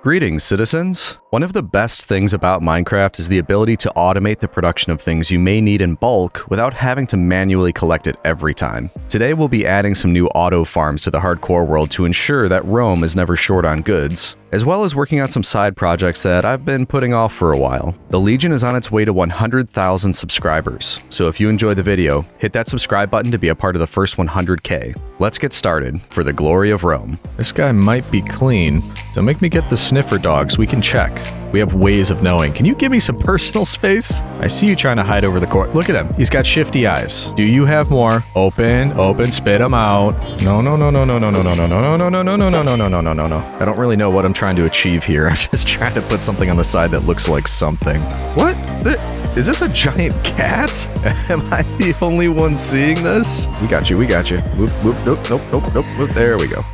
Greetings, citizens! One of the best things about Minecraft is the ability to automate the production of things you may need in bulk without having to manually collect it every time. Today we'll be adding some new auto farms to the hardcore world to ensure that Rome is never short on goods, as well as working on some side projects that I've been putting off for a while. The Legion is on its way to 100,000 subscribers, so if you enjoyed the video, hit that subscribe button to be a part of the first 100K. Let's get started for the glory of Rome. This guy might be clean. Don't make me get the sniffer dogs, we can check. We have ways of knowing. Can you give me some personal space? I see you trying to hide over the court. Look at him. He's got shifty eyes. Do you have more? Open, spit them out. No. I don't really know what I'm trying to achieve here. I'm just trying to put something on the side that looks like something. What? Is this a giant cat? Am I the only one seeing this? We got you. Nope. There we go.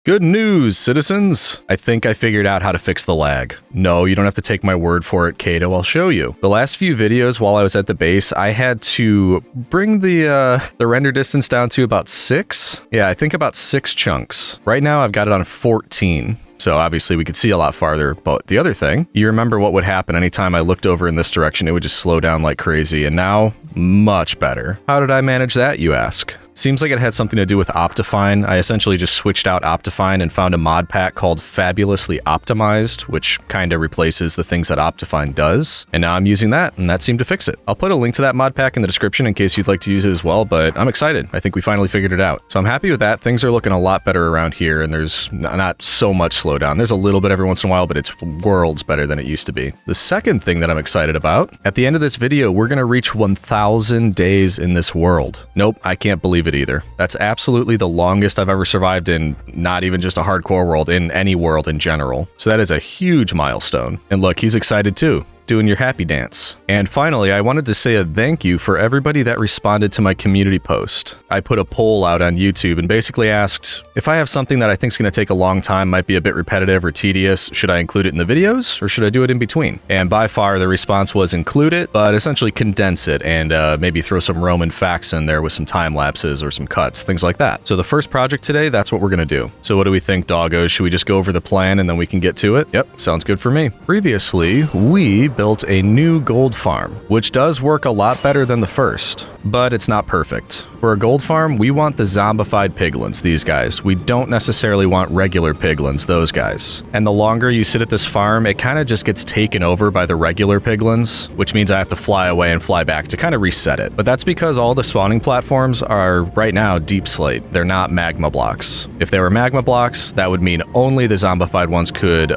Good news, citizens! I think I figured out how to fix the lag. No, you don't have to take my word for it, Kato, I'll show you. The last few videos while I was at the base, I had to bring the render distance down to about 6. Yeah, I think about 6 chunks. Right now I've got it on 14. So obviously we could see a lot farther, but the other thing, you remember what would happen anytime I looked over in this direction, it would just slow down like crazy, and now, much better. How did I manage that, you ask? Seems like it had something to do with Optifine. I essentially just switched out Optifine and found a mod pack called Fabulously Optimized, which kind of replaces the things that Optifine does. And now I'm using that, and that seemed to fix it. I'll put a link to that mod pack in the description in case you'd like to use it as well, but I'm excited. I think we finally figured it out. So I'm happy with that. Things are looking a lot better around here, and there's not so much slowdown. There's a little bit every once in a while, but it's worlds better than it used to be. The second thing that I'm excited about, at the end of this video, we're going to reach 1,000 days in this world. Nope, I can't believe it either. That's absolutely the longest I've ever survived in not even just a hardcore world, in any world in general. So that is a huge milestone. And look, he's excited too, doing your happy dance. And finally, I wanted to say a thank you for everybody that responded to my community post. I put a poll out on YouTube and basically asked, if I have something that I think is going to take a long time, might be a bit repetitive or tedious, should I include it in the videos or should I do it in between? And by far the response was include it, but essentially condense it and maybe throw some Roman facts in there with some time lapses or some cuts, things like that. So the first project today, that's what we're going to do. So what do we think, doggos? Should we just go over the plan and then we can get to it? Yep, sounds good for me. Previously, we built a new gold farm, which does work a lot better than the first, but it's not perfect. For a gold farm, we want the zombified piglins, these guys. We don't necessarily want regular piglins, those guys. And the longer you sit at this farm, it kind of just gets taken over by the regular piglins, which means I have to fly away and fly back to kind of reset it. But that's because all the spawning platforms are right now deep slate. They're not magma blocks. If they were magma blocks, that would mean only the zombified ones could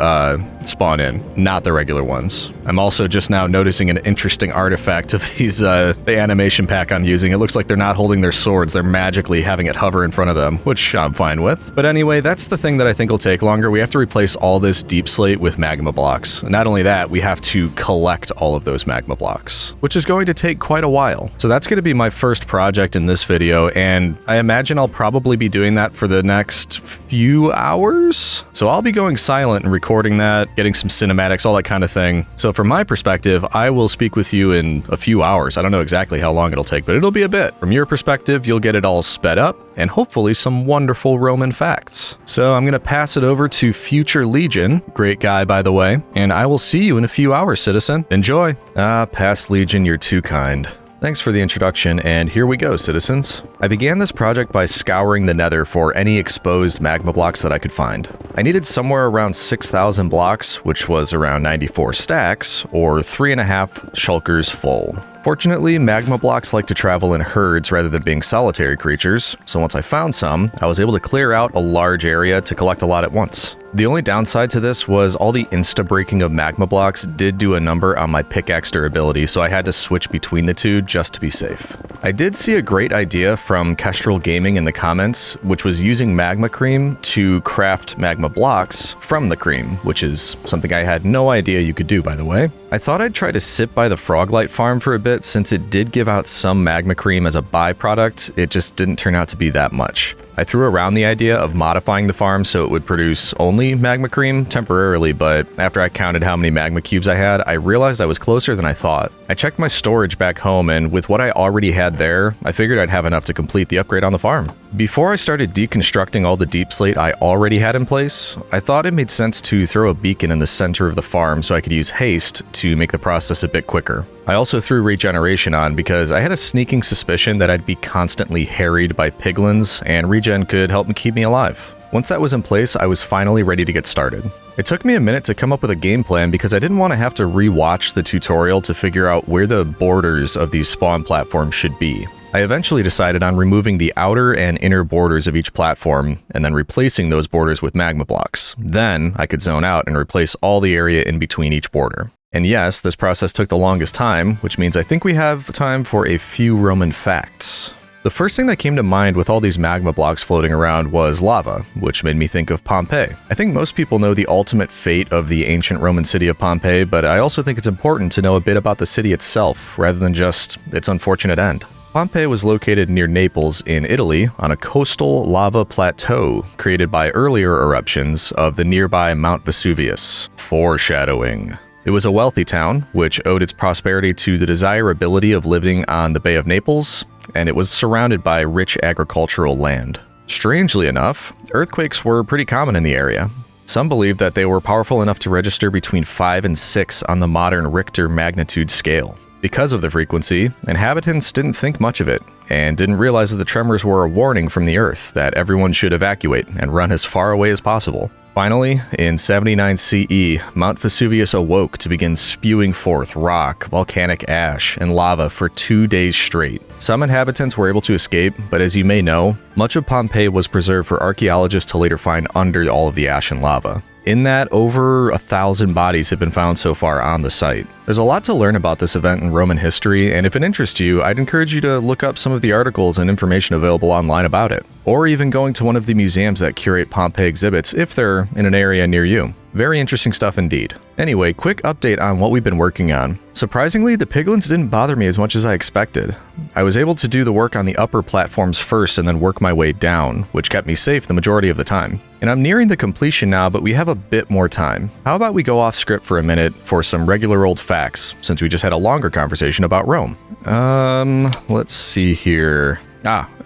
spawn in, not the regular ones. I'm also just now noticing an interesting artifact of these, the animation pack I'm using. It looks like they're not holding their swords, they're magically having it hover in front of them, which I'm fine with. But anyway, that's the thing that I think will take longer. We have to replace all this deep slate with magma blocks. Not only that, we have to collect all of those magma blocks, which is going to take quite a while. So that's going to be my first project in this video, and I imagine I'll probably be doing that for the next few hours. So I'll be going silent and recording that, getting some cinematics, all that kind of thing. So from my perspective, I will speak with you in a few hours. I don't know exactly how long it'll take, but it'll be a bit. From your perspective, you'll get it all sped up and hopefully some wonderful Roman facts. So I'm going to pass it over to Future Legion, great guy by the way, and I will see you in a few hours, citizen. Enjoy. Past Legion, you're too kind. Thanks for the introduction, and here we go, citizens. I began this project by scouring the nether for any exposed magma blocks that I could find. I needed somewhere around 6,000 blocks, which was around 94 stacks, or 3.5 shulkers full. Fortunately, magma blocks like to travel in herds rather than being solitary creatures, so once I found some, I was able to clear out a large area to collect a lot at once. The only downside to this was all the insta-breaking of magma blocks did do a number on my pickaxe durability, so I had to switch between the two just to be safe. I did see a great idea from Kestrel Gaming in the comments, which was using magma cream to craft magma blocks from the cream, which is something I had no idea you could do, by the way. I thought I'd try to sit by the Froglight farm for a bit since it did give out some magma cream as a byproduct. It just didn't turn out to be that much. I threw around the idea of modifying the farm so it would produce only magma cream temporarily, but after I counted how many magma cubes I had, I realized I was closer than I thought. I checked my storage back home, and with what I already had there, I figured I'd have enough to complete the upgrade on the farm. Before I started deconstructing all the deep slate I already had in place, I thought it made sense to throw a beacon in the center of the farm so I could use haste to make the process a bit quicker. I also threw regeneration on because I had a sneaking suspicion that I'd be constantly harried by piglins, and regen could help me keep me alive. Once that was in place, I was finally ready to get started. It took me a minute to come up with a game plan because I didn't want to have to re-watch the tutorial to figure out where the borders of these spawn platforms should be. I eventually decided on removing the outer and inner borders of each platform and then replacing those borders with magma blocks. Then I could zone out and replace all the area in between each border. And yes, this process took the longest time, which means I think we have time for a few Roman facts. The first thing that came to mind with all these magma blocks floating around was lava, which made me think of Pompeii. I think most people know the ultimate fate of the ancient Roman city of Pompeii, but I also think it's important to know a bit about the city itself, rather than just its unfortunate end. Pompeii was located near Naples in Italy on a coastal lava plateau created by earlier eruptions of the nearby Mount Vesuvius. Foreshadowing. It was a wealthy town, which owed its prosperity to the desirability of living on the Bay of Naples, and it was surrounded by rich agricultural land. Strangely enough, earthquakes were pretty common in the area. Some believe that they were powerful enough to register between 5 and 6 on the modern Richter magnitude scale. Because of the frequency, inhabitants didn't think much of it, and didn't realize that the tremors were a warning from the Earth that everyone should evacuate and run as far away as possible. Finally, in 79 CE, Mount Vesuvius awoke to begin spewing forth rock, volcanic ash, and lava for 2 days straight. Some inhabitants were able to escape, but as you may know, much of Pompeii was preserved for archaeologists to later find under all of the ash and lava. In that, over 1,000 bodies have been found so far on the site. There's a lot to learn about this event in Roman history, and if it interests you, I'd encourage you to look up some of the articles and information available online about it, or even going to one of the museums that curate Pompeii exhibits if they're in an area near you. Very interesting stuff indeed. Anyway, quick update on what we've been working on. Surprisingly, the piglins didn't bother me as much as I expected. I was able to do the work on the upper platforms first and then work my way down, which kept me safe the majority of the time. And I'm nearing the completion now, but we have a bit more time. How about we go off script for a minute for some regular old facts, since we just had a longer conversation about Rome. Let's see here.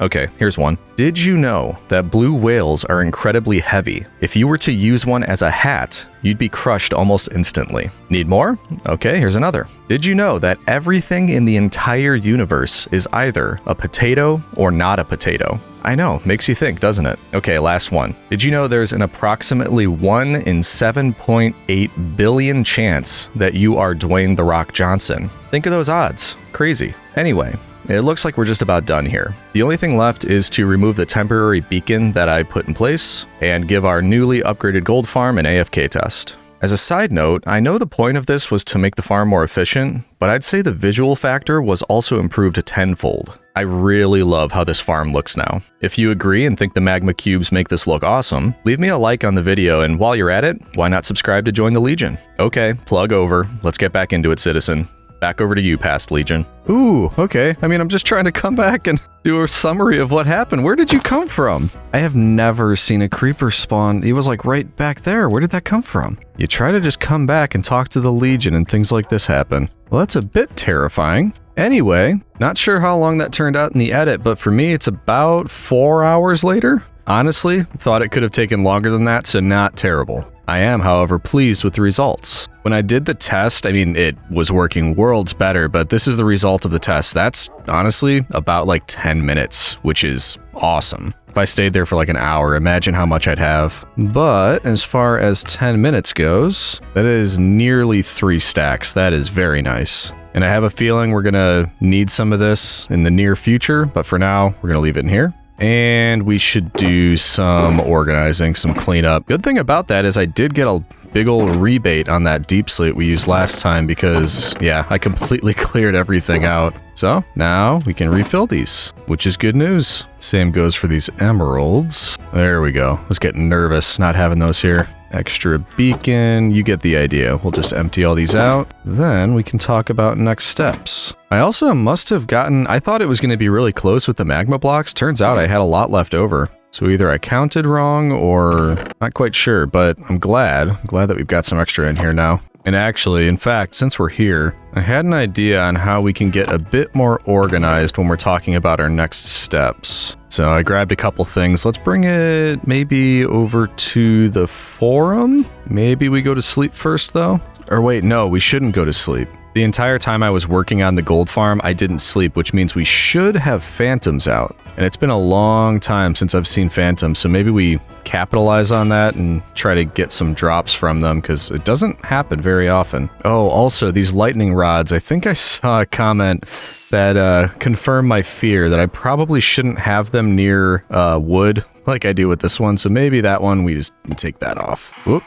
Okay, here's one. Did you know that blue whales are incredibly heavy? If you were to use one as a hat, you'd be crushed almost instantly. Need more? Okay, here's another. Did you know that everything in the entire universe is either a potato or not a potato? I know, makes you think, doesn't it? Okay, last one. Did you know there's an approximately 1 in 7.8 billion chance that you are Dwayne "The Rock" Johnson? Think of those odds. Crazy. Anyway, it looks like we're just about done here. The only thing left is to remove the temporary beacon that I put in place and give our newly upgraded gold farm an AFK test. As a side note, I know the point of this was to make the farm more efficient, but I'd say the visual factor was also improved tenfold. I really love how this farm looks now. If you agree and think the magma cubes make this look awesome, leave me a like on the video, and while you're at it, why not subscribe to join the Legion? Okay, plug over. Let's get back into it, citizen. Back over to you, past Legion. Ooh, okay. I mean, I'm just trying to come back and do a summary of what happened. Where did you come from? I have never seen a creeper spawn. He was like right back there. Where did that come from? You try to just come back and talk to the Legion and things like this happen. Well, that's a bit terrifying. Anyway, not sure how long that turned out in the edit, but for me, it's about 4 hours later. Honestly, thought it could have taken longer than that, so not terrible. I am, however, pleased with the results. When I did the test, I mean, it was working worlds better, but this is the result of the test. That's honestly about like 10 minutes, which is awesome. If I stayed there for like an hour, imagine how much I'd have. But as far as 10 minutes goes, that is nearly 3 stacks. That is very nice. And I have a feeling we're gonna need some of this in the near future, but for now, we're gonna leave it in here. And we should do some organizing, some cleanup. Good thing about that is I did get a big old rebate on that deep slate we used last time because, yeah, I completely cleared everything out. So now we can refill these, which is good news. Same goes for these emeralds. There we go. I was getting nervous not having those here. Extra beacon, you get the idea. We'll just empty all these out. Then we can talk about next steps. I also must have gotten, I thought it was going to be really close with the magma blocks. Turns out I had a lot left over. So either I counted wrong or not quite sure, but I'm glad that we've got some extra in here now. And actually, in fact, since we're here, I had an idea on how we can get a bit more organized when we're talking about our next steps. So I grabbed a couple things. Let's bring it maybe over to the forum. Maybe we go to sleep first, though. Or wait, no, we shouldn't go to sleep. The entire time I was working on the gold farm, I didn't sleep, which means we should have phantoms out. And it's been a long time since I've seen phantoms, so maybe we capitalize on that and try to get some drops from them, because it doesn't happen very often. Oh, also, these lightning rods, I think I saw a comment that confirmed my fear that I probably shouldn't have them near wood like I do with this one, so maybe that one, we just take that off. Whoop,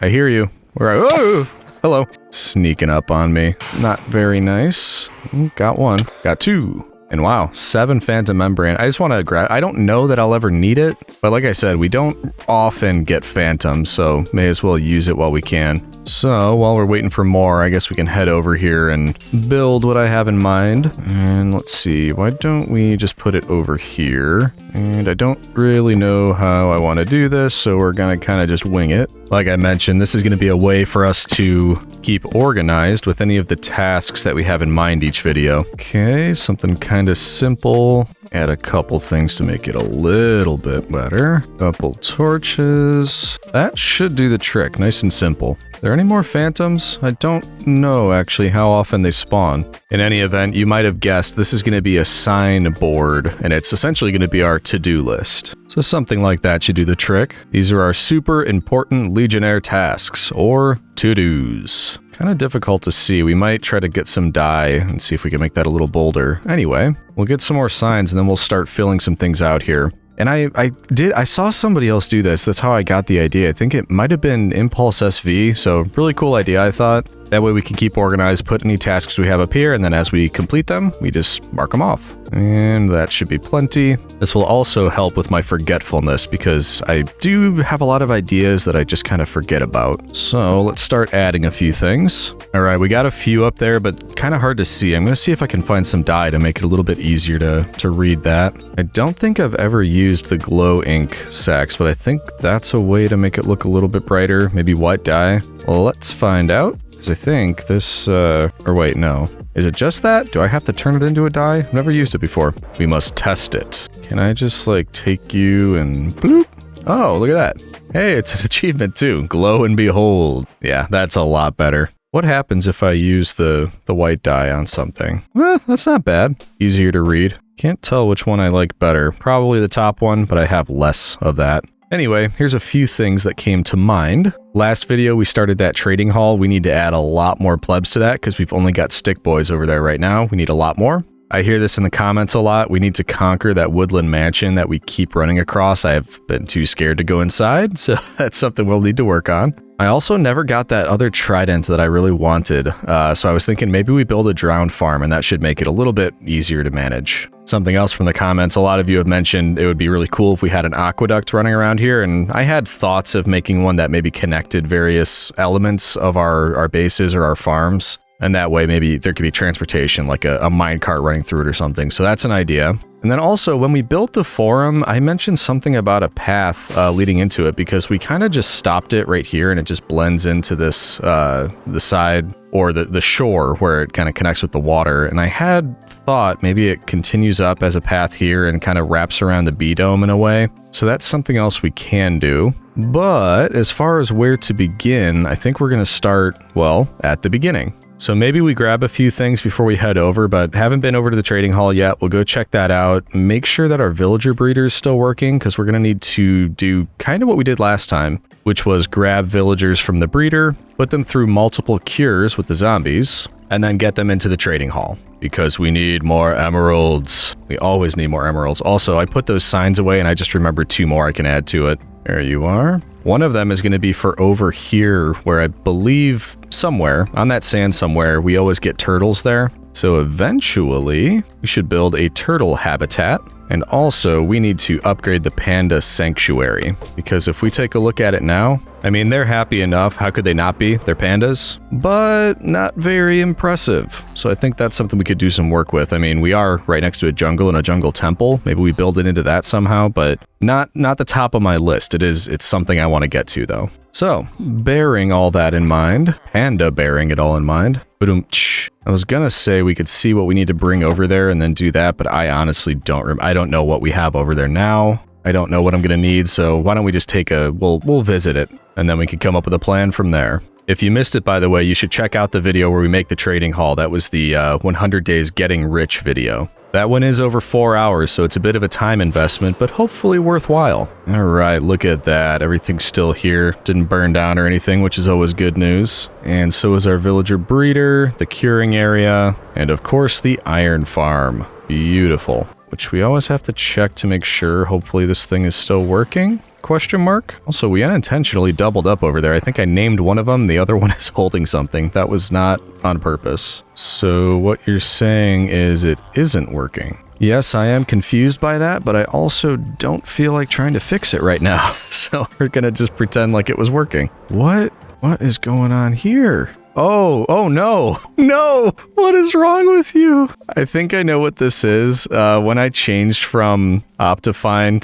I hear you. Oh! Hello. Sneaking up on me. Not very nice. Got one. Got two. And wow, 7 phantom membrane. I just want to grab... I don't know that I'll ever need it, but like I said, we don't often get phantoms, so may as well use it while we can. So, while we're waiting for more, I guess we can head over here and build what I have in mind. And let's see, why don't we just put it over here? And I don't really know how I want to do this, so we're going to kind of just wing it. Like I mentioned, this is going to be a way for us to keep organized with any of the tasks that we have in mind each video. Okay, something kind of simple. Add a couple things to make it a little bit better. Couple torches. That should do the trick, nice and simple. Are there any more phantoms? I don't know actually how often they spawn. In any event, you might have guessed this is going to be a sign board, and it's essentially going to be our to-do list. So something like that should do the trick. These are our super important Legionnaire tasks, or to-dos. Kind of difficult to see. We might try to get some dye and see if we can make that a little bolder. Anyway, we'll get some more signs and then we'll start filling some things out here. And I saw somebody else do this. That's how I got the idea. I think it might have been Impulse SV. So really cool idea, I thought. That way we can keep organized, put any tasks we have up here, and then as we complete them, we just mark them off. And that should be plenty. This will also help with my forgetfulness because I do have a lot of ideas that I just kind of forget about. So let's start adding a few things. All right, we got a few up there, but kind of hard to see. I'm going to see if I can find some dye to make it a little bit easier to read that. I don't think I've ever used the glow ink sacks, but I think that's a way to make it look a little bit brighter. Maybe white dye. Well, let's find out. I think this, or wait, no. Is it just that? Do I have to turn it into a dye? I've never used it before. We must test it. Can I just, like, take you and bloop? Oh, look at that. Hey, it's an achievement, too. Glow and behold. Yeah, that's a lot better. What happens if I use the white dye on something? Well, that's not bad. Easier to read. Can't tell which one I like better. Probably the top one, but I have less of that. Anyway, here's a few things that came to mind. Last video, we started that trading hall. We need to add a lot more plebs to that because we've only got stick boys over there right now. We need a lot more. I hear this in the comments a lot. We need to conquer that woodland mansion that we keep running across. I have been too scared to go inside, so that's something we'll need to work on. I also never got that other trident that I really wanted, so I was thinking maybe we build a drowned farm, and that should make it a little bit easier to manage. Something else from the comments, a lot of you have mentioned it would be really cool if we had an aqueduct running around here, and I had thoughts of making one that maybe connected various elements of our bases or our farms. And that way, maybe there could be transportation, like a minecart running through it or something. So that's an idea. And then also, when we built the forum, I mentioned something about a path leading into it because we kind of just stopped it right here and it just blends into this, the side or the shore where it kind of connects with the water. And I had thought maybe it continues up as a path here and kind of wraps around the B-dome in a way. So that's something else we can do. But as far as where to begin, I think we're going to start, well, at the beginning. So maybe we grab a few things before we head over, but haven't been over to the trading hall yet. We'll go check that out. Make sure that our villager breeder is still working because we're going to need to do kind of what we did last time, which was grab villagers from the breeder, put them through multiple cures with the zombies, and then get them into the trading hall because we need more emeralds. We always need more emeralds. Also, I put those signs away and I just remembered 2 more I can add to it. There you are. One of them is going to be for over here where I believe somewhere on that sand somewhere, we always get turtles there. So eventually we should build a turtle habitat. And also we need to upgrade the panda sanctuary because if we take a look at it now, I mean, they're happy enough. How could they not be? They're pandas, but not very impressive. So I think that's something we could do some work with. I mean, we are right next to a jungle and a jungle temple. Maybe we build it into that somehow, but not the top of my list. It's something I want to get to though. So bearing all that in mind, panda bearing it all in mind. I was gonna say we could see what we need to bring over there and then do that, but I honestly I don't know what we have over there now. I don't know what I'm gonna need, so why don't we just we'll visit it, and then we can come up with a plan from there. If you missed it, by the way, you should check out the video where we make the trading hall. That was the 100 days getting rich video. That one is over 4 hours, so it's a bit of a time investment, but hopefully worthwhile. All right, look at that. Everything's still here. Didn't burn down or anything, which is always good news. And so is our villager breeder, the curing area, and of course the iron farm. Beautiful. Which we always have to check to make sure. Hopefully this thing is still working. Question mark? Also, we unintentionally doubled up over there. I think I named one of them. The other one is holding something. That was not on purpose. So what you're saying is it isn't working. Yes, I am confused by that, but I also don't feel like trying to fix it right now. So we're gonna just pretend like it was working. What is going on here? Oh no. No! What is wrong with you? I think I know what this is. When I changed from Optifine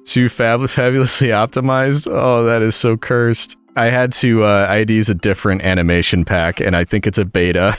to fabulously optimized. Oh, that is so cursed. I had to use a different animation pack, and I think it's a beta.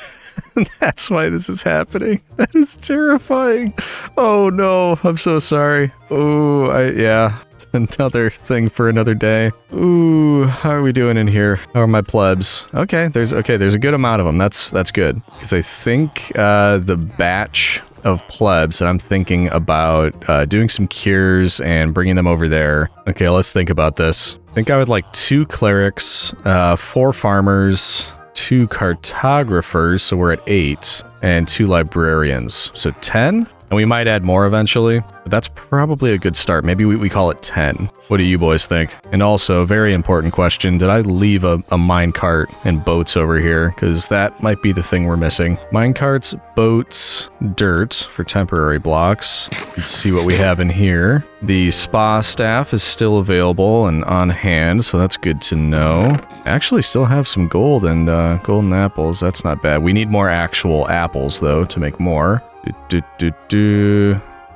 That's why this is happening. That is terrifying. Oh no, I'm so sorry. Oh, yeah. It's another thing for another day. Ooh, how are we doing in here? How are my plebs? Okay, there's a good amount of them. That's good. Because I think the batch of plebs that I'm thinking about doing some cures and bringing them over there. Okay, let's think about this. I think I would like 2 clerics, 4 farmers, 2 cartographers, so we're at 8, and 2 librarians, so 10? And we might add more eventually, but that's probably a good start. Maybe we call it 10. What do you boys think? And also, very important question, did I leave a minecart and boats over here? Because that might be the thing we're missing. Minecarts, boats, dirt for temporary blocks. Let's see what we have in here. The spa staff is still available and on hand, so that's good to know. I actually still have some gold and golden apples. That's not bad. We need more actual apples, though, to make more.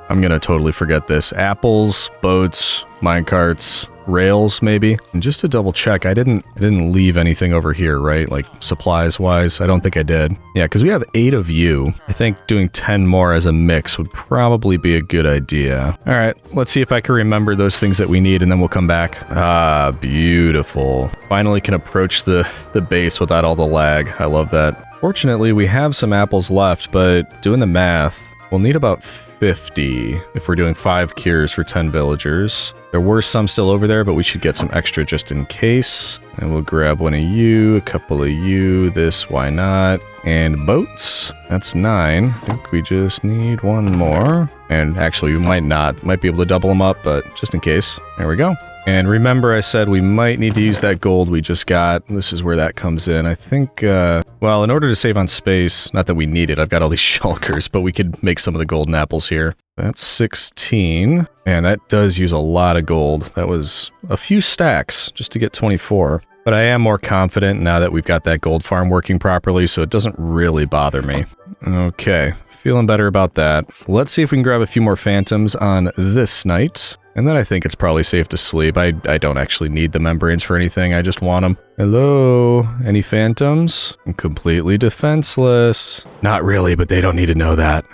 I'm gonna totally forget this. Apples, boats, minecarts, rails, maybe. And just to double check, I didn't leave anything over here, right? Like supplies wise, I don't think I did. Yeah, because we have 8 of you. I think doing 10 more as a mix would probably be a good idea. All right, let's see if I can remember those things that we need, and then we'll come back. Ah, beautiful. Finally can approach the base without all the lag. I love that. Fortunately, we have some apples left, but doing the math, we'll need about 50 if we're doing 5 cures for 10 villagers. There were some still over there, but we should get some extra just in case. And we'll grab one of you, a couple of you, this, why not? And boats, that's 9. I think we just need 1 more. And actually, we might be able to double them up, but just in case. There we go. And remember I said we might need to use that gold we just got. This is where that comes in. I think, well, in order to save on space, not that we need it, I've got all these shulkers, but we could make some of the golden apples here. That's 16. And that does use a lot of gold. That was a few stacks just to get 24. But I am more confident now that we've got that gold farm working properly, so it doesn't really bother me. Okay, feeling better about that. Let's see if we can grab a few more phantoms on this night. And then I think it's probably safe to sleep. I don't actually need the membranes for anything. I just want them. Hello? Any phantoms? I'm completely defenseless. Not really, but they don't need to know that.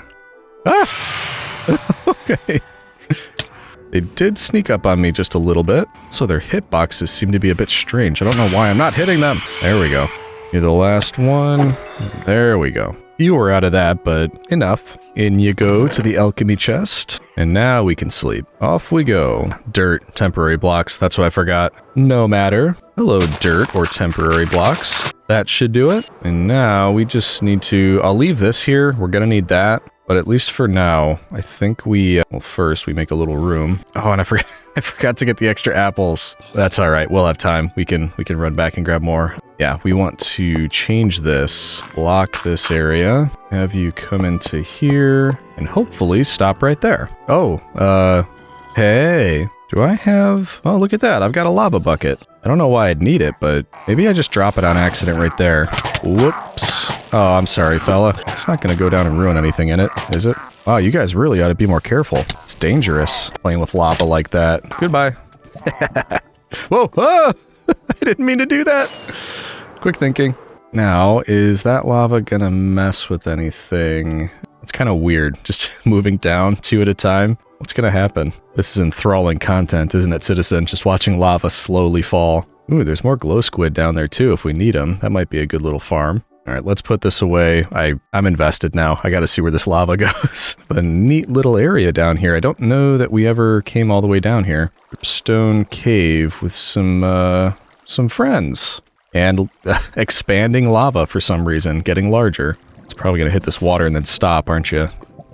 Ah! Okay. They did sneak up on me just a little bit, so their hitboxes seem to be a bit strange. I don't know why I'm not hitting them. There we go. You're the last one. There we go. You were out of that, but enough. In you go to the alchemy chest, and now we can sleep. Off we go. Dirt, temporary blocks, that's what I forgot. No matter. Hello, dirt or temporary blocks. That should do it. And now we just need to, I'll leave this here. We're gonna need that. But at least for now, I think we, well, first we make a little room. Oh, and I forgot to get the extra apples. That's all right. We'll have time. We can run back and grab more. Yeah, we want to change this, block this area, have you come into here, and hopefully stop right there. Oh, hey, Do I have... Oh, look at that. I've got a lava bucket. I don't know why I'd need it, but maybe I just drop it on accident right there. Whoops. Oh, I'm sorry, fella. It's not going to go down and ruin anything in it, is it? Wow, you guys really ought to be more careful. It's dangerous playing with lava like that. Goodbye. Whoa! Ah! I didn't mean to do that. Quick thinking. Now, is that lava gonna mess with anything? It's kind of weird, just moving down 2 at a time. What's gonna happen? This is enthralling content, isn't it, Citizen? Just watching lava slowly fall. Ooh, there's more glow squid down there too if we need them. That might be a good little farm. All right, let's put this away. I'm invested now. I gotta see where this lava goes. A neat little area down here. I don't know that we ever came all the way down here. Stone cave with some friends. And expanding lava for some reason, getting larger. It's probably gonna hit this water and then stop, aren't you?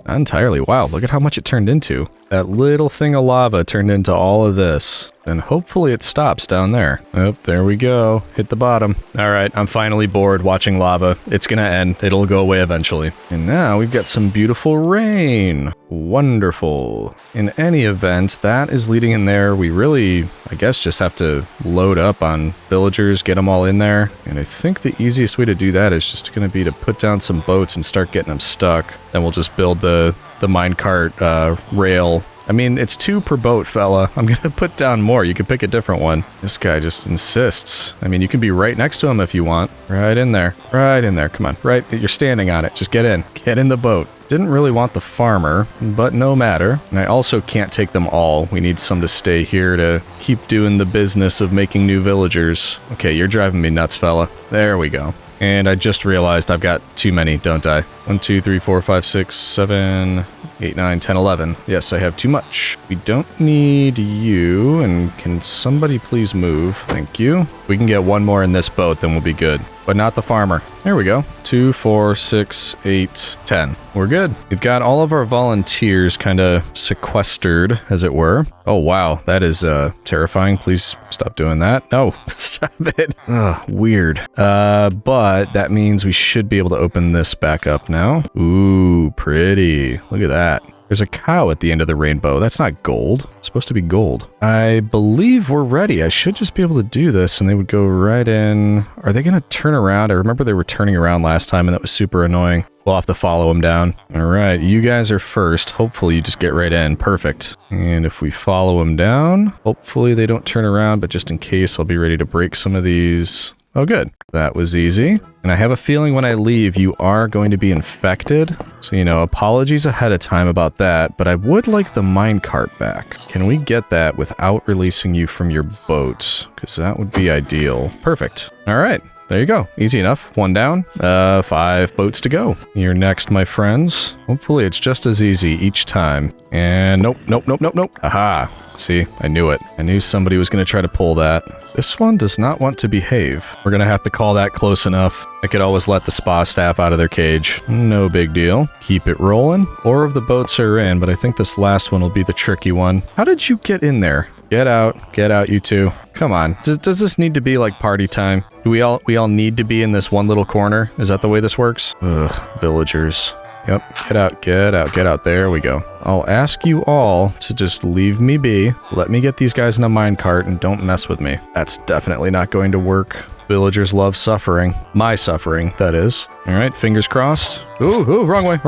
Not entirely. Wow, look at how much it turned into. That little thing of lava turned into all of this. And hopefully it stops down there. Oh, there we go. Hit the bottom. All right, I'm finally bored watching lava. It's gonna end. It'll go away eventually. And now we've got some beautiful rain. Wonderful. In any event, that is leading in there. We really, I guess, just have to load up on villagers, get them all in there. And I think the easiest way to do that is just gonna be to put down some boats and start getting them stuck. Then we'll just build the minecart rail. I mean, it's 2 per boat, fella. I'm gonna put down more. You can pick a different one. This guy just insists. I mean, you can be right next to him if you want. Right in there. Right in there. Come on. Right. You're standing on it. Just get in. Get in the boat. Didn't really want the farmer, but no matter. And I also can't take them all. We need some to stay here to keep doing the business of making new villagers. Okay, you're driving me nuts, fella. There we go. And I just realized I've got too many, don't I? 1, 2, 3, 4, 5, 6, 7, 8, 9, 10, 11. Yes, I have too much. We don't need you, and can somebody please move? Thank you. We can get 1 more in this boat, then we'll be good. But not the farmer. There we go. 2, 4, 6, 8, 10. We're good. We've got all of our volunteers kind of sequestered, as it were. Oh, wow. That is terrifying. Please stop doing that. No, stop it. Ugh, weird. But that means we should be able to open this back up now. Ooh, pretty. Look at that. There's a cow at the end of the rainbow. That's not gold. It's supposed to be gold. I believe we're ready. I should just be able to do this and they would go right in. Are they going to turn around? I remember they were turning around last time and that was super annoying. We'll have to follow them down. All right, you guys are first. Hopefully you just get right in. Perfect. And if we follow them down, hopefully they don't turn around, but just in case, I'll be ready to break some of these. Oh, good. That was easy. And I have a feeling when I leave, you are going to be infected. So, you know, apologies ahead of time about that, but I would like the minecart back. Can we get that without releasing you from your boat? Because that would be ideal. Perfect. All right. There you go. Easy enough. 1 down. 5 boats to go. You're next, my friends. Hopefully it's just as easy each time. And nope, nope, nope, nope, nope. Aha. See, I knew it. I knew somebody was going to try to pull that. This one does not want to behave. We're going to have to call that close enough. I could always let the spa staff out of their cage. No big deal. Keep it rolling. 4 of the boats are in, but I think this last one will be the tricky one. How did you get in there? Get out, you two. Come on. Does this need to be like party time? Do we all need to be in this one little corner? Is that the way this works? Ugh, villagers. Yep, get out. There we go. I'll ask you all to just leave me be. Let me get these guys in a minecart and don't mess with me. That's definitely not going to work. Villagers love suffering. My suffering, that is. All right, fingers crossed. Ooh, wrong way.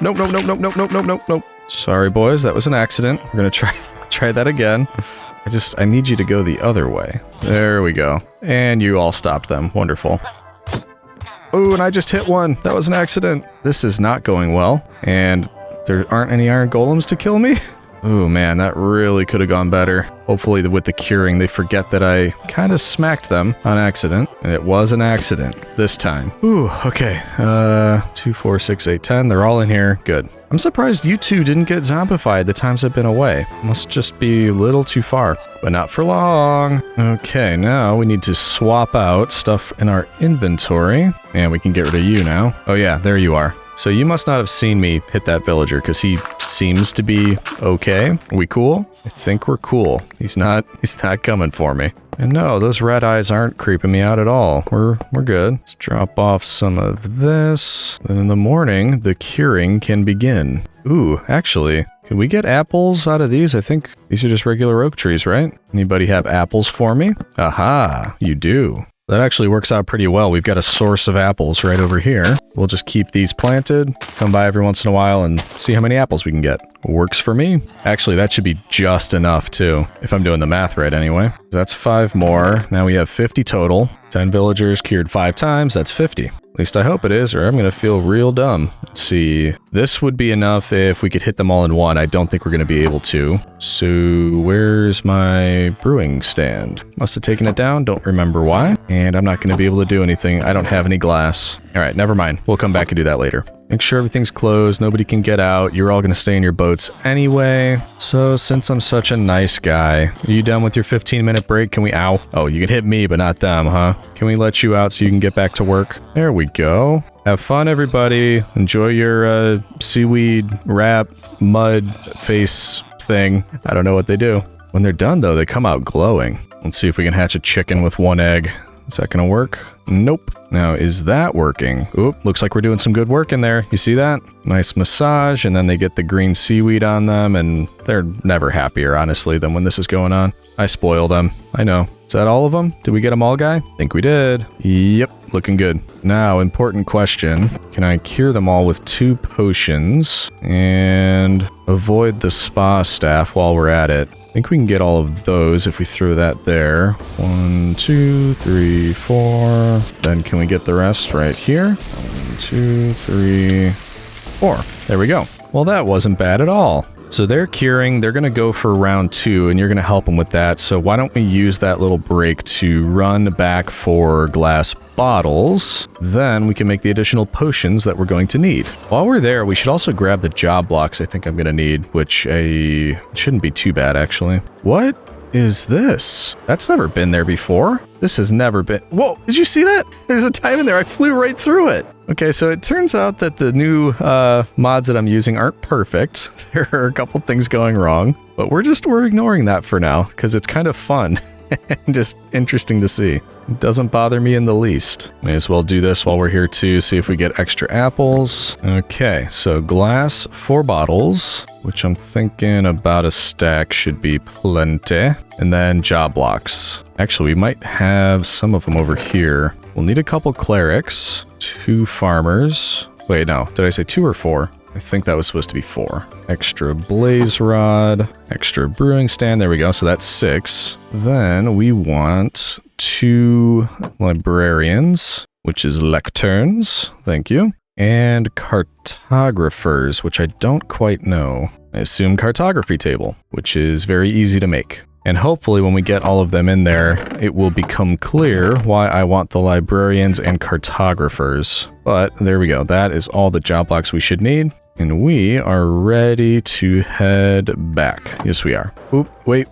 Nope. Sorry, boys, that was an accident. We're gonna try that again. I need you to go the other way. There we go. And you all stopped them. Wonderful. Oh, and I just hit one. That was an accident. This is not going well. And there aren't any iron golems to kill me? Oh man, that really could have gone better. Hopefully with the curing, they forget that I kind of smacked them on accident. And it was an accident this time. Ooh, okay. 2, 4, 6, 8, 10. They're all in here. Good. I'm surprised you two didn't get zombified the times I've been away. Must just be a little too far. But not for long. Okay, now we need to swap out stuff in our inventory. And we can get rid of you now. Oh yeah, there you are. So you must not have seen me hit that villager because he seems to be okay. Are we cool? I think we're cool. He's not coming for me. And no, those red eyes aren't creeping me out at all. We're good. Let's drop off some of this. Then in the morning, the curing can begin. Ooh, actually, Can we get apples out of these? I think these are just regular oak trees, right? Anybody have apples for me? Aha, you do. That actually works out pretty well. We've got a source of apples right over here. We'll just keep these planted, come by every once in a while and see how many apples we can get. Works for me. Actually, that should be just enough too, if I'm doing the math right anyway. That's 5 more. Now we have 50 total. 10 villagers cured 5 times, that's 50. At least I hope it is, or I'm gonna feel real dumb. Let's see. This would be enough if we could hit them all in one. I don't think we're gonna be able to. So where's my brewing stand? Must have taken it down, don't remember why. And I'm not gonna be able to do anything. I don't have any glass. All right, never mind. We'll come back and do that later. Make sure everything's closed, nobody can get out. You're all gonna stay in your boats anyway. So since I'm such a nice guy, are you done with your 15-minute break? Can we, ow. Oh, you can hit me, but not them, huh? Can we let you out so you can get back to work? There we go. Have fun, everybody. Enjoy your seaweed wrap mud face thing. I don't know what they do. When they're done, though, they come out glowing. Let's see if we can hatch a chicken with 1 egg. Is that gonna work? Nope. Now, is that working? Oop, looks like we're doing some good work in there. You see that? Nice massage, and then they get the green seaweed on them, and they're never happier, honestly, than when this is going on. I spoil them. I know. Is that all of them? Did we get them all, guy? Think we did. Yep, looking good. Now, important question. Can I cure them all with 2 potions and avoid the spa staff while we're at it? I think we can get all of those if we throw that there. 1, 2, 3, 4. Then can we get the rest right here? 1, 2, 3, 4. There we go. Well, that wasn't bad at all. So they're curing, they're going to go for round 2, and you're going to help them with that. So why don't we use that little break to run back for glass bottles? Then we can make the additional potions that we're going to need. While we're there, we should also grab the job blocks I think I'm going to need, which shouldn't be too bad, actually. What is this? That's never been there before. This has never been... Whoa, did you see that? There's a time in there. I flew right through it. Okay, so it turns out that the new mods that I'm using aren't perfect. There are a couple things going wrong, but we're ignoring that for now because it's kind of fun and just interesting to see. It doesn't bother me in the least. May as well do this while we're here too, see if we get extra apples. Okay, so glass 4 bottles, which I'm thinking about a stack should be plenty. And then job blocks. Actually, we might have some of them over here. We'll need a couple clerics, 2 farmers. Wait, no, did I say 2 or 4? I think that was supposed to be 4. Extra blaze rod, extra brewing stand. There we go. So that's 6. Then we want 2 librarians, which is lecterns. Thank you. And cartographers, which I don't quite know. I assume cartography table, which is very easy to make. And hopefully when we get all of them in there, it will become clear why I want the librarians and cartographers. But there we go. That is all the job blocks we should need. And we are ready to head back. Yes, we are. Oop, wait.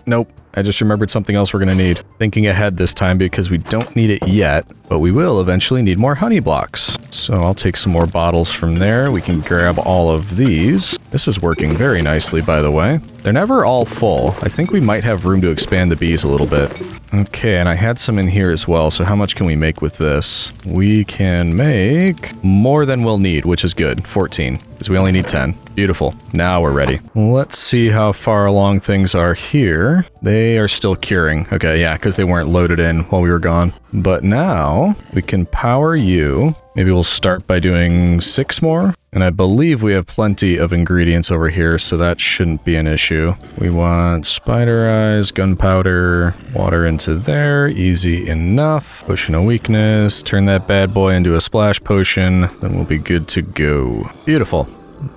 Nope. I just remembered something else we're going to need. Thinking ahead this time because we don't need it yet, but we will eventually need more honey blocks. So I'll take some more bottles from there. We can grab all of these. This is working very nicely, by the way. They're never all full. I think we might have room to expand the bees a little bit. Okay, and I had some in here as well, so how much can we make with this? We can make more than we'll need, which is good. 14, because we only need 10. Beautiful. Now we're ready. Let's see how far along things are here. They are still curing. Okay, yeah, because they weren't loaded in while we were gone. But now we can power you. Maybe we'll start by doing 6 more. And I believe we have plenty of ingredients over here, so that shouldn't be an issue. We want spider eyes, gunpowder, water into there, easy enough. Potion of weakness, turn that bad boy into a splash potion, then we'll be good to go. Beautiful.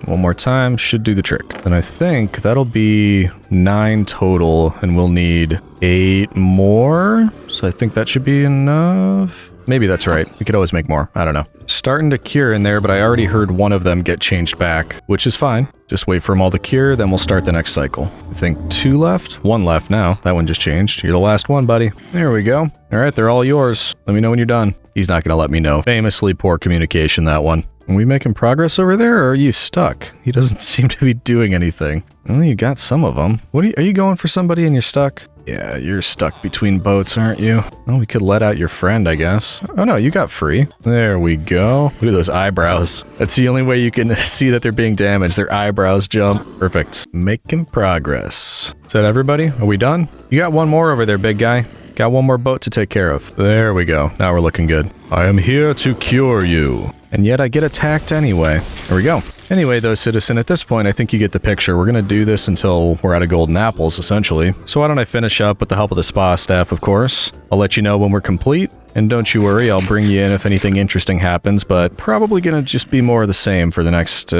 One more time, should do the trick. And I think that'll be 9 total, and we'll need 8 more. So I think that should be enough. Maybe that's right. We could always make more. I don't know. Starting to cure in there, but I already heard one of them get changed back, which is fine. Just wait for them all to cure, then we'll start the next cycle. I think 2 left? 1 left now. That one just changed. You're the last one, buddy. There we go. All right, they're all yours. Let me know when you're done. He's not going to let me know. Famously poor communication, that one. Are we making progress over there, or are you stuck? He doesn't seem to be doing anything. Well, you got some of them. Are you going for somebody and you're stuck? Yeah, you're stuck between boats, aren't you? Well, we could let out your friend, I guess. Oh no, you got free. There we go. Look at those eyebrows. That's the only way you can see that they're being damaged. Their eyebrows jump. Perfect. Making progress. Is that everybody? Are we done? You got one more over there, big guy. Got one more boat to take care of. There we go. Now we're looking good. I am here to cure you. And yet I get attacked anyway. There we go. Anyway, though, citizen, at this point, I think you get the picture. We're going to do this until we're out of golden apples, essentially. So why don't I finish up with the help of the spa staff, of course. I'll let you know when we're complete. And don't you worry, I'll bring you in if anything interesting happens, but probably gonna just be more of the same for the next,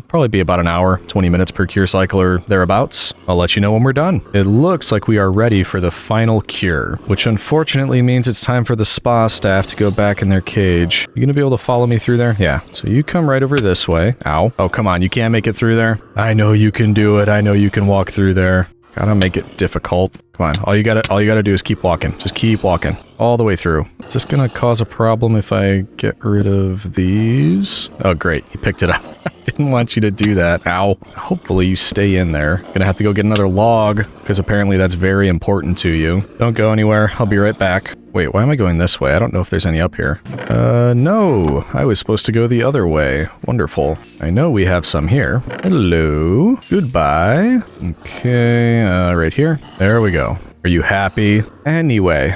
probably be about an hour, 20 minutes per cure cycle or thereabouts. I'll let you know when we're done. It looks like we are ready for the final cure, which unfortunately means it's time for the spa staff to go back in their cage. You gonna be able to follow me through there? Yeah. So you come right over this way. Ow. Oh, come on, you can't make it through there? I know you can do it. I know you can walk through there. Gotta make it difficult. Come on, all you gotta do is keep walking. Just keep walking. All the way through. Is this gonna cause a problem if I get rid of these? Oh, great. You picked it up. I didn't want you to do that. Ow. Hopefully you stay in there. Gonna have to go get another log, because apparently that's very important to you. Don't go anywhere. I'll be right back. Wait, why am I going this way? I don't know if there's any up here. No. I was supposed to go the other way. Wonderful. I know we have some here. Hello. Goodbye. Okay, right here. There we go. Are you happy? Anyway,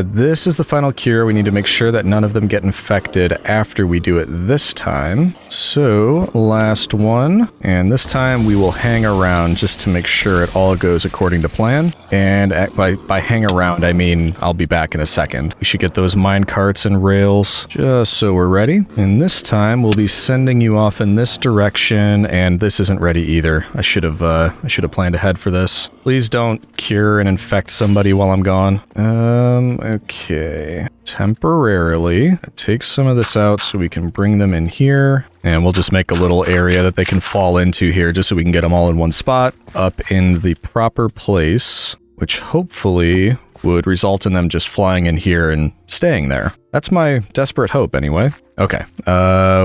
this is the final cure. We need to make sure that none of them get infected after we do it this time. So, last one. And this time we will hang around just to make sure it all goes according to plan. And by hang around, I mean I'll be back in a second. We should get those mine carts and rails just so we're ready. And this time we'll be sending you off in this direction. And this isn't ready either. I should have planned ahead for this. Please don't cure and infect somebody while I'm gone. Okay. Temporarily, take some of this out so we can bring them in here. And we'll just make a little area that they can fall into here just so we can get them all in one spot up in the proper place, which hopefully would result in them just flying in here and staying there. That's my desperate hope anyway. Okay,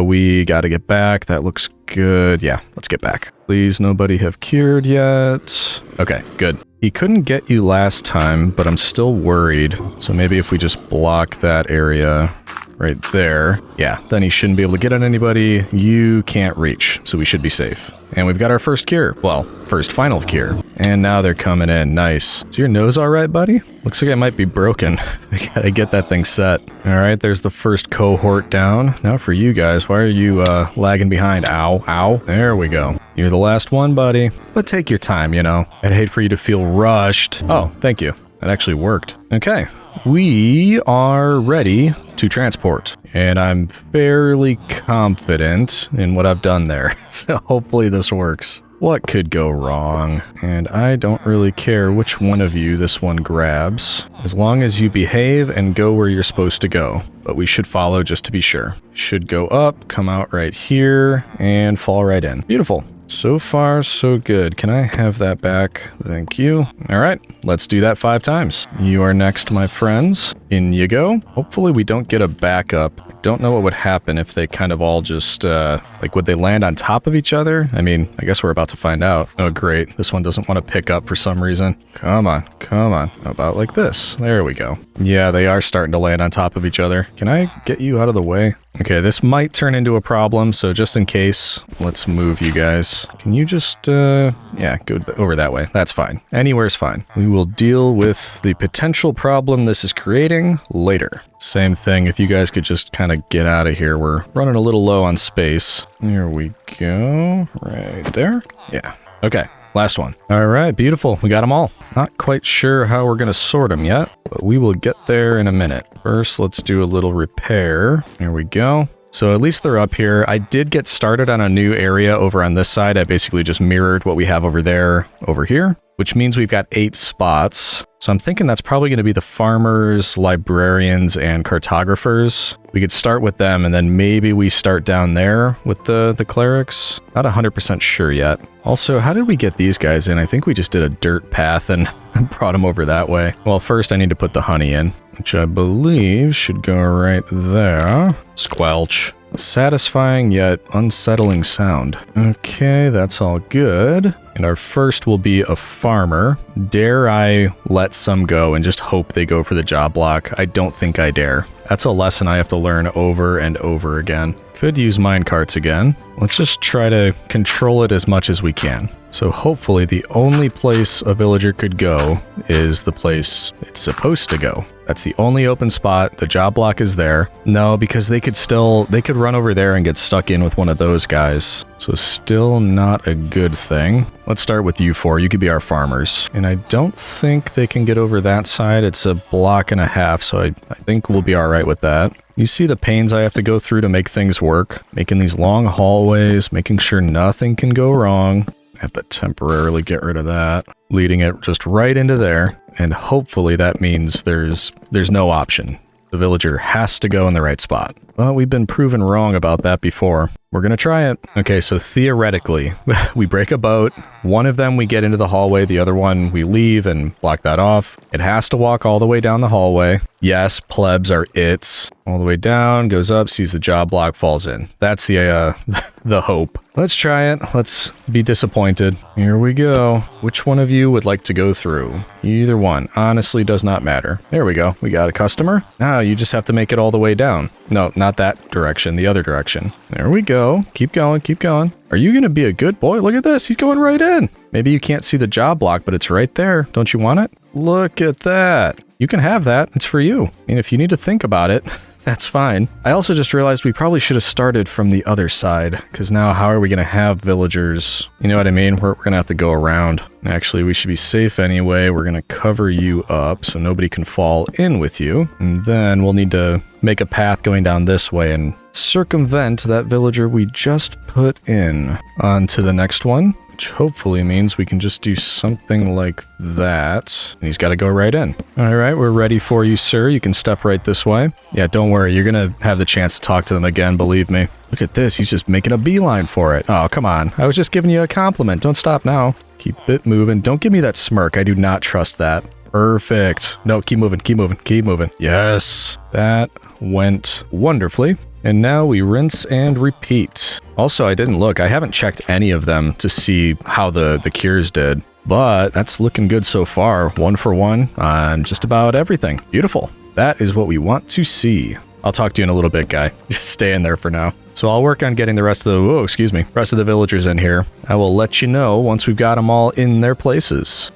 we gotta get back. That looks good. Yeah, let's get back. Please, nobody have cured yet. Okay, good. He couldn't get you last time, but I'm still worried. So maybe if we just block that area right there. Yeah, then he shouldn't be able to get at anybody. You can't reach, so we should be safe. And we've got our first cure. Well, first final cure. And now they're coming in. Nice. Is your nose all right, buddy? Looks like it might be broken. I gotta get that thing set. All right, there's the first cohort down. Now for you guys, why are you lagging behind? Ow, ow. There we go. You're the last one, buddy. But take your time, you know. I'd hate for you to feel rushed. Oh, thank you. That actually worked. Okay. We are ready to transport, and I'm fairly confident in what I've done there, so hopefully this works. What could go wrong? And I don't really care which one of you this one grabs, as long as you behave and go where you're supposed to go. But we should follow just to be sure. Should go up, come out right here, and fall right in. Beautiful. So far, so good. Can I have that back? Thank you. All right, let's do that 5 times. You are next, my friends. In you go. Hopefully we don't get a backup. I don't know what would happen if they kind of all just, like, would they land on top of each other? I mean, I guess we're about to find out. Oh, great. This one doesn't want to pick up for some reason. Come on, come on. How about like this? There we go. Yeah, they are starting to land on top of each other. Can I get you out of the way? Okay, this might turn into a problem, so just in case, let's move you guys. Can you just, yeah, go over that way. That's fine. Anywhere's fine. We will deal with the potential problem this is creating later. Same thing, if you guys could just kind of get out of here. We're running a little low on space. Here we go. Right there. Yeah. Okay. Last one. All right, beautiful. We got them all. Not quite sure how we're going to sort them yet, but we will get there in a minute. First, let's do a little repair. There we go. So at least they're up here. I did get started on a new area over on this side. I basically just mirrored what we have over there, over here, which means we've got 8 spots. So I'm thinking that's probably going to be the farmers, librarians, and cartographers. We could start with them, and then maybe we start down there with the clerics. Not 100% sure yet. Also, how did we get these guys in? I think we just did a dirt path and brought them over that way. Well, first I need to put the honey in, which I believe should go right there. Squelch. A satisfying yet unsettling sound. Okay, that's all good. And our first will be a farmer. Dare I let some go and just hope they go for the job block? I don't think I dare. That's a lesson I have to learn over and over again. Could use minecarts again. Let's just try to control it as much as we can. So hopefully the only place a villager could go is the place it's supposed to go. That's the only open spot. The job block is there. No, because they could run over there and get stuck in with one of those guys. So still not a good thing. Let's start with you four. You could be our farmers. And I don't think they can get over that side. It's a block and a half, so I think we'll be all right with that. You see the pains I have to go through to make things work. Making these long hallways, making sure nothing can go wrong. I have to temporarily get rid of that. Leading it just right into there. And hopefully that means there's no option. The villager has to go in the right spot. Well, we've been proven wrong about that before. We're gonna try it. Okay, so theoretically, we break a boat. One of them we get into the hallway, the other one we leave and block that off. It has to walk all the way down the hallway. Yes, plebs are its. All the way down, goes up, sees the job block, falls in. That's the the hope. Let's try it. Let's be disappointed. Here we go. Which one of you would like to go through? Either one. Honestly, does not matter. There we go. We got a customer. Now you just have to make it all the way down. No, not that direction. The other direction. There we go. Keep going. Keep going. Are you going to be a good boy? Look at this. He's going right in. Maybe you can't see the job block, but it's right there. Don't you want it? Look at that. You can have that. It's for you. I mean, if you need to think about it, that's fine. I also just realized we probably should have started from the other side, because now how are we going to have villagers? You know what I mean? We're going to have to go around. Actually, we should be safe anyway. We're going to cover you up so nobody can fall in with you. And then we'll need to make a path going down this way and circumvent that villager we just put in. On to the next one, which hopefully means we can just do something like that. And he's got to go right in. All right, we're ready for you, sir. You can step right this way. Yeah, don't worry. You're going to have the chance to talk to them again, believe me. Look at this. He's just making a beeline for it. Oh, come on. I was just giving you a compliment. Don't stop now. Keep it moving. Don't give me that smirk. I do not trust that. Perfect. No, keep moving, keep moving, keep moving. Yes, that went wonderfully. And now we rinse and repeat. Also, I didn't look. I haven't checked any of them to see how the cures did. But that's looking good so far. 1 for 1 on just about everything. Beautiful. That is what we want to see. I'll talk to you in a little bit, guy. Just stay in there for now. So I'll work on getting the rest of the, rest of the villagers in here. I will let you know once we've got them all in their places.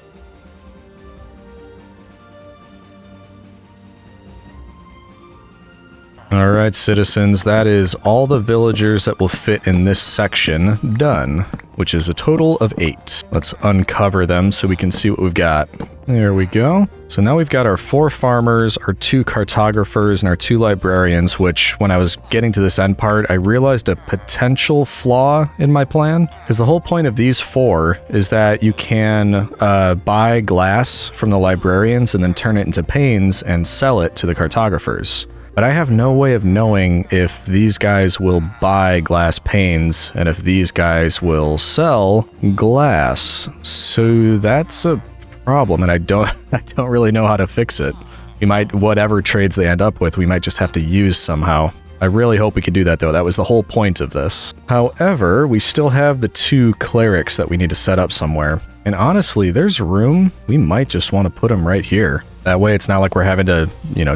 All right, citizens, that is all the villagers that will fit in this section done, which is a total of 8. Let's uncover them so we can see what we've got. There we go. So now we've got our 4 farmers, our 2 cartographers, and our 2 librarians, which when I was getting to this end part, I realized a potential flaw in my plan. Because the whole point of these 4 is that you can buy glass from the librarians and then turn it into panes and sell it to the cartographers. But I have no way of knowing if these guys will buy glass panes and if these guys will sell glass. So that's a problem, and I don't really know how to fix it. We might, whatever trades they end up with, we might just have to use somehow. I really hope we can do that, though. That was the whole point of this. However, we still have the 2 clerics that we need to set up somewhere. And honestly, there's room. We might just want to put them right here. That way it's not like we're having to,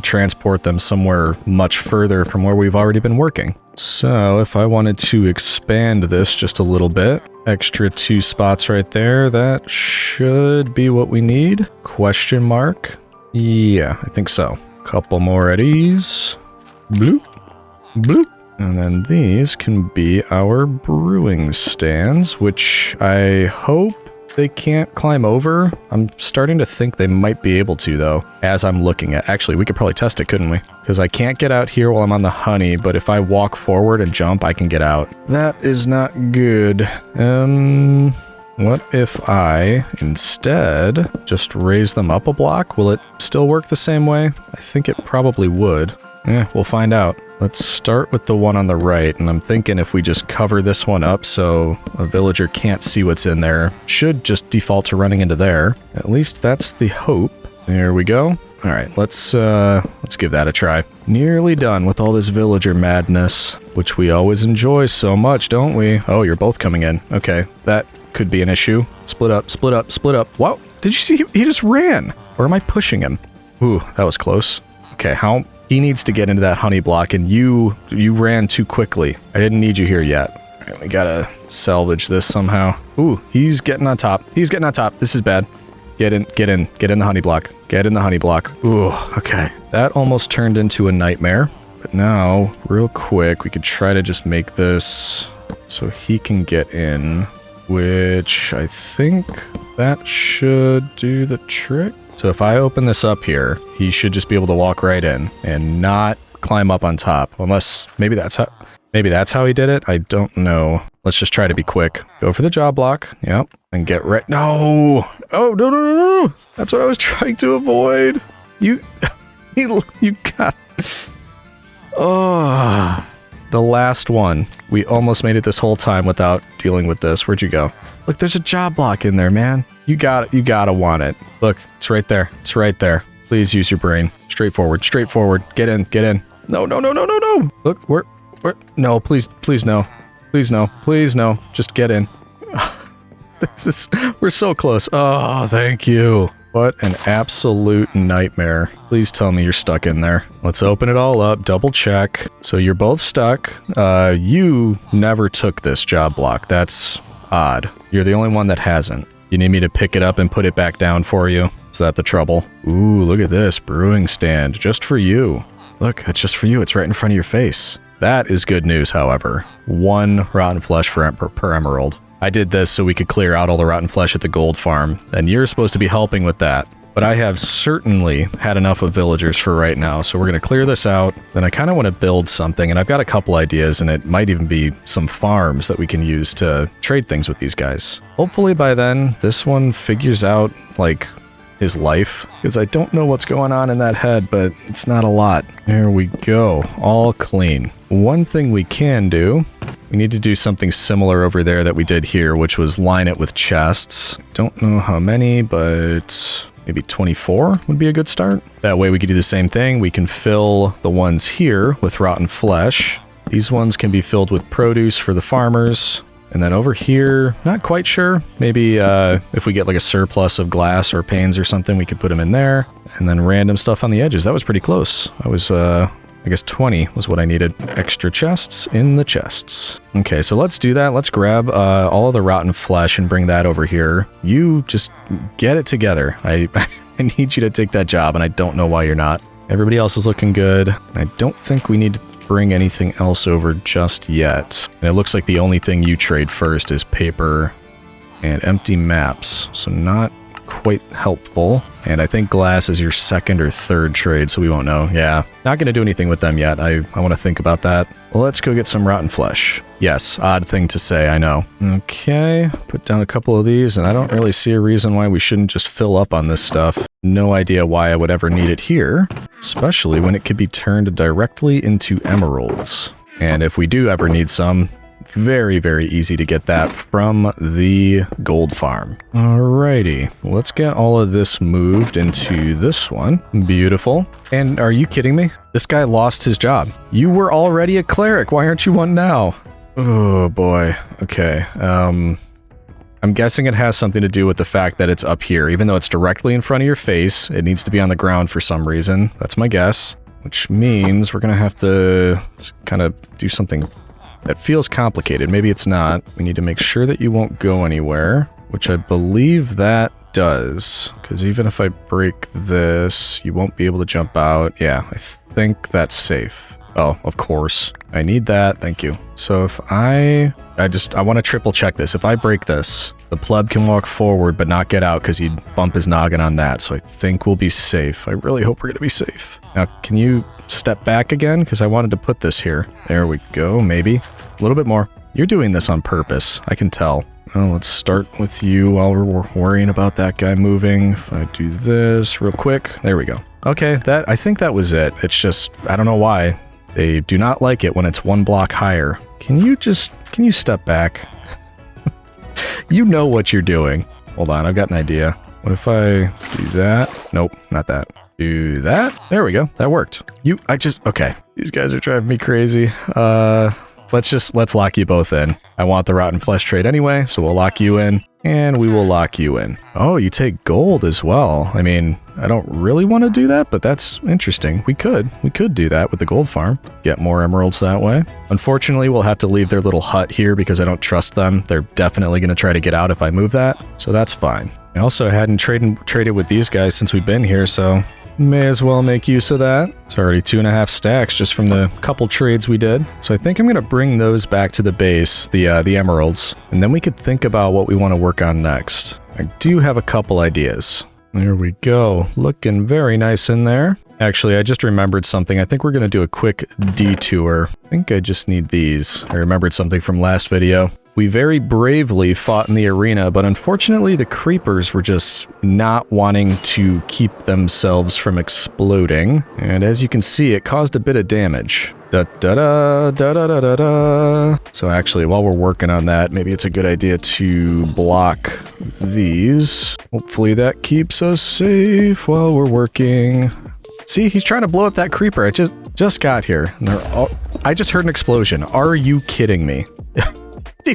transport them somewhere much further from where we've already been working. So if I wanted to expand this just a little bit, extra 2 spots right there, that should be what we need. Question mark? Yeah, I think so. Couple more at ease. Bloop. Bloop. And then these can be our brewing stands, which I hope they can't climb over. I'm starting to think they might be able to, though, as I'm looking at. Actually, we could probably test it, couldn't we? Because I can't get out here while I'm on the honey, but if I walk forward and jump, I can get out. That is not good. What if I instead just raise them up a block? Will it still work the same way? I think it probably would. We'll find out. Let's start with the one on the right, and I'm thinking if we just cover this one up so a villager can't see what's in there, should just default to running into there. At least that's the hope. There we go. All right, let's give that a try. Nearly done with all this villager madness, which we always enjoy so much, don't we? Oh, you're both coming in. Okay, that could be an issue. Split up, split up, split up. Wow, did you see? He just ran. Or am I pushing him? Ooh, that was close. Okay, how... He needs to get into that honey block, and you ran too quickly. I didn't need you here yet. All right, we gotta salvage this somehow. Ooh, he's getting on top. He's getting on top. This is bad. Get in the honey block. Get in the honey block. Ooh, okay. That almost turned into a nightmare. But now, real quick, we could try to just make this so he can get in, which I think that should do the trick. So if I open this up here, he should just be able to walk right in and not climb up on top. Unless maybe that's how he did it. I don't know. Let's just try to be quick. Go for the jaw block. Yep. And get right. No. Oh, no. That's what I was trying to avoid. You got. Oh, the last one. We almost made it this whole time without dealing with this. Where'd you go? Look, there's a jaw block in there, man. You gotta want it. Look, it's right there. It's right there. Please use your brain. Straightforward. Get in. No. Look, we're no, please no. Please no. Just get in. We're so close. Oh, thank you. What an absolute nightmare. Please tell me you're stuck in there. Let's open it all up, double check. So you're both stuck. You never took this job block. That's odd. You're the only one that hasn't. You need me to pick it up and put it back down for you? Is that the trouble? Ooh, look at this brewing stand, just for you. Look, it's just for you. It's right in front of your face. That is good news, however. 1 rotten flesh per emerald. I did this so we could clear out all the rotten flesh at the gold farm, and you're supposed to be helping with that. But I have certainly had enough of villagers for right now, so we're going to clear this out. Then I kind of want to build something, and I've got a couple ideas, and it might even be some farms that we can use to trade things with these guys. Hopefully by then, this one figures out, like, his life, because I don't know what's going on in that head, but it's not a lot. There we go, all clean. One thing we can do, we need to do something similar over there that we did here, which was line it with chests. Don't know how many, but maybe 24 would be a good start. That way we could do the same thing. We can fill the ones here with rotten flesh. These ones can be filled with produce for the farmers. And then over here, not quite sure. Maybe if we get like a surplus of glass or panes or something, we could put them in there. And then random stuff on the edges. That was pretty close. I was, I guess 20 was what I needed. Extra chests in the chests. Okay, so let's do that. Let's grab all of the rotten flesh and bring that over here. You just get it together. I need you to take that job, and I don't know why you're not. Everybody else is looking good. I don't think we need to bring anything else over just yet. And it looks like the only thing you trade first is paper and empty maps, so not quite helpful. And I think glass is your second or third trade, so we won't know. Yeah, not gonna do anything with them yet. I want to think about that. Well, let's go get some rotten flesh. Yes, odd thing to say, I know. Okay, put down a couple of these, and I don't really see a reason why we shouldn't just fill up on this stuff. No idea why I would ever need it here, especially when it could be turned directly into emeralds. And if we do ever need some, very, very easy to get that from the gold farm. Alrighty, let's get all of this moved into this one. Beautiful. And are you kidding me? This guy lost his job. You were already a cleric. Why aren't you one now? Oh boy. Okay. I'm guessing it has something to do with the fact that it's up here. Even though it's directly in front of your face, it needs to be on the ground for some reason. That's my guess. Which means we're gonna have to kind of do something that feels complicated. Maybe it's not. We need to make sure that you won't go anywhere, which I believe that does. Because even if I break this, you won't be able to jump out. Yeah, I think that's safe. Oh, of course. I need that. Thank you. So if I want to triple check this. If I break this, the pleb can walk forward but not get out because he'd bump his noggin on that. So I think we'll be safe. I really hope we're going to be safe. Now, can you step back again? Because I wanted to put this here. There we go. Maybe. A little bit more. You're doing this on purpose. I can tell. Well, let's start with you while we're worrying about that guy moving. If I do this real quick. There we go. Okay, I think that was it. It's just, I don't know why. They do not like it when it's one block higher. Can you step back? You know what you're doing. Hold on, I've got an idea. What if I do that? Nope, not that. Do that. There we go. That worked. Okay. These guys are driving me crazy. let's lock you both in. I want the rotten flesh trade anyway, so we'll lock you in. And we will lock you in. Oh, you take gold as well. I mean, I don't really want to do that, but that's interesting. We could do that with the gold farm. Get more emeralds that way. Unfortunately, we'll have to leave their little hut here because I don't trust them. They're definitely going to try to get out if I move that, so that's fine. I also hadn't traded with these guys since we've been here, so may as well make use of that. It's already 2.5 stacks just from the couple trades we did. So I think I'm going to bring those back to the base, the emeralds, and then we could think about what we want to work on next. I do have a couple ideas. There we go. Looking very nice in there. Actually, I just remembered something. I think we're going to do a quick detour. I think I just need these. I remembered something from last video. We very bravely fought in the arena, but unfortunately the creepers were just not wanting to keep themselves from exploding. And as you can see, it caused a bit of damage. Da da da da da da da da. So actually, while we're working on that, maybe it's a good idea to block these. Hopefully that keeps us safe while we're working. See, he's trying to blow up that creeper. I just got here. And I just heard an explosion. Are you kidding me?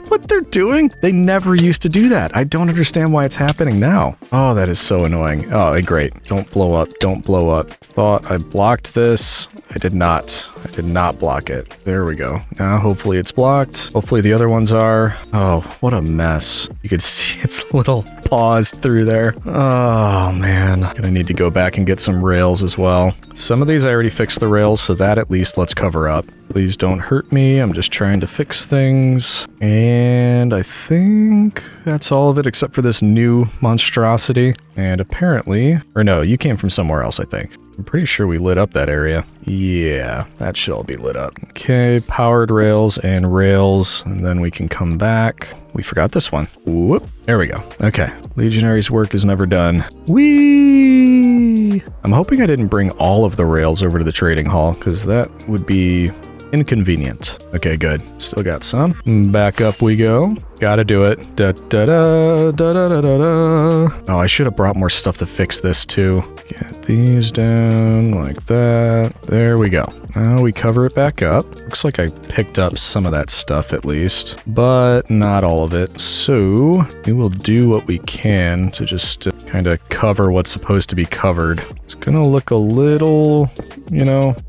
What they're doing? They never used to do that. I don't understand why it's happening now. Oh, that is so annoying. Oh, great. Don't blow up. Don't blow up. Thought I blocked this. I did not. I did not block it. There we go. Now, hopefully it's blocked. Hopefully the other ones are. Oh, what a mess. You could see its little paws through there. Oh, man. Gonna need to go back and get some rails as well. Some of these I already fixed the rails, so that at least let's cover up. Please don't hurt me. I'm just trying to fix things. And I think that's all of it except for this new monstrosity. And apparently, or no, you came from somewhere else, I think. I'm pretty sure we lit up that area. Yeah, that should all be lit up. Okay, powered rails, and then we can come back. We forgot this one. Whoop, there we go. Okay, Legionary's work is never done. Whee! I'm hoping I didn't bring all of the rails over to the trading hall, because that would be inconvenient. Okay, good. Still got some. Back up we go. Gotta do it. Da da da da da da da. Oh, I should have brought more stuff to fix this too. Get these down like that. There we go. Now we cover it back up. Looks like I picked up some of that stuff at least, but not all of it. So we will do what we can to just kind of cover what's supposed to be covered. It's gonna look a little,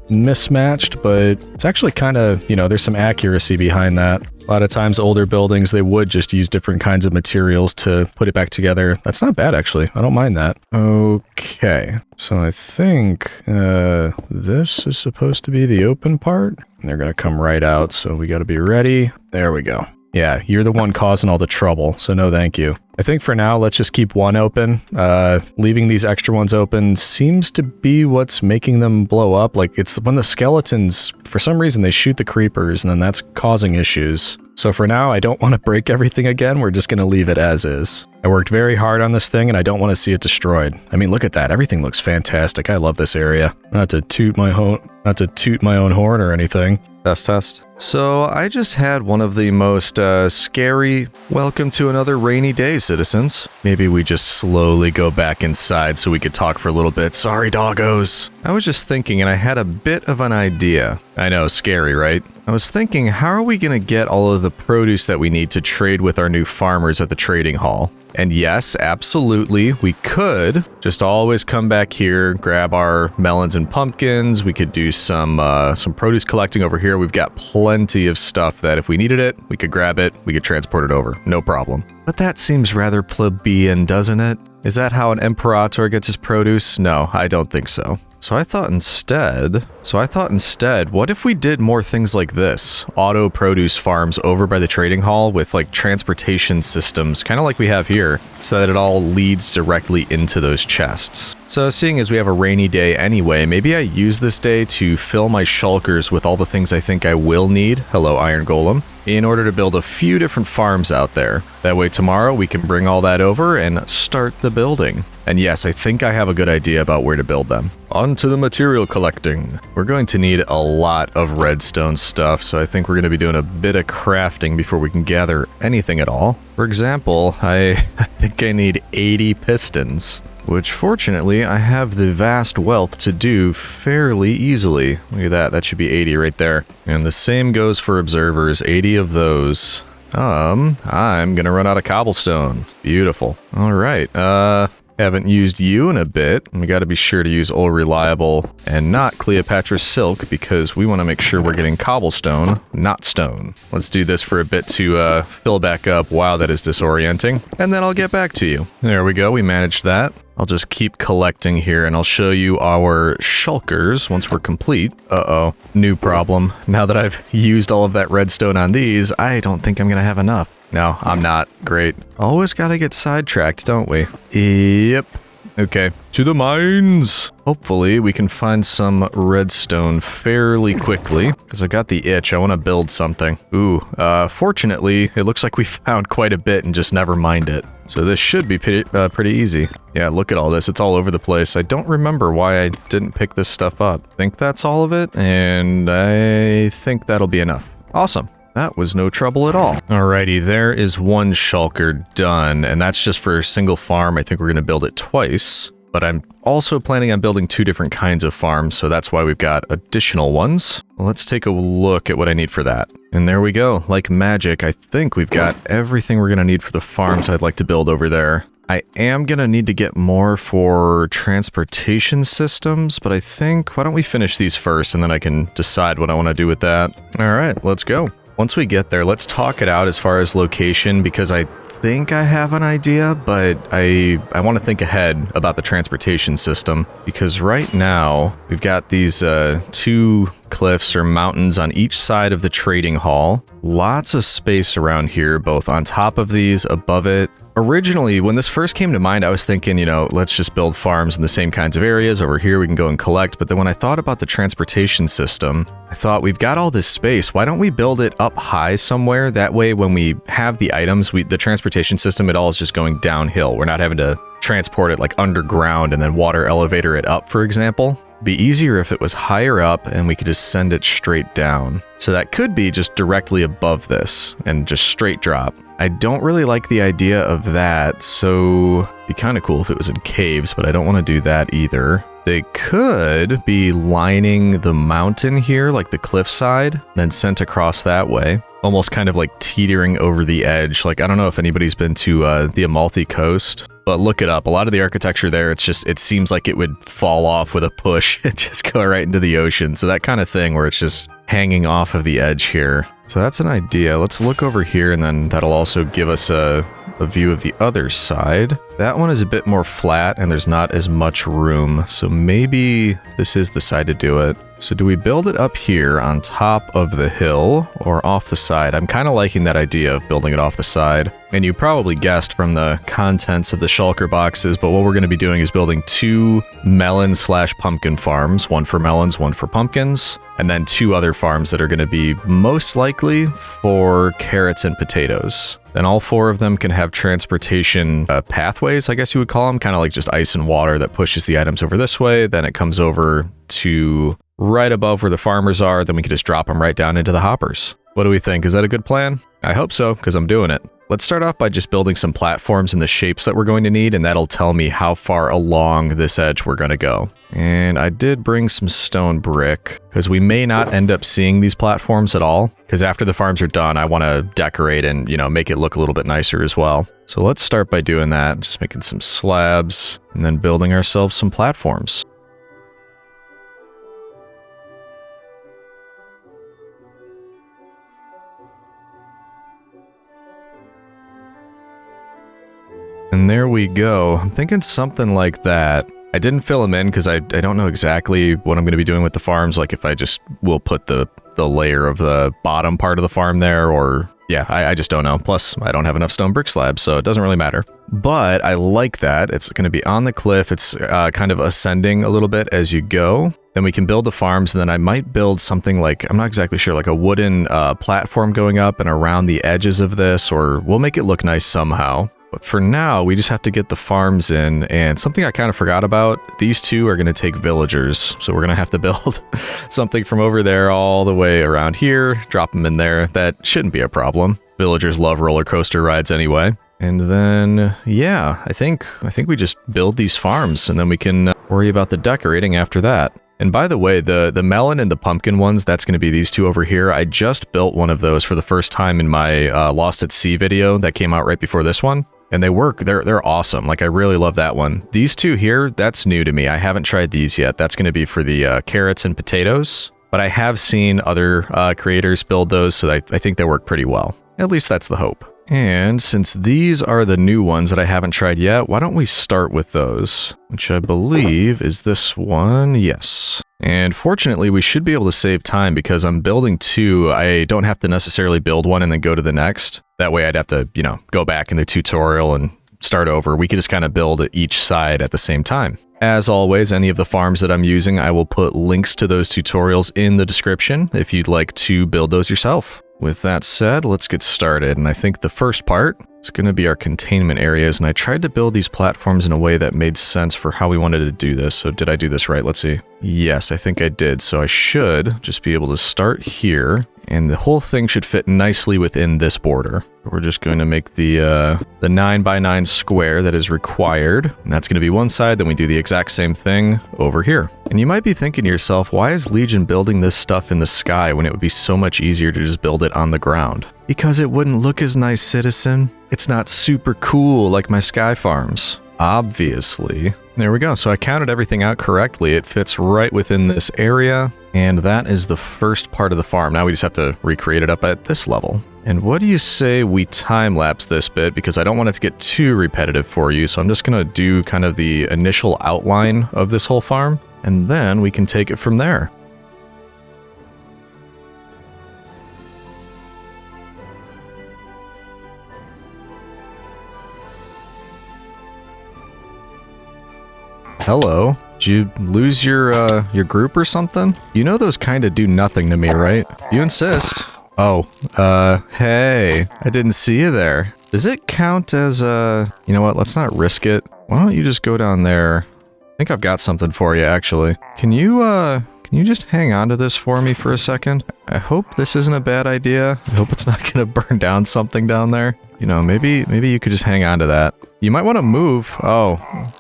mismatched, but it's actually kind of, there's some accuracy behind that. A lot of times older buildings, they would just use different kinds of materials to put it back together. That's not bad, actually. I don't mind that. Okay, so I think this is supposed to be the open part. And they're going to come right out, so we got to be ready. There we go. Yeah, you're the one causing all the trouble, so no thank you. I think for now, let's just keep one open. Leaving these extra ones open seems to be what's making them blow up. Like, it's when the skeletons, for some reason, they shoot the creepers, and then that's causing issues. So for now, I don't want to break everything again. We're just going to leave it as is. I worked very hard on this thing, and I don't want to see it destroyed. I mean, look at that. Everything looks fantastic. I love this area. Not to toot my own horn or anything. Test. So I just had one of the most scary welcome to another rainy day, citizens. Maybe we just slowly go back inside so we could talk for a little bit. Sorry, doggos. I was just thinking, and I had a bit of an idea. I know, scary, right? I was thinking, how are we going to get all of the produce that we need to trade with our new farmers at the trading hall? And yes, absolutely, we could just always come back here, grab our melons and pumpkins. We could do some produce collecting over here. We've got plenty of stuff that if we needed it, we could grab it, we could transport it over, no problem. But that seems rather plebeian, doesn't it? Is that how an imperator gets his produce? No, I don't think so. So I thought instead, what if we did more things like this? Auto produce farms over by the trading hall with like transportation systems, kind of like we have here, so that it all leads directly into those chests. So seeing as we have a rainy day anyway, maybe I use this day to fill my shulkers with all the things I think I will need. Hello, Iron Golem. In order to build a few different farms out there. That way tomorrow we can bring all that over and start the building. And yes, I think I have a good idea about where to build them. On to the material collecting. We're going to need a lot of redstone stuff, so I think we're going to be doing a bit of crafting before we can gather anything at all. For example, I think I need 80 pistons. which fortunately I have the vast wealth to do fairly easily. Look at that, that should be 80 right there. And the same goes for observers, 80 of those. I'm gonna run out of cobblestone. Beautiful. All right, haven't used you in a bit. We gotta be sure to use Old Reliable and not Cleopatra Silk because we wanna make sure we're getting cobblestone, not stone. Let's do this for a bit to fill back up. Wow, that is disorienting. And then I'll get back to you. There we go, we managed that. I'll just keep collecting here and I'll show you our shulkers once we're complete. Uh-oh, new problem. Now that I've used all of that redstone on these, I don't think I'm gonna have enough. No, I'm not. Great. Always gotta get sidetracked, don't we? Yep. Okay, to the mines. Hopefully we can find some redstone fairly quickly because I got the itch. I want to build something. Ooh, fortunately, it looks like we found quite a bit and just never mined it. So this should be pretty easy. Yeah, look at all this. It's all over the place. I don't remember why I didn't pick this stuff up. I think that's all of it, and I think that'll be enough. Awesome. That was no trouble at all. Alrighty, there is one shulker done, and that's just for a single farm. I think we're going to build it twice, but I'm also planning on building 2 different kinds of farms, so that's why we've got additional ones. Let's take a look at what I need for that. And there we go. Like magic, I think we've got everything we're going to need for the farms I'd like to build over there. I am going to need to get more for transportation systems, but I think, why don't we finish these first, and then I can decide what I want to do with that. Alright, let's go. Once we get there, let's talk it out as far as location, because I think I have an idea, but I want to think ahead about the transportation system, because right now we've got these 2 cliffs or mountains on each side of the trading hall. Lots of space around here, both on top of these, above it. Originally, when this first came to mind, I was thinking, you know, let's just build farms in the same kinds of areas. Over here, we can go and collect. But then when I thought about the transportation system, I thought, we've got all this space. Why don't we build it up high somewhere? That way, when we have the items, the transportation system, it all is just going downhill. We're not having to transport it like underground and then water elevator it up, for example. It'd be easier if it was higher up and we could just send it straight down. So that could be just directly above this and just straight drop. I don't really like the idea of that, so it'd be kind of cool if it was in caves, but I don't want to do that either. They could be lining the mountain here, like the cliffside, then sent across that way. Almost kind of like teetering over the edge. Like, I don't know if anybody's been to the Amalfi Coast, but look it up. A lot of the architecture there, it seems like it would fall off with a push and just go right into the ocean. So that kind of thing where it's just hanging off of the edge here. So that's an idea. Let's look over here, and then that'll also give us a view of the other side. That one is a bit more flat and there's not as much room, so maybe this is the side to do it. So do we build it up here on top of the hill or off the side? I'm kind of liking that idea of building it off the side. And you probably guessed from the contents of the shulker boxes, but what we're going to be doing is building 2 melon/pumpkin farms, one for melons, one for pumpkins, and then 2 other farms that are going to be most likely for carrots and potatoes. Then all 4 of them can have transportation pathways, I guess you would call them, kind of like just ice and water that pushes the items over this way. Then it comes over to right above where the farmers are. Then we can just drop them right down into the hoppers. What do we think? Is that a good plan? I hope so, because I'm doing it. Let's start off by just building some platforms in the shapes that we're going to need, and that'll tell me how far along this edge we're going to go. And I did bring some stone brick, because we may not end up seeing these platforms at all, because after the farms are done, I want to decorate and, you know, make it look a little bit nicer as well. So let's start by doing that, just making some slabs, and then building ourselves some platforms. And there we go. I'm thinking something like that. I didn't fill them in because I don't know exactly what I'm going to be doing with the farms. Like if I just will put the layer of the bottom part of the farm there, or yeah, I just don't know. Plus, I don't have enough stone brick slabs, so it doesn't really matter. But I like that. It's going to be on the cliff. It's kind of ascending a little bit as you go. Then we can build the farms, and then I might build something like, I'm not exactly sure, like a wooden platform going up and around the edges of this, or we'll make it look nice somehow. But for now, we just have to get the farms in, and something I kind of forgot about, these 2 are going to take villagers, so we're going to have to build something from over there all the way around here, drop them in there. That shouldn't be a problem. Villagers love roller coaster rides anyway. And then, yeah, I think we just build these farms and then we can worry about the decorating after that. And by the way, the melon and the pumpkin ones, that's going to be these two over here. I just built one of those for the first time in my Lost at Sea video that came out right before this one. And they work. They're awesome. Like, I really love that one. These two here, that's new to me. I haven't tried these yet. That's going to be for the carrots and potatoes. But I have seen other creators build those, so I think they work pretty well. At least that's the hope. And since these are the new ones that I haven't tried yet, why don't we start with those? Which I believe is this one. Yes. And fortunately, we should be able to save time because I'm building two. I don't have to necessarily build one and then go to the next. That way I'd have to, go back in the tutorial and start over. We could just kind of build each side at the same time. As always, any of the farms that I'm using, I will put links to those tutorials in the description if you'd like to build those yourself. With that said, let's get started, and I think the first part is going to be our containment areas, and I tried to build these platforms in a way that made sense for how we wanted to do this. So did I do this right? Let's see. Yes, I think I did. So I should just be able to start here, and the whole thing should fit nicely within this border. We're just going to make the 9x9 square that is required, and that's going to be one side. Then we do the exact same thing over here. And you might be thinking to yourself, why is Legion building this stuff in the sky when it would be so much easier to just build it on the ground? Because it wouldn't look as nice, citizen. It's not super cool like my sky farms. Obviously. There we go. So I counted everything out correctly. It fits right within this area. And that is the first part of the farm. Now we just have to recreate it up at this level. And what do you say we time-lapse this bit? Because I don't want it to get too repetitive for you. So I'm just going to do kind of the initial outline of this whole farm. And then we can take it from there. Hello. Did you lose your group or something? You know those kind of do nothing to me, right? You insist. Oh, hey. I didn't see you there. Does it count as, you know what? Let's not risk it. Why don't you just go down there? I think I've got something for you, actually. Can you just hang on to this for me for a second? I hope this isn't a bad idea. I hope it's not gonna burn down something down there. Maybe you could just hang on to that. You might want to move. Oh.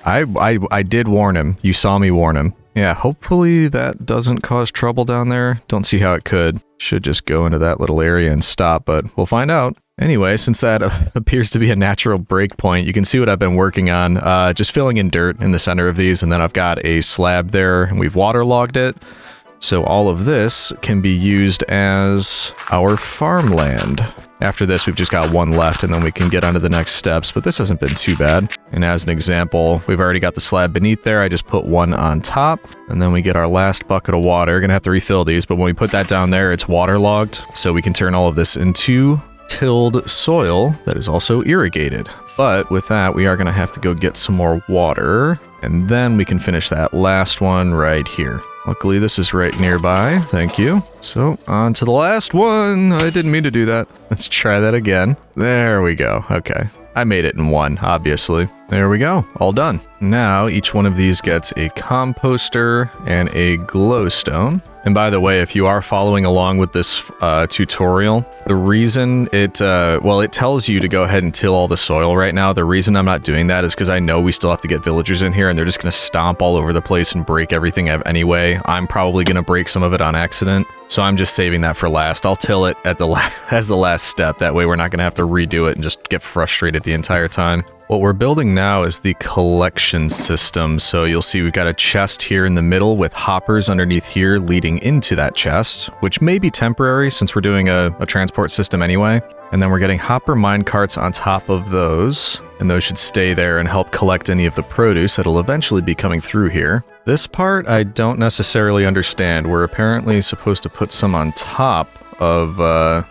I did warn him. You saw me warn him. Yeah, hopefully that doesn't cause trouble down there. Don't see how it could. Should just go into that little area and stop, but we'll find out. Anyway, since that appears to be a natural breakpoint, you can see what I've been working on. Just filling in dirt in the center of these, and then I've got a slab there, and we've waterlogged it. So all of this can be used as our farmland. After this, we've just got one left, and then we can get on to the next steps, but this hasn't been too bad. And as an example, we've already got the slab beneath there. I just put one on top, and then we get our last bucket of water. Gonna have to refill these, but when we put that down there, it's waterlogged, so we can turn all of this into tilled soil that is also irrigated. But with that, we are gonna have to go get some more water, and then we can finish that last one right here. Luckily, this is right nearby. Thank you. So, on to the last one. I didn't mean to do that. Let's try that again. There we go. Okay. I made it in one, obviously. There we go. All done. Now, each one of these gets a composter and a glowstone. And by the way, if you are following along with this tutorial, the reason it tells you to go ahead and till all the soil right now. The reason I'm not doing that is because I know we still have to get villagers in here and they're just going to stomp all over the place and break everything anyway. I'm probably going to break some of it on accident. So I'm just saving that for last. I'll till it at as the last step. That way we're not going to have to redo it and just get frustrated the entire time. What we're building now is the collection system. So you'll see we've got a chest here in the middle with hoppers underneath here leading into that chest, which may be temporary since we're doing a transport system anyway. And then we're getting hopper mine carts on top of those, and those should stay there and help collect any of the produce that'll eventually be coming through here. This part I don't necessarily understand. We're apparently supposed to put some on top of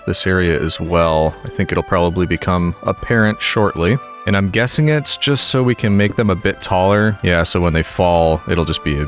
this area as well. I think it'll probably become apparent shortly. And I'm guessing it's just so we can make them a bit taller. Yeah, so when they fall, it'll just be,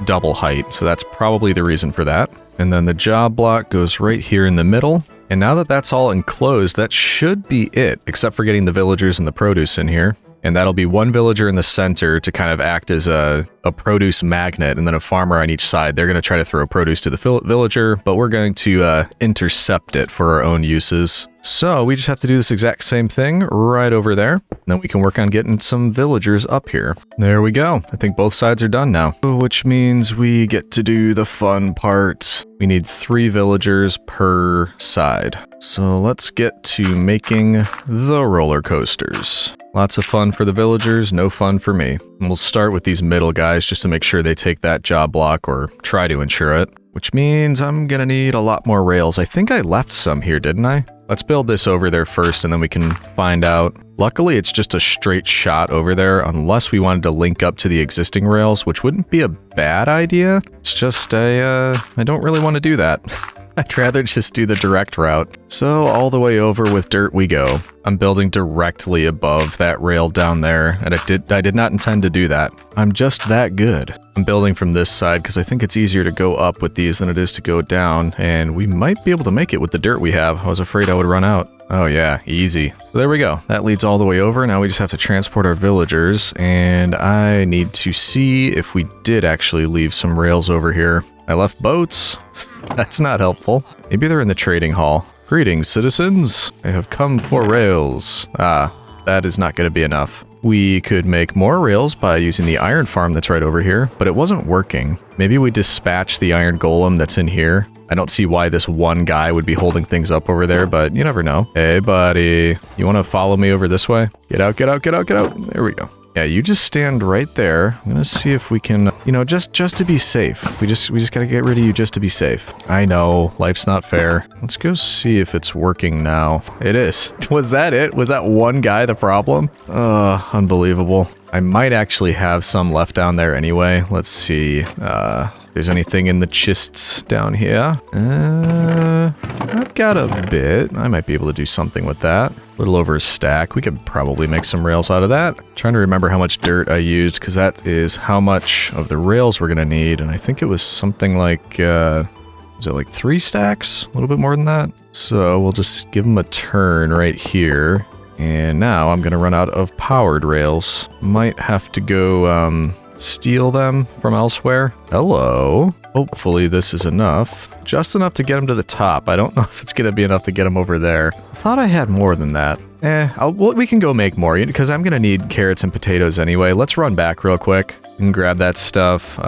double height. So that's probably the reason for that. And then the job block goes right here in the middle. And now that that's all enclosed, that should be it, except for getting the villagers and the produce in here. And that'll be one villager in the center to kind of act as a produce magnet, and then a farmer on each side. They're going to try to throw produce to the villager, but we're going to intercept it for our own uses. So we just have to do this exact same thing right over there. And then we can work on getting some villagers up here. There we go. I think both sides are done now, which means we get to do the fun part. We need 3 villagers per side. So let's get to making the roller coasters. Lots of fun for the villagers, no fun for me. And we'll start with these middle guys just to make sure they take that job block, or try to ensure it. Which means I'm gonna need a lot more rails. I think I left some here, didn't I? Let's build this over there first, and then we can find out. Luckily, it's just a straight shot over there, unless we wanted to link up to the existing rails, which wouldn't be a bad idea. It's just I don't really want to do that. I'd rather just do the direct route. So all the way over with dirt we go. I'm building directly above that rail down there, and I did not intend to do that. I'm just that good. I'm building from this side because I think it's easier to go up with these than it is to go down, and we might be able to make it with the dirt we have. I was afraid I would run out. Oh yeah, easy. So there we go. That leads all the way over. Now we just have to transport our villagers, and I need to see if we did actually leave some rails over here. I left boats. That's not helpful. Maybe they're in the trading hall. Greetings, citizens. I have come for rails. Ah, that is not going to be enough. We could make more rails by using the iron farm that's right over here, but it wasn't working. Maybe we dispatch the iron golem that's in here. I don't see why this one guy would be holding things up over there, but you never know. Hey, buddy. You want to follow me over this way? Get out, get out, get out, get out. There we go. Yeah, you just stand right there. I'm gonna see if we can, you know, just to be safe. We just gotta get rid of you just to be safe. I know, life's not fair. Let's go see if it's working now. It is. Was that it? Was that one guy the problem? Unbelievable. I might actually have some left down there anyway. Let's see. If there's anything in the chests down here. I've got a bit. I might be able to do something with that. A little over a stack. We could probably make some rails out of that. Trying to remember how much dirt I used, because that is how much of the rails we're going to need. And I think it was something like, is it like 3 stacks? A little bit more than that. So we'll just give them a turn right here. And now I'm going to run out of powered rails. Might have to go steal them from elsewhere. Hello. Hopefully this is enough. Just enough to get them to the top. I don't know if it's going to be enough to get them over there. I thought I had more than that. We can go make more, because I'm going to need carrots and potatoes anyway. Let's run back real quick and grab that stuff.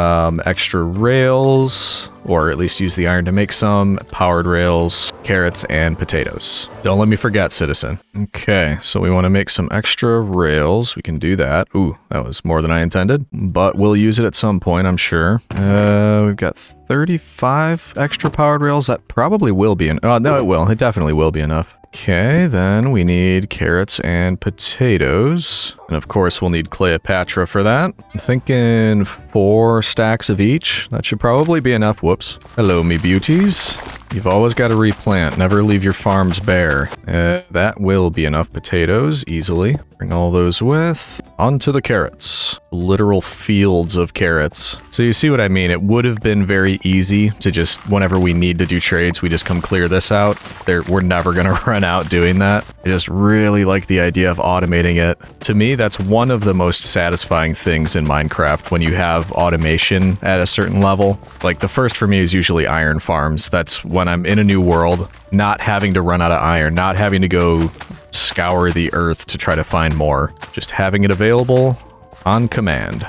Extra rails, or at least use the iron to make some. Powered rails, carrots, and potatoes. Don't let me forget, citizen. Okay, so we want to make some extra rails. We can do that. Ooh, that was more than I intended, but we'll use it at some point, I'm sure. We've got 35 extra powered rails. That probably will be enough. Oh, no, it will. It definitely will be enough. Okay, then we need carrots and potatoes. And of course, we'll need Cleopatra for that. I'm thinking 4 stacks of each. That should probably be enough. Whoops. Hello, me beauties. You've always got to replant. Never leave your farms bare. That will be enough potatoes, easily. Bring all those with. Onto the carrots. Literal fields of carrots. So you see what I mean? It would have been very easy to just, whenever we need to do trades, we just come clear this out. We're never going to run out doing that. I just really like the idea of automating it. To me, that's one of the most satisfying things in Minecraft, when you have automation at a certain level. Like, the first for me is usually iron farms. That's when I'm in a new world, not having to run out of iron, not having to go scour the earth to try to find more. Just having it available on command.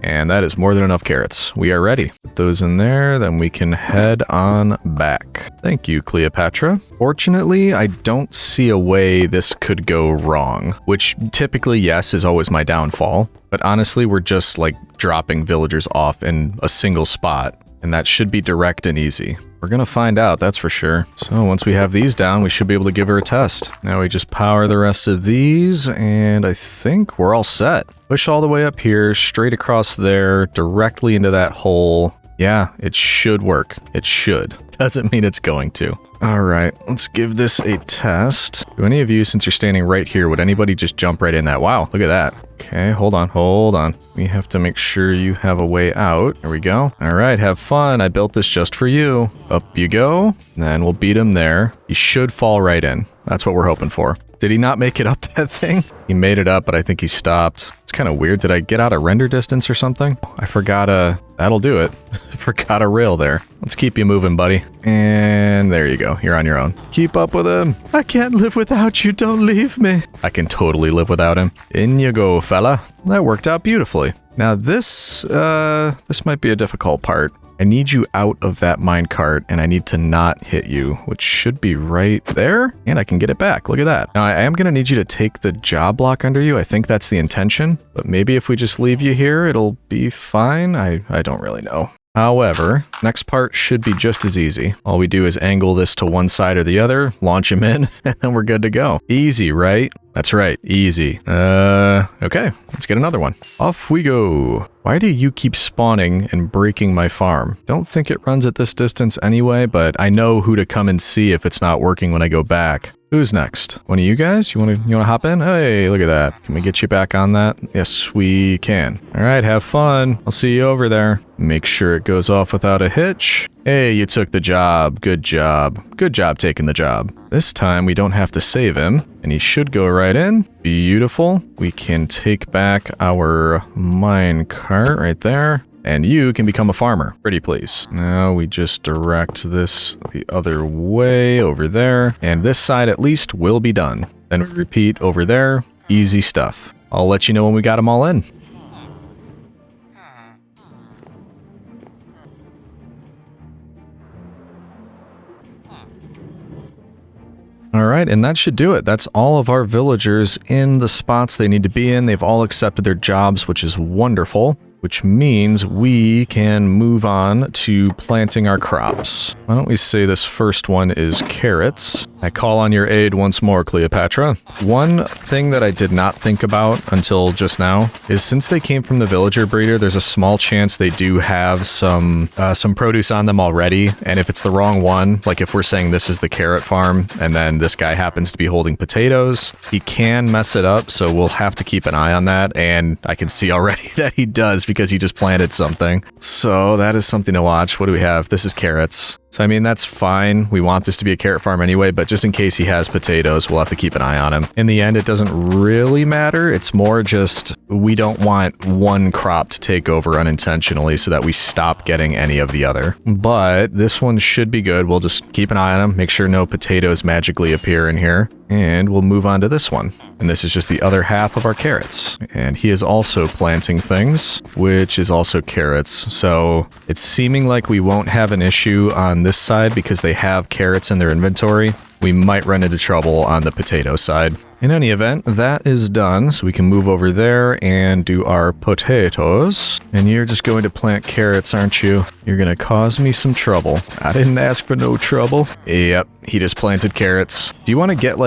And that is more than enough carrots. We are ready. Put those in there, then we can head on back. Thank you, Cleopatra. Fortunately, I don't see a way this could go wrong, which typically, yes, is always my downfall. But honestly, we're just like dropping villagers off in a single spot, and that should be direct and easy. We're gonna find out, that's for sure. So once we have these down, we should be able to give her a test. Now we just power the rest of these, and I think we're all set. Push all the way up here, straight across there, directly into that hole. Yeah, it should work. It should. Doesn't mean it's going to. All right, let's give this a test. Do any of you, since you're standing right here, would anybody just jump right in that? Wow, look at that. Okay, hold on. We have to make sure you have a way out. There we go. All right, have fun. I built this just for you. Up you go. Then we'll beat him there. He should fall right in. That's what we're hoping for. Did he not make it up that thing? He made it up, but I think he stopped. It's kind of weird. Did I get out of render distance or something? I forgot that'll do it. Forgot a rail there. Let's keep you moving, buddy. And there you go. You're on your own. Keep up with him. I can't live without you. Don't leave me. I can totally live without him. In you go, fella. That worked out beautifully. Now this might be a difficult part. I need you out of that minecart, and I need to not hit you, which should be right there, and I can get it back. Look at that. Now, I am going to need you to take the job block under you. I think that's the intention, but maybe if we just leave you here, it'll be fine. I don't really know. However, next part should be just as easy. All we do is angle this to one side or the other, launch him in, and then we're good to go. Easy, right? That's right, easy. Okay, let's get another one. Off we go. Why do you keep spawning and breaking my farm? Don't think it runs at this distance anyway, but I know who to come and see if it's not working when I go back. Who's next? One of you guys? You wanna hop in? Hey, look at that. Can we get you back on that? Yes, we can. All right, have fun. I'll see you over there. Make sure it goes off without a hitch. Hey, you took the job. Good job. Good job taking the job. This time we don't have to save him, and he should go right in. Beautiful. We can take back our mine cart right there. And you can become a farmer. Pretty please. Now we just direct this the other way over there. And this side at least will be done. Then we repeat over there. Easy stuff. I'll let you know when we got them all in. All right, and that should do it. That's all of our villagers in the spots they need to be in. They've all accepted their jobs, which is wonderful. Which means we can move on to planting our crops. Why don't we say this first one is carrots? I call on your aid once more, Cleopatra. One thing that I did not think about until just now is since they came from the villager breeder, there's a small chance they do have some produce on them already. And if it's the wrong one, like if we're saying this is the carrot farm and then this guy happens to be holding potatoes, he can mess it up. So we'll have to keep an eye on that. And I can see already that he does because he just planted something. So that is something to watch. What do we have? This is carrots. So, I mean, that's fine. We want this to be a carrot farm anyway, but just in case he has potatoes, we'll have to keep an eye on him. In the end, it doesn't really matter. It's more just we don't want one crop to take over unintentionally so that we stop getting any of the other. But this one should be good. We'll just keep an eye on him, make sure no potatoes magically appear in here. And we'll move on to this one. And this is just the other half of our carrots. And he is also planting things, which is also carrots. So it's seeming like we won't have an issue on this side because they have carrots in their inventory. We might run into trouble on the potato side. In any event, that is done, so we can move over there and do our potatoes. And you're just going to plant carrots, aren't you? You're gonna cause me some trouble. I didn't ask for no trouble. Yep, he just planted carrots. Do you want to get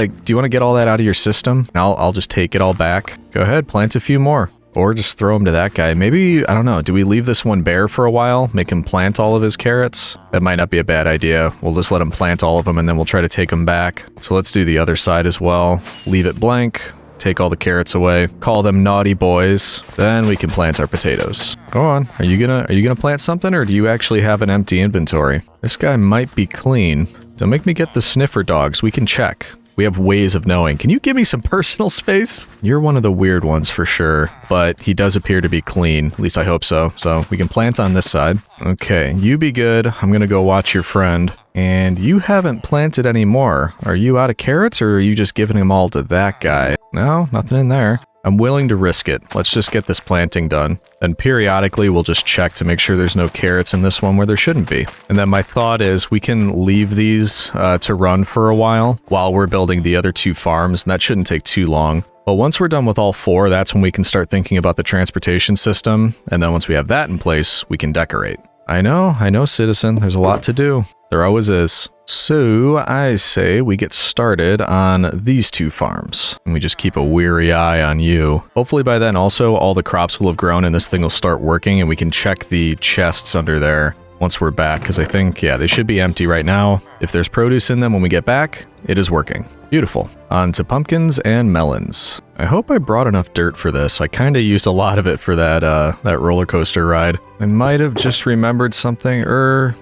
all that out of your system? I'll just take it all back. Go ahead, plant a few more. Or just throw him to that guy. Maybe, I don't know, do we leave this one bare for a while? Make him plant all of his carrots? That might not be a bad idea. We'll just let him plant all of them and then we'll try to take them back. So let's do the other side as well. Leave it blank. Take all the carrots away. Call them naughty boys. Then we can plant our potatoes. Go on. Are you gonna plant something or do you actually have an empty inventory? This guy might be clean. Don't make me get the sniffer dogs. We can check. We have ways of knowing. Can you give me some personal space? You're one of the weird ones for sure, but he does appear to be clean. At least I hope so. So we can plant on this side. Okay, you be good. I'm gonna go watch your friend. And you haven't planted any more. Are you out of carrots or are you just giving them all to that guy? No, nothing in there. I'm willing to risk it. Let's just get this planting done. And periodically, we'll just check to make sure there's no carrots in this one where there shouldn't be. And then my thought is we can leave these to run for a while we're building the other two farms, and that shouldn't take too long. But once we're done with all four, that's when we can start thinking about the transportation system. And then once we have that in place, we can decorate. I know, citizen. There's a lot to do. There always is. So I say we get started on these two farms. And we just keep a weary eye on you. Hopefully by then also all the crops will have grown and this thing will start working and we can check the chests under there once we're back. Because I think, yeah, they should be empty right now. If there's produce in them when we get back, it is working. Beautiful. On to pumpkins and melons. I hope I brought enough dirt for this. I kind of used a lot of it for that roller coaster ride. I might have just remembered something,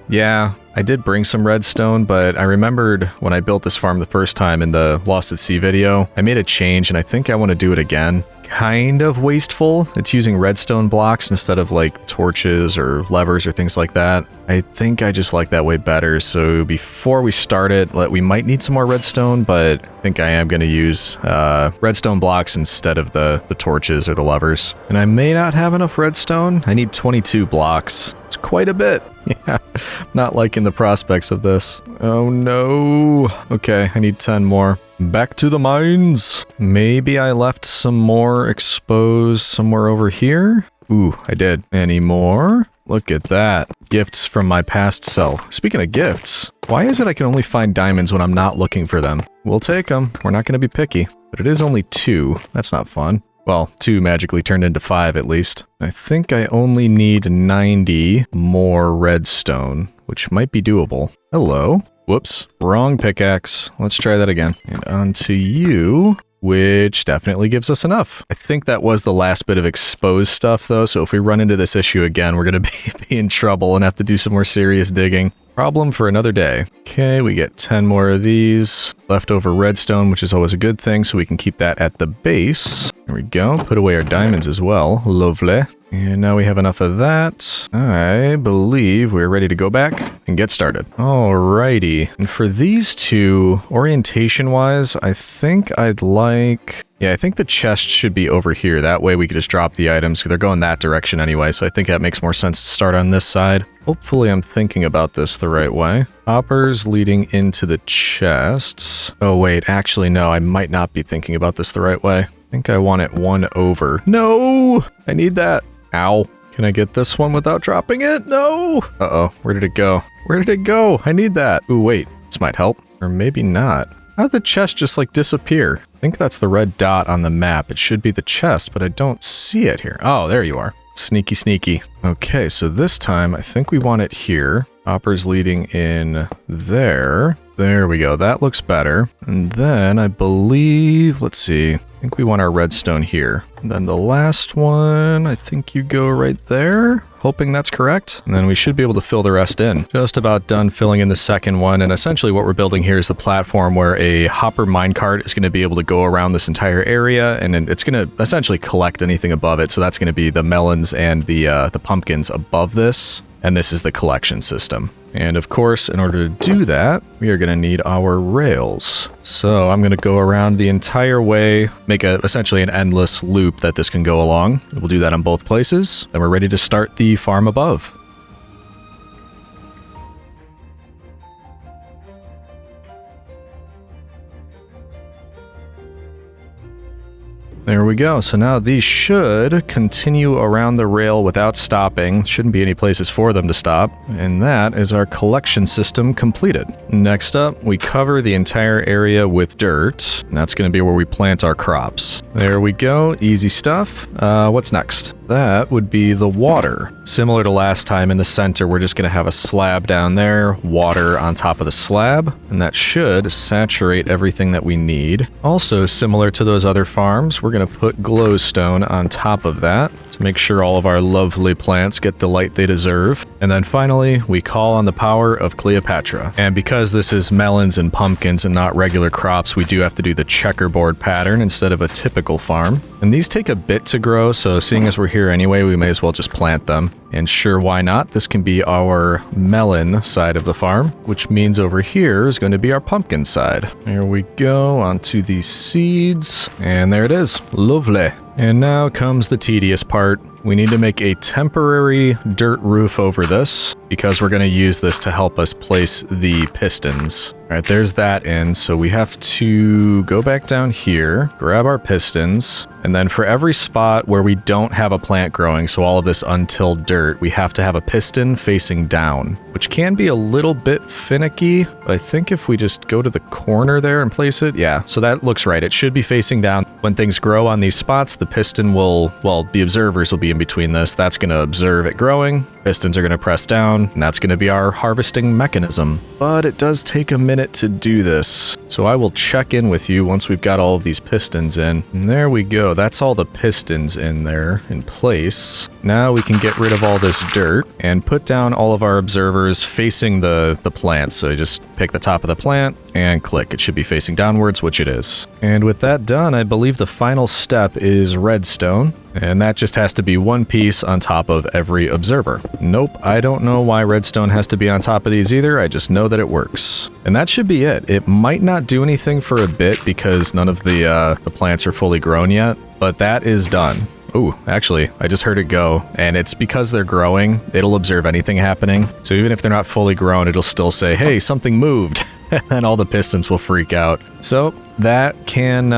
yeah, I did bring some redstone, but I remembered when I built this farm the first time in the Lost at Sea video, I made a change and I think I want to do it again. Kind of wasteful. It's using redstone blocks instead of like torches or levers or things like that. I think I just like that way better. So before we start it, we might need some more redstone, but I think I am going to use redstone blocks instead of the torches or the levers. And I may not have enough redstone. I need 22 blocks. It's quite a bit. Yeah, not liking the prospects of this. Oh no. Okay, I need 10 more. Back to the mines. Maybe I left some more exposed somewhere over here? Ooh, I did. Any more? Look at that. Gifts from my past self. Speaking of gifts, why is it I can only find diamonds when I'm not looking for them? We'll take them. We're not going to be picky. But it is only 2. That's not fun. Well, 2 magically turned into 5 at least. I think I only need 90 more redstone, which might be doable. Hello. Whoops, wrong pickaxe. Let's try that again. And onto you, which definitely gives us enough. I think that was the last bit of exposed stuff though, so if we run into this issue again, we're gonna be in trouble and have to do some more serious digging. Problem for another day. Okay, we get 10 more of these. Leftover redstone, which is always a good thing, so we can keep that at the base. There we go. Put away our diamonds as well. Lovely. And now we have enough of that. I believe we're ready to go back and get started. Alrighty. And for these two, orientation-wise, I think I'd like... Yeah, I think the chest should be over here. That way we could just drop the items, because they're going that direction anyway, so I think that makes more sense to start on this side. Hopefully I'm thinking about this the right way. Hoppers leading into the chests. Oh wait, actually no, I might not be thinking about this the right way. I think I want it one over. No! I need that. Ow. Can I get this one without dropping it? No! Uh-oh, where did it go? Where did it go? I need that. Ooh, wait, this might help. Or maybe not. How did the chest just like disappear? I think that's the red dot on the map. It should be the chest, but I don't see it here. Oh, there you are. Sneaky, sneaky. Okay, so this time I think we want it here. Hoppers leading in there. There we go. That looks better. And then I believe, let's see. I think we want our redstone here. And then the last one, I think you go right there. Hoping that's correct. And then we should be able to fill the rest in. Just about done filling in the second one. And essentially what we're building here is the platform where a hopper minecart is going to be able to go around this entire area. And then it's going to essentially collect anything above it. So that's going to be the melons and the pumpkins above this. And this is the collection system. And of course, in order to do that, we are going to need our rails. So I'm going to go around the entire way, make essentially an endless loop that this can go along. We'll do that on both places. Then we're ready to start the farm above. There we go. So now these should continue around the rail without stopping. Shouldn't be any places for them to stop. And that is our collection system completed. Next up, we cover the entire area with dirt. And that's going to be where we plant our crops. There we go. Easy stuff. What's next? That would be the water. Similar to last time, in the center, we're just going to have a slab down there, water on top of the slab, and that should saturate everything that we need. Also, similar to those other farms, we're going to put glowstone on top of that to make sure all of our lovely plants get the light they deserve. And then finally, we call on the power of Cleopatra. And because this is melons and pumpkins and not regular crops, we do have to do the checkerboard pattern instead of a typical farm. And these take a bit to grow, so seeing as we're here anyway, we may as well just plant them. And sure, why not? This can be our melon side of the farm, which means over here is going to be our pumpkin side. There we go, onto these seeds, and there it is. Lovely. And now comes the tedious part. We need to make a temporary dirt roof over this because we're going to use this to help us place the pistons. All right, there's that in. So we have to go back down here, grab our pistons, and then for every spot where we don't have a plant growing, so all of this untilled dirt, we have to have a piston facing down, which can be a little bit finicky, but I think if we just go to the corner there and place it, yeah, so that looks right. It should be facing down. When things grow on these spots, the piston will, well, the observers will be in between this. That's going to observe it growing. Pistons are going to press down, and that's going to be our harvesting mechanism. But it does take a minute to do this. So I will check in with you once we've got all of these pistons in. And there we go. That's all the pistons in there in place. Now we can get rid of all this dirt and put down all of our observers facing the plant. So you just pick the top of the plant and click. It should be facing downwards, which it is. And with that done, I believe the final step is redstone. And that just has to be one piece on top of every observer. Nope, I don't know why redstone has to be on top of these either. I just know that it works. And that should be it. It might not do anything for a bit because none of the plants are fully grown yet, but that is done. Oh, actually, I just heard it go, and it's because they're growing. It'll observe anything happening. So even if they're not fully grown, it'll still say, hey, something moved. And all the pistons will freak out. So that can,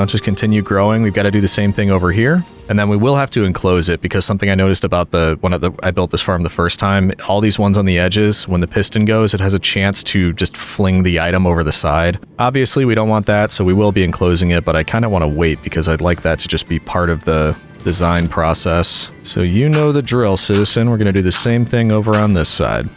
just continue growing. We've got to do the same thing over here. And then we will have to enclose it because something I noticed about I built this farm the first time, all these ones on the edges, when the piston goes, it has a chance to just fling the item over the side. Obviously, we don't want that, so we will be enclosing it, but I kind of want to wait because I'd like that to just be part of the design process. So you know the drill, citizen. We're going to do the same thing over on this side.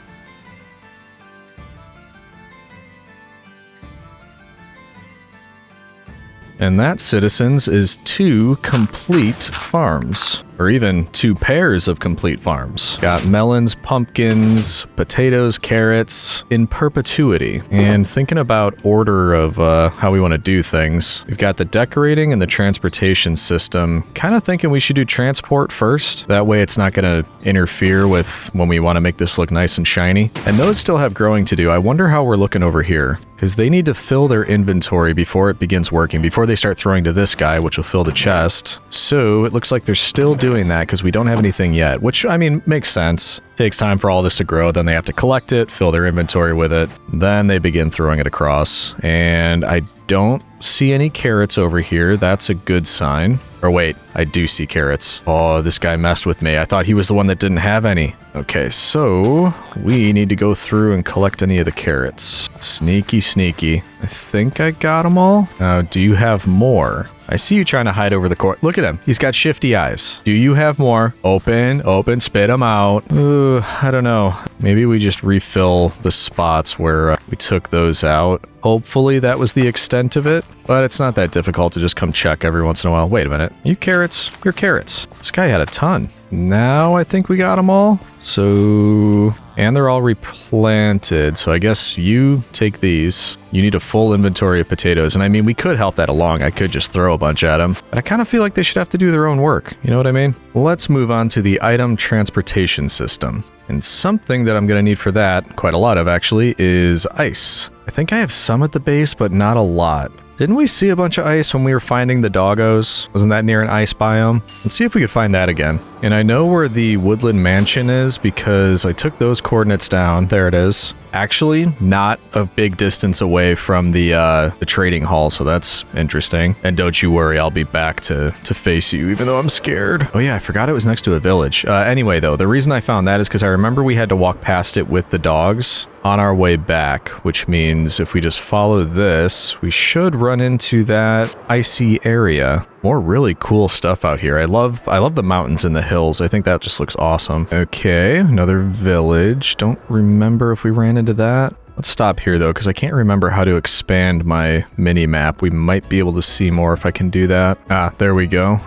And that, citizens, is 2 complete farms. Or even 2 pairs of complete farms. Got melons, pumpkins, potatoes, carrots, in perpetuity. And thinking about order of how we want to do things, we've got the decorating and the transportation system. Kind of thinking we should do transport first. That way it's not going to interfere with when we want to make this look nice and shiny. And those still have growing to do. I wonder how we're looking over here. Because they need to fill their inventory before it begins working, before they start throwing to this guy, which will fill the chest. So it looks like they're still doing that because we don't have anything yet, which, I mean, makes sense. Takes time for all this to grow, then they have to collect it, fill their inventory with it, then they begin throwing it across. And I don't see any carrots over here. That's a good sign. Or wait, I do see carrots. Oh, this guy messed with me. I thought he was the one that didn't have any. Okay, so we need to go through and collect any of the carrots. Sneaky, sneaky. I think I got them all. Now, do you have more? I see you trying to hide over the court. Look at him. He's got shifty eyes. Do you have more? Open, open, spit them out. Ooh, I don't know. Maybe we just refill the spots where we took those out. Hopefully that was the extent of it, but it's not that difficult to just come check every once in a while. Wait a minute. You carrots? You're carrots. This guy had a ton. Now I think we got them all. So, and they're all replanted. So I guess you take these. You need a full inventory of potatoes. And I mean, we could help that along. I could just throw a bunch at them. But I kind of feel like they should have to do their own work. You know what I mean? Let's move on to the item transportation system. And something that I'm going to need for that, quite a lot of actually, is ice. I think I have some at the base, but not a lot. Didn't we see a bunch of ice when we were finding the doggos? Wasn't that near an ice biome? Let's see if we could find that again. And I know where the woodland mansion is because I took those coordinates down. There it is. Actually, not a big distance away from the trading hall, so that's interesting. And don't you worry, I'll be back to face you, even though I'm scared. Oh yeah, I forgot it was next to a village. Anyway, though, the reason I found that is because I remember we had to walk past it with the dogs on our way back, which means if we just follow this, we should run into that icy area. More really cool stuff out here. I love the mountains and the hills. I think that just looks awesome. Okay, another village. Don't remember if we ran into that. Let's stop here though, because I can't remember how to expand my mini map. We might be able to see more if I can do that. Ah, there we go.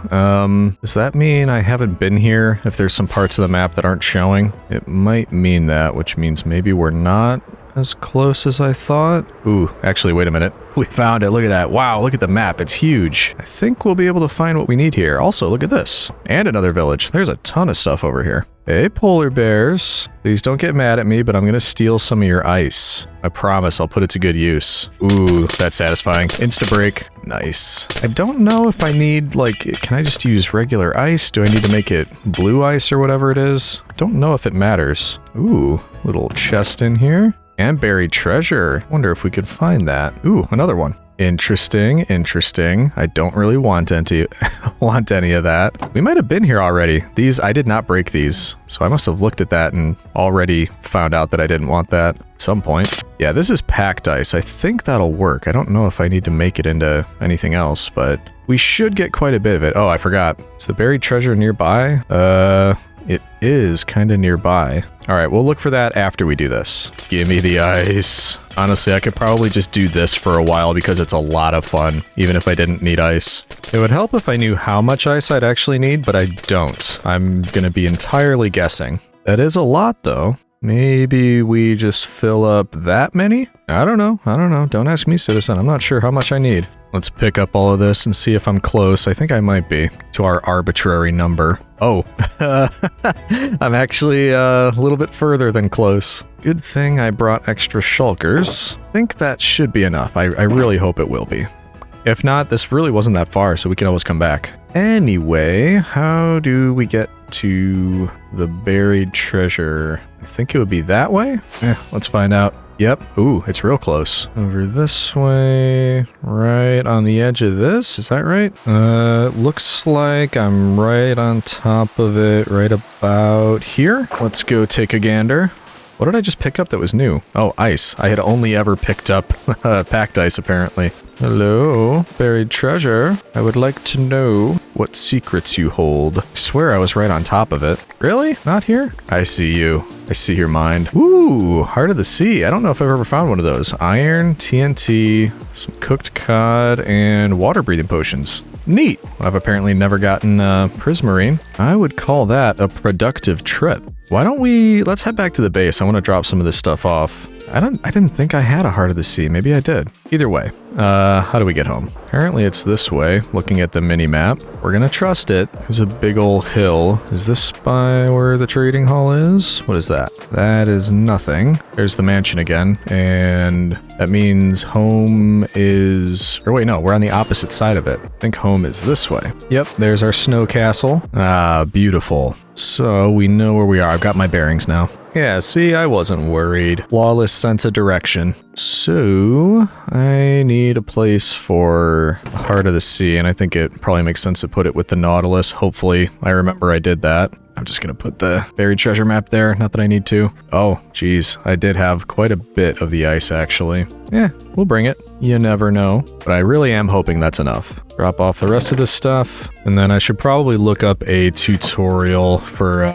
Does that mean I haven't been here? If there's some parts of the map that aren't showing, it might mean that, which means maybe we're not as close as I thought. Ooh, actually, wait a minute. We found it. Look at that. Wow, look at the map. It's huge. I think we'll be able to find what we need here. Also, look at this. And another village. There's a ton of stuff over here. Hey, polar bears. Please don't get mad at me, but I'm going to steal some of your ice. I promise I'll put it to good use. Ooh, that's satisfying. Insta-break. Nice. I don't know if I need, like, can I just use regular ice? Do I need to make it blue ice or whatever it is? Don't know if it matters. Ooh, little chest in here. And buried treasure. Wonder if we could find that. Ooh, another one. Interesting, interesting. I don't really want any want any of that. We might have been here already. These, I did not break these, so I must have looked at that and already found out that I didn't want that at some point. Yeah, this is packed ice. I think that'll work. I don't know if I need to make it into anything else, but we should get quite a bit of it. Oh, I forgot. Is the buried treasure nearby? It is kind of nearby. All right, we'll look for that after we do this. Give me the ice. Honestly, I could probably just do this for a while because it's a lot of fun, even if I didn't need ice. It would help if I knew how much ice I'd actually need, but I don't. I'm gonna be entirely guessing. That is a lot, though. Maybe we just fill up that many? I don't know. Don't ask me, citizen. I'm not sure how much I need. Let's pick up all of this and see if I'm close. I think I might be to our arbitrary number. Oh, I'm actually a little bit further than close. Good thing I brought extra shulkers. I think that should be enough. I really hope it will be. If not, this really wasn't that far, so we can always come back. Anyway, how do we get to the buried treasure? I think it would be that way? Let's find out. Yep. Ooh, it's real close. Over this way, right on the edge of this. Is that right? Looks like I'm right on top of it, right about here. Let's go take a gander. What did I just pick up that was new? Oh, ice. I had only ever picked up packed ice, apparently. Hello, buried treasure. I would like to know what secrets you hold. I swear I was right on top of it. Really? Not here? I see you. I see your mind. Ooh, Heart of the Sea. I don't know if I've ever found one of those. Iron, TNT, some cooked cod, and water-breathing potions. Neat. I've apparently never gotten prismarine. I would call that a productive trip. Why don't we... Let's head back to the base. I want to drop some of this stuff off. I didn't think I had a Heart of the Sea. Maybe I did. Either way, how do we get home? Apparently it's this way, looking at the mini-map. We're gonna trust it. There's a big old hill. Is this by where the trading hall is? What is that? That is nothing. There's the mansion again, and that means home is... Or wait, no, we're on the opposite side of it. I think home is this way. Yep, there's our snow castle. Ah, beautiful. So we know where we are. I've got my bearings now. Yeah, see, I wasn't worried. Flawless sense of direction. So, I need a place for Heart of the Sea, and I think it probably makes sense to put it with the Nautilus. Hopefully, I remember I did that. I'm just gonna put the buried treasure map there, not that I need to. Oh, geez, I did have quite a bit of the ice, actually. Yeah, we'll bring it. You never know. But I really am hoping that's enough. Drop off the rest of this stuff, and then I should probably look up a tutorial for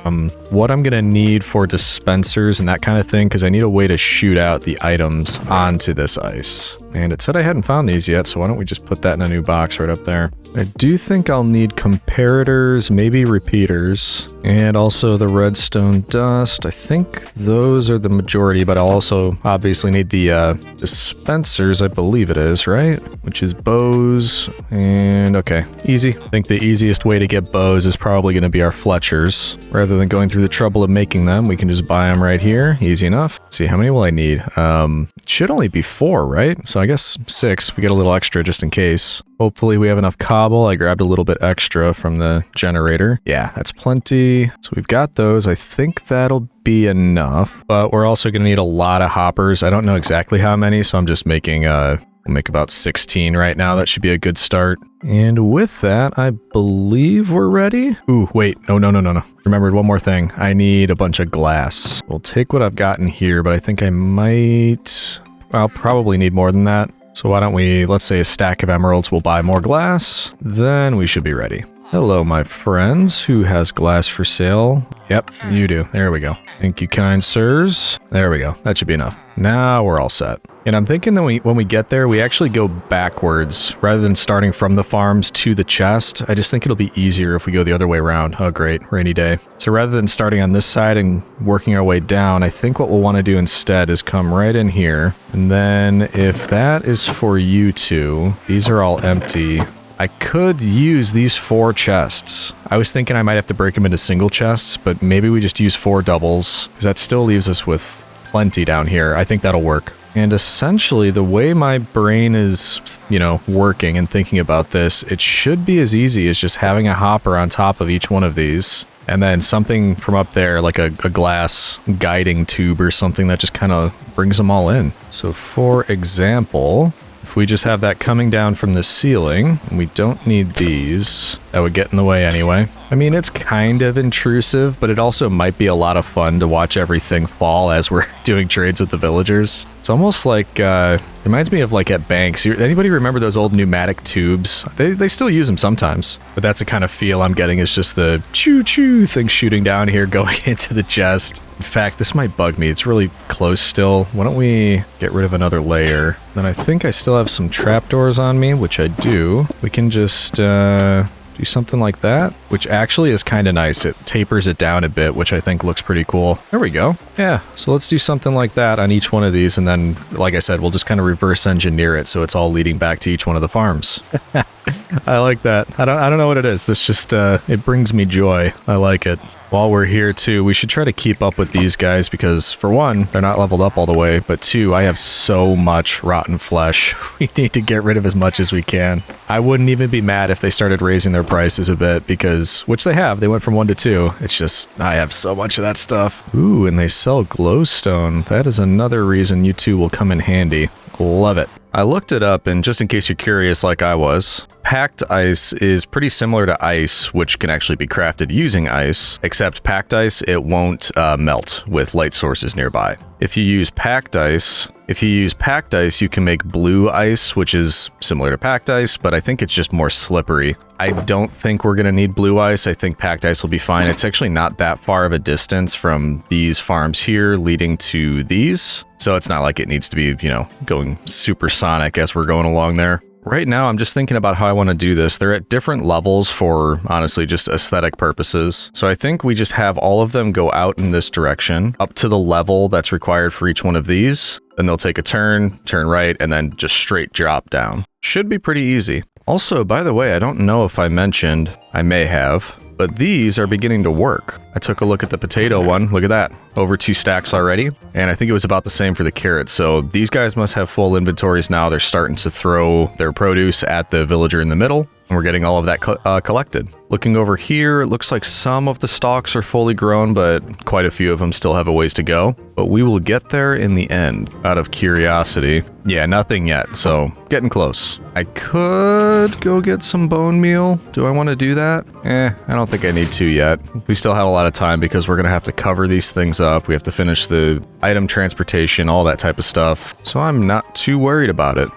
what I'm gonna need for dispensers and that kind of thing, because I need a way to shoot out the items onto this ice. And it said I hadn't found these yet, so why don't we just put that in a new box right up there. I do think I'll need comparators, maybe repeaters, and also the redstone dust. I think those are the majority, but I'll also obviously need the dispensers, I believe it is, right? Which is bows, and okay, easy. I think the easiest way to get bows is probably going to be our Fletchers. Rather than going through the trouble of making them, we can just buy them right here. Easy enough. Let's see, how many will I need? It should only be 4, right? So I guess 6. We get a little extra just in case. Hopefully we have enough cobble. I grabbed a little bit extra from the generator. Yeah, that's plenty. So we've got those. I think that'll be enough. But we're also going to need a lot of hoppers. I don't know exactly how many, so I'm just making we'll make about 16 right now. That should be a good start. And with that, I believe we're ready. Ooh, wait. No. Remembered one more thing. I need a bunch of glass. We'll take what I've gotten here, but I think I might... I'll probably need more than that. So why don't we, let's say a stack of emeralds, we'll buy more glass. Then we should be ready. Hello, my friends. Who has glass for sale? Yep, you do. There we go. Thank you, kind sirs. There we go. That should be enough. Now we're all set. And I'm thinking that when we get there, we actually go backwards rather than starting from the farms to the chest. I just think it'll be easier if we go the other way around. Oh, great. Rainy day. So rather than starting on this side and working our way down, I think what we'll want to do instead is come right in here. And then if that is for you two, these are all empty. I could use these 4 chests. I was thinking I might have to break them into single chests, but maybe we just use 4 doubles, because that still leaves us with plenty down here. I think that'll work. And essentially, the way my brain is, working and thinking about this, it should be as easy as just having a hopper on top of each one of these. And then something from up there, like a glass guiding tube or something that just kind of brings them all in. So for example... If we just have that coming down from the ceiling, and we don't need these. That would get in the way anyway. I mean, it's kind of intrusive, but it also might be a lot of fun to watch everything fall as we're doing trades with the villagers. It's almost like, reminds me of like at banks. Anybody remember those old pneumatic tubes? They still use them sometimes, but that's the kind of feel I'm getting. It's just the choo-choo thing shooting down here going into the chest. In fact, this might bug me. It's really close still. Why don't we get rid of another layer? Then I think I still have some trapdoors on me, which I do. We can just do something like that, which actually is kind of nice. It tapers it down a bit, which I think looks pretty cool. There we go. Yeah, so let's do something like that on each one of these, and then, like I said, we'll just kind of reverse engineer it so it's all leading back to each one of the farms. I like that. I don't know what it is. This just, it brings me joy. I like it. While we're here too, we should try to keep up with these guys because, for one, they're not leveled up all the way, but two, I have so much rotten flesh. We need to get rid of as much as we can. I wouldn't even be mad if they started raising their prices a bit because, which they have, they went from 1 to 2. It's just, I have so much of that stuff. Ooh, and they sell glowstone. That is another reason you two will come in handy. Love it. I looked it up, and just in case you're curious like I was, packed ice is pretty similar to ice, which can actually be crafted using ice, except packed ice, it won't melt with light sources nearby. If you use packed ice, you can make blue ice, which is similar to packed ice, but I think it's just more slippery. I don't think we're going to need blue ice. I think packed ice will be fine. It's actually not that far of a distance from these farms here leading to these. So it's not like it needs to be, you know, going supersonic as we're going along there. Right now, I'm just thinking about how I want to do this. They're at different levels for, honestly, just aesthetic purposes. So I think we just have all of them go out in this direction, up to the level that's required for each one of these. Then they'll take a turn right, and then just straight drop down. Should be pretty easy. Also, by the way, I don't know if I mentioned, I may have, but these are beginning to work. I took a look at the potato one. Look at that. Over 2 stacks already. And I think it was about the same for the carrots. So these guys must have full inventories now. They're starting to throw their produce at the villager in the middle. And we're getting all of that collected. Looking over here, it looks like some of the stalks are fully grown, but quite a few of them still have a ways to go. But we will get there in the end, out of curiosity. Yeah, nothing yet, so getting close. I could go get some bone meal. Do I want to do that? I don't think I need to yet. We still have a lot of time because we're going to have to cover these things up. We have to finish the item transportation, all that type of stuff. So I'm not too worried about it.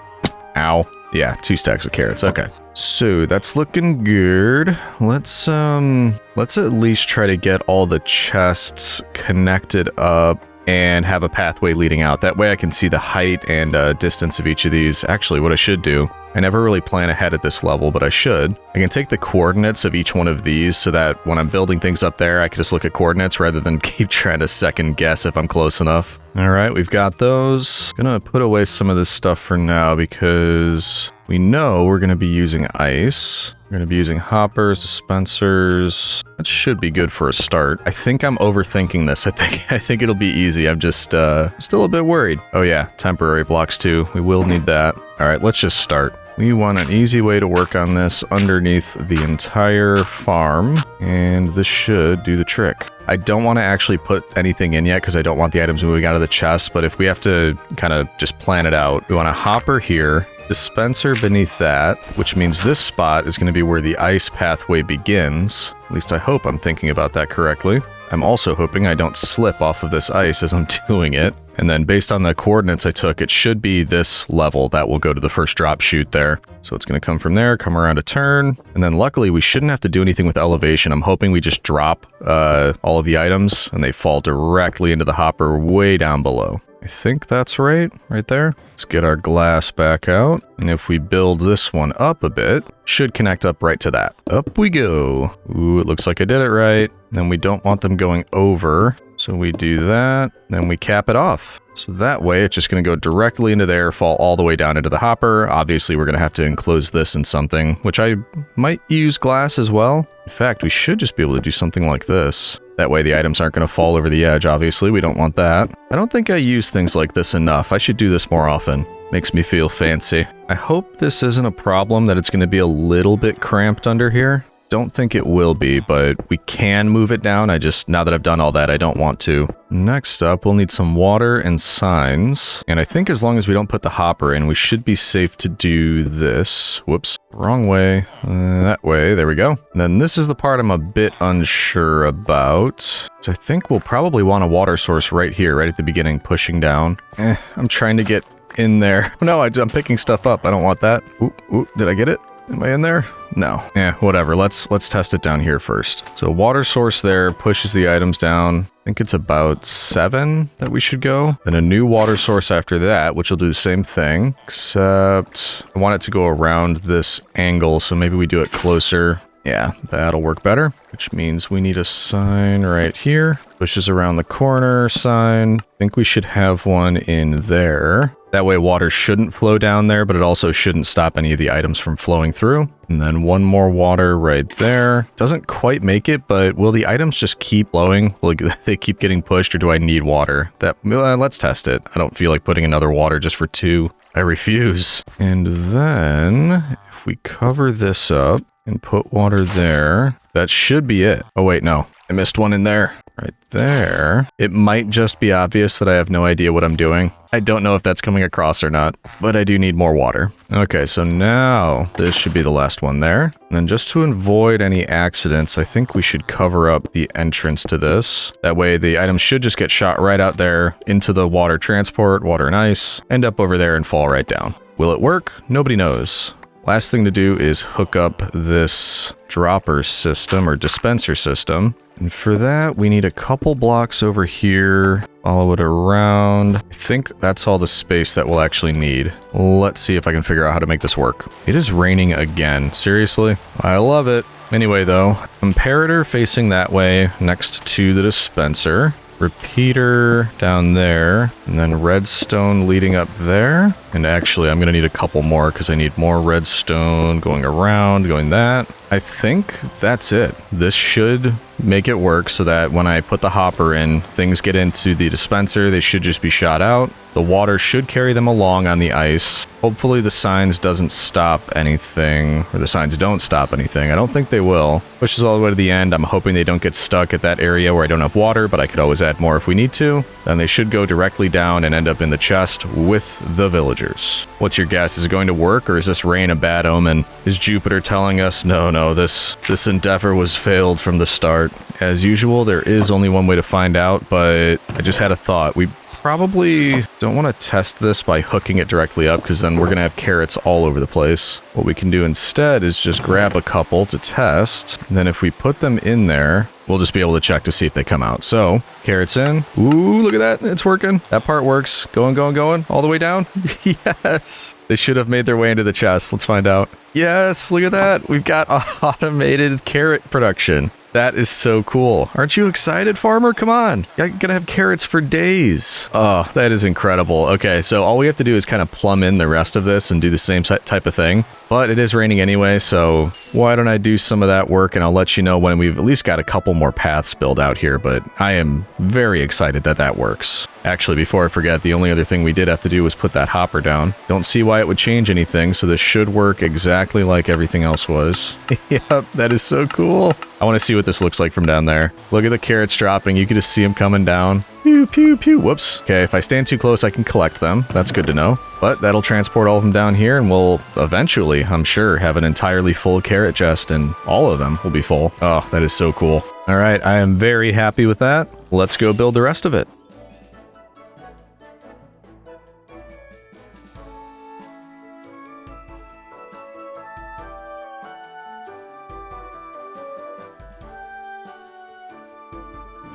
Ow. Yeah, 2 stacks of carrots. Okay. So that's looking good. Let's at least try to get all the chests connected up and have a pathway leading out. That way I can see the height and distance of each of these. Actually, what I should do, I never really plan ahead at this level, but I should. I can take the coordinates of each one of these so that when I'm building things up there, I can just look at coordinates rather than keep trying to second guess if I'm close enough. All right, we've got those. Gonna put away some of this stuff for now because we know we're gonna be using ice. We're gonna be using hoppers, dispensers. That should be good for a start. I think I'm overthinking this. I think it'll be easy. I'm just still a bit worried. Oh yeah, temporary blocks too. We will need that. All right, let's just start. We want an easy way to work on this underneath the entire farm, and this should do the trick. I don't want to actually put anything in yet because I don't want the items moving out of the chest, but if we have to kind of just plan it out, we want a hopper here, dispenser beneath that, which means this spot is going to be where the ice pathway begins. At least I hope I'm thinking about that correctly. I'm also hoping I don't slip off of this ice as I'm doing it. And then based on the coordinates I took, it should be this level that will go to the first drop chute there. So it's going to come from there, come around a turn. And then luckily we shouldn't have to do anything with elevation. I'm hoping we just drop all of the items and they fall directly into the hopper way down below. I think that's right there. Let's get our glass back out. And if we build this one up a bit, should connect up right to that. Up we go. Ooh, it looks like I did it right. Then we don't want them going over. So we do that, then we cap it off. So that way it's just going to go directly into there, fall all the way down into the hopper. Obviously we're going to have to enclose this in something, which I might use glass as well. In fact, we should just be able to do something like this. That way the items aren't going to fall over the edge, obviously. We don't want that. I don't think I use things like this enough. I should do this more often. Makes me feel fancy. I hope this isn't a problem that it's going to be a little bit cramped under here. don't think it will be, but we can move it down. Now that I've done all that, I don't want to. Next up, we'll need some water and signs. And I think as long as we don't put the hopper in, we should be safe to do this. Whoops, wrong way. That way, there we go. And then this is the part I'm a bit unsure about. So I think we'll probably want a water source right here, right at the beginning, pushing down. I'm trying to get in there. No, I'm picking stuff up. I don't want that. Ooh, did I get it? Am I in there? No. Yeah, whatever. Let's test it down here first. So water source there pushes the items down. I think it's about 7 that we should go. Then a new water source after that, which will do the same thing, except I want it to go around this angle, so maybe we do it closer. Yeah, that'll work better, which means we need a sign right here. Pushes around the corner sign. I think we should have one in there. That way water shouldn't flow down there, but it also shouldn't stop any of the items from flowing through. And then one more water right there. Doesn't quite make it, but will the items just keep flowing? Will they keep getting pushed, or do I need water? Let's test it. I don't feel like putting another water just for 2. I refuse. And then if we cover this up and put water there, that should be it. Oh wait, no, I missed one in there. Right there. It might just be obvious that I have no idea what I'm doing. I don't know if that's coming across or not, but I do need more water. Okay, so now this should be the last one there. And then just to avoid any accidents, I think we should cover up the entrance to this. That way the items should just get shot right out there into the water transport, water and ice, end up over there and fall right down. Will it work? Nobody knows. Last thing to do is hook up this dropper system or dispenser system. And for that, we need a couple blocks over here, follow it around. I think that's all the space that we'll actually need. Let's see if I can figure out how to make this work. It is raining again. Seriously? I love it. Anyway, though, comparator facing that way next to the dispenser. Repeater down there, and then redstone leading up there. And actually, I'm going to need a couple more because I need more redstone going around, going that. I think that's it. This should make it work so that when I put the hopper in, things get into the dispenser. They should just be shot out. The water should carry them along on the ice. Hopefully the signs doesn't stop anything, or the signs don't stop anything. I don't think they will. Pushes all the way to the end. I'm hoping they don't get stuck at that area where I don't have water, but I could always add more if we need to. Then they should go directly down and end up in the chest with the villagers. What's your guess? Is it going to work, or is this rain a bad omen? Is Jupiter telling us, no, this endeavor was failed from the start? As usual, there is only one way to find out, but I just had a thought. We probably don't want to test this by hooking it directly up, because then we're going to have carrots all over the place. What we can do instead is just grab a couple to test, and then if we put them in there, we'll just be able to check to see if they come out. So, carrots in. Ooh, look at that. It's working. That part works. Going, all the way down. Yes. They should have made their way into the chest. Let's find out. Yes, look at that. We've got automated carrot production. That is so cool. Aren't you excited, farmer? Come on. You're gonna have carrots for days. Oh, that is incredible. Okay, so all we have to do is kind of plumb in the rest of this and do the same type of thing. But it is raining anyway, so why don't I do some of that work, and I'll let you know when we've at least got a couple more paths built out here, but I am very excited that that works. Actually, before I forget, the only other thing we did have to do was put that hopper down. Don't see why it would change anything, so this should work exactly like everything else was. Yep, that is so cool. I want to see what this looks like from down there. Look at the carrots dropping. You can just see them coming down. Pew, pew, pew. Whoops. Okay, if I stand too close, I can collect them. That's good to know. But that'll transport all of them down here, and we'll eventually, I'm sure, have an entirely full carrot chest, and all of them will be full. Oh, that is so cool. All right, I am very happy with that. Let's go build the rest of it.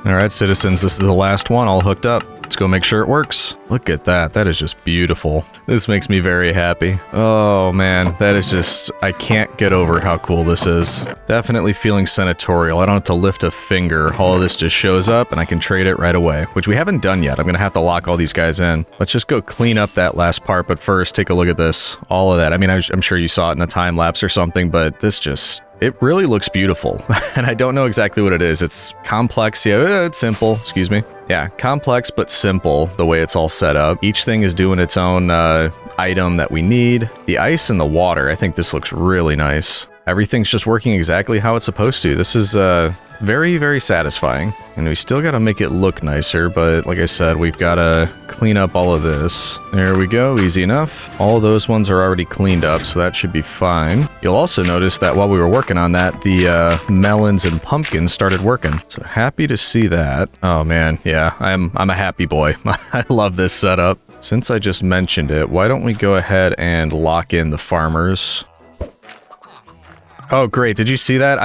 All right, citizens, this is the last one all hooked up. Let's go make sure it works. Look at that. That is just beautiful. This makes me very happy. Oh, man. That is just... I can't get over how cool this is. Definitely feeling senatorial. I don't have to lift a finger. All of this just shows up, and I can trade it right away, which we haven't done yet. I'm going to have to lock all these guys in. Let's just go clean up that last part, but first, take a look at this. All of that. I mean, I'm sure you saw it in a time lapse or something, but this just... It really looks beautiful, and I don't know exactly what it is. It's complex, yeah, it's simple, excuse me. Yeah, complex but simple, the way it's all set up. Each thing is doing its own item that we need. The ice and the water, I think this looks really nice. everything's just working exactly how it's supposed to. This is very, very satisfying. And we still got to make it look nicer, but like I said, we've got to clean up all of this. There we go, easy enough. All of those ones are already cleaned up, so that should be fine. You'll also notice that while we were working on that, the melons and pumpkins started working. So happy to see that. Oh man, yeah, I'm a happy boy. I love this setup. Since I just mentioned it, why don't we go ahead and lock in the farmers? Oh, great. Did you see that?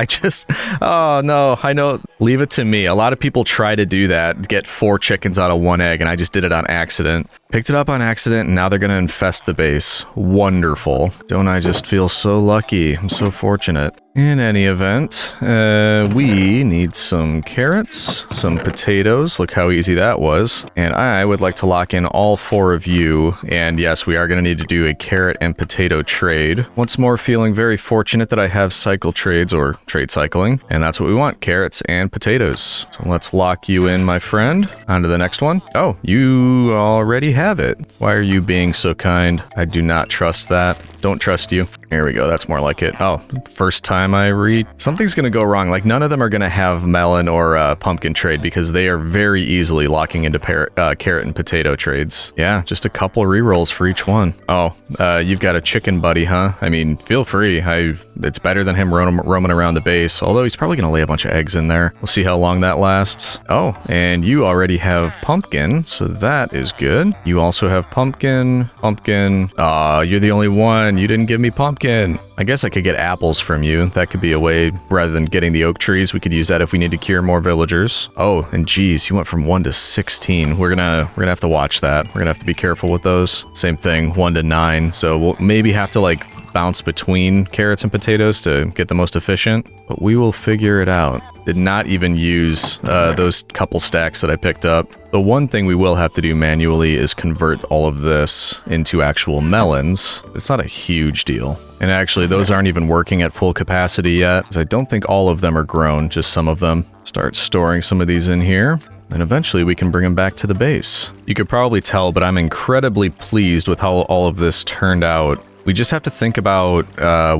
Oh no, I know. Leave it to me. A lot of people try to do that, get 4 chickens out of 1 egg, and I just did it on accident. Picked it up on accident, and now they're going to infest the base. Wonderful. Don't I just feel so lucky? I'm so fortunate. In any event, we need some carrots, some potatoes. Look how easy that was. And I would like to lock in all 4 of you. And yes, we are going to need to do a carrot and potato trade. Once more, feeling very fortunate that I have cycle trades or trade cycling. And that's what we want, carrots and potatoes. So let's lock you in, my friend. On to the next one. Oh, you already have it. Why are you being so kind? I do not trust that. Don't trust you. Here we go. That's more like it. Oh, first time I read. Something's going to go wrong. Like, none of them are going to have melon or pumpkin trade because they are very easily locking into carrot and potato trades. Yeah, just a couple rerolls for each one. Oh, you've got a chicken buddy, huh? I mean, feel free. It's better than him roaming around the base, although he's probably going to lay a bunch of eggs in there. We'll see how long that lasts. Oh, and you already have pumpkin, so that is good. You also have pumpkin. Aw, you're the only one. You didn't give me pumpkin. I guess I could get apples from you. That could be a way, rather than getting the oak trees, we could use that if we need to cure more villagers. Oh, and geez, you went from 1 to 16. We're gonna have to watch that. We're gonna have to be careful with those. Same thing, 1 to 9. So we'll maybe have to like bounce between carrots and potatoes to get the most efficient, but we will figure it out. Did not even use those couple stacks that I picked up. The one thing we will have to do manually is convert all of this into actual melons. It's not a huge deal. And actually, those aren't even working at full capacity yet, because I don't think all of them are grown, just some of them. Start storing some of these in here. And eventually we can bring them back to the base. You could probably tell, but I'm incredibly pleased with how all of this turned out. We just have to think about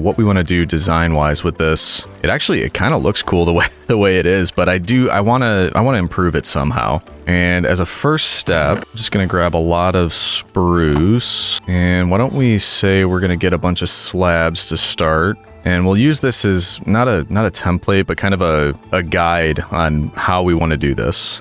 what we want to do design-wise with this. It kind of looks cool the way it is, but I want to improve it somehow. And as a first step, I'm just going to grab a lot of spruce. And why don't we say we're going to get a bunch of slabs to start. And we'll use this as not a template, but kind of a guide on how we want to do this.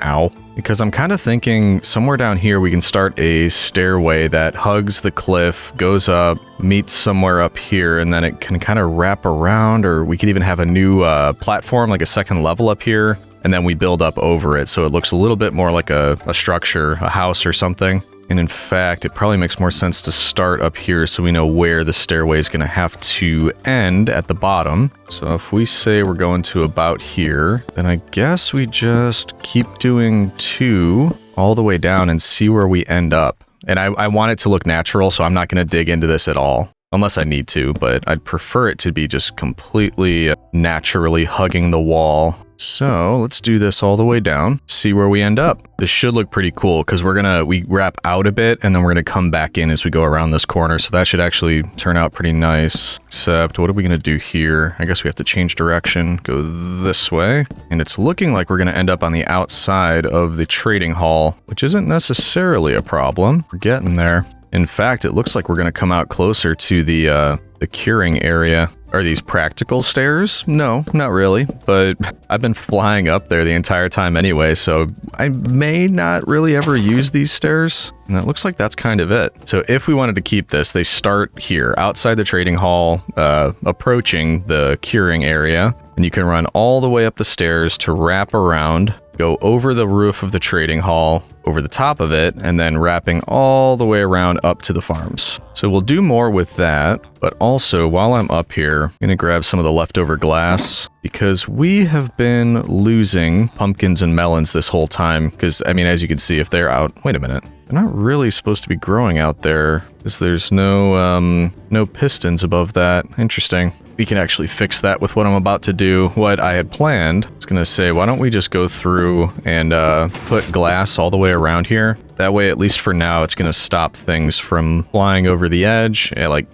Ow. Because I'm kind of thinking somewhere down here we can start a stairway that hugs the cliff, goes up, meets somewhere up here, and then it can kind of wrap around, or we could even have a new platform, like a second level up here, and then we build up over it so it looks a little bit more like a structure, a house or something. And in fact, it probably makes more sense to start up here so we know where the stairway is going to have to end at the bottom. So if we say we're going to about here, then I guess we just keep doing 2 all the way down and see where we end up. And I want it to look natural, so I'm not going to dig into this at all. Unless I need to, but I'd prefer it to be just completely naturally hugging the wall. So let's do this all the way down, see where we end up. This should look pretty cool because we wrap out a bit and then we're gonna come back in as we go around this corner. So that should actually turn out pretty nice. Except what are we gonna do here? I guess we have to change direction, go this way. And it's looking like we're gonna end up on the outside of the trading hall, which isn't necessarily a problem. We're getting there. In fact, it looks like we're gonna come out closer to the curing area. Are these practical stairs? No, not really, but I've been flying up there the entire time anyway, so I may not really ever use these stairs, and it looks like that's kind of it. So if we wanted to keep this, they start here, outside the trading hall, approaching the curing area, and you can run all the way up the stairs to wrap around, go over the roof of the trading hall, over the top of it, and then wrapping all the way around up to the farms. So we'll do more with that, but also while I'm up here, I'm gonna grab some of the leftover glass because we have been losing pumpkins and melons this whole time. Because, I mean, as you can see, if they're out, wait a minute, they're not really supposed to be growing out there because there's no pistons above that. Interesting. We can actually fix that with what I'm about to do. What I had planned, I was gonna say, why don't we just go through and put glass all the way around here? That way, at least for now, it's going to stop things from flying over the edge, like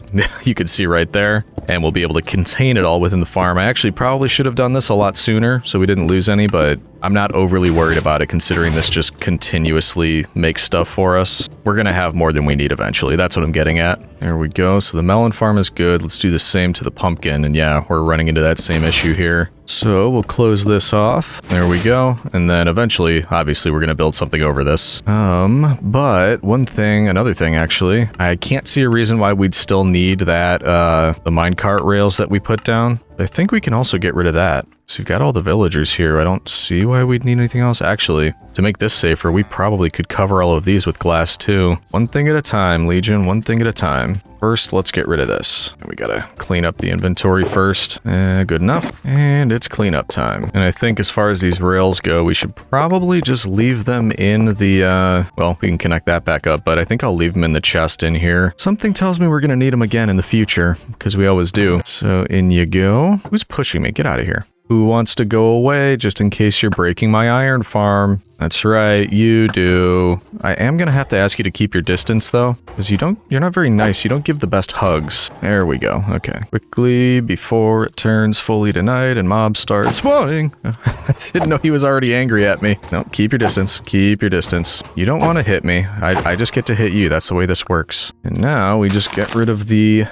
you could see right there, and we'll be able to contain it all within the farm. I actually probably should have done this a lot sooner so we didn't lose any, but I'm not overly worried about it considering this just continuously makes stuff for us. We're going to have more than we need eventually. That's what I'm getting at. There we go. So the melon farm is good. Let's do the same to the pumpkin. And yeah, we're running into that same issue here. So we'll close this off. There we go. And then eventually, obviously, we're going to build something over this. But another thing actually, I can't see a reason why we'd still need that, the minecart rails that we put down. I think we can also get rid of that. So we've got all the villagers here. I don't see why we'd need anything else. Actually, to make this safer, we probably could cover all of these with glass too. One thing at a time, Legion, one thing at a time. First, let's get rid of this. We gotta clean up the inventory first. Good enough. And it's cleanup time. And I think as far as these rails go, we should probably just leave them in the, well, we can connect that back up, but I think I'll leave them in the chest in here. Something tells me we're gonna need them again in the future, because we always do. So in you go. Who's pushing me? Get out of here. Who wants to go away just in case you're breaking my iron farm? That's right, you do. I am gonna have to ask you to keep your distance though, because you're not very nice. You don't give the best hugs. There we go. Okay. Quickly before it turns fully to night and mobs start spawning. I didn't know he was already angry at me. No, keep your distance. Keep your distance. You don't want to hit me. I just get to hit you. That's the way this works. And now we just get rid of the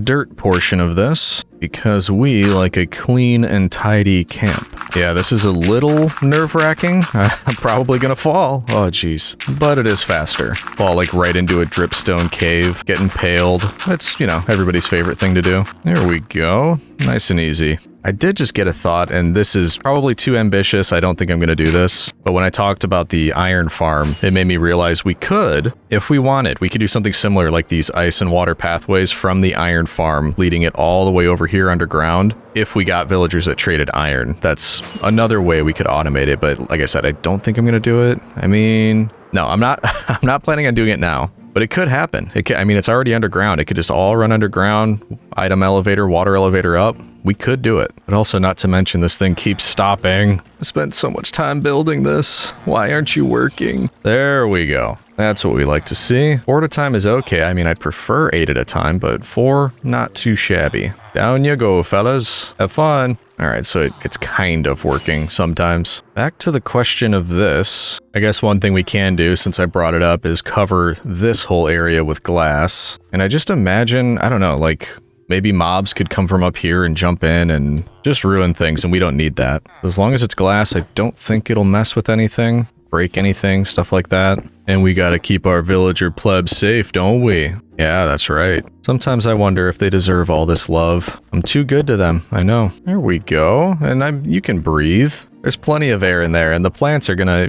dirt portion of this because we like a clean and tidy camp. Yeah, this is a little nerve-wracking. I'm probably gonna fall. Oh, jeez. But it is faster. Fall like right into a dripstone cave, get impaled. That's, everybody's favorite thing to do. There we go. Nice and easy. I did just get a thought, and this is probably too ambitious. I don't think I'm going to do this. But when I talked about the iron farm, it made me realize we could, if we wanted, we could do something similar like these ice and water pathways from the iron farm, leading it all the way over here underground. If we got villagers that traded iron, that's another way we could automate it. But like I said, I don't think I'm going to do it. I mean, no, I'm not. I'm not planning on doing it now. But it could happen. It's already underground. It could just all run underground, item elevator, water elevator up. We could do it. But also, not to mention, this thing keeps stopping. I spent so much time building this. Why aren't you working? There we go. That's what we like to see. 4 at a time is okay. I'd prefer 8 at a time, but 4, not too shabby. Down you go, fellas. Have fun. All right, so it's kind of working sometimes. Back to the question of this. I guess one thing we can do, since I brought it up, is cover this whole area with glass. And I just imagine, I don't know, like maybe mobs could come from up here and jump in and just ruin things, and we don't need that. As long as it's glass, I don't think it'll mess with anything, break anything, stuff like that. And we gotta keep our villager plebs safe, don't we? Yeah, that's right. Sometimes I wonder if they deserve all this love. I'm too good to them, I know. There we go. And you can breathe. There's plenty of air in there, and the plants are gonna,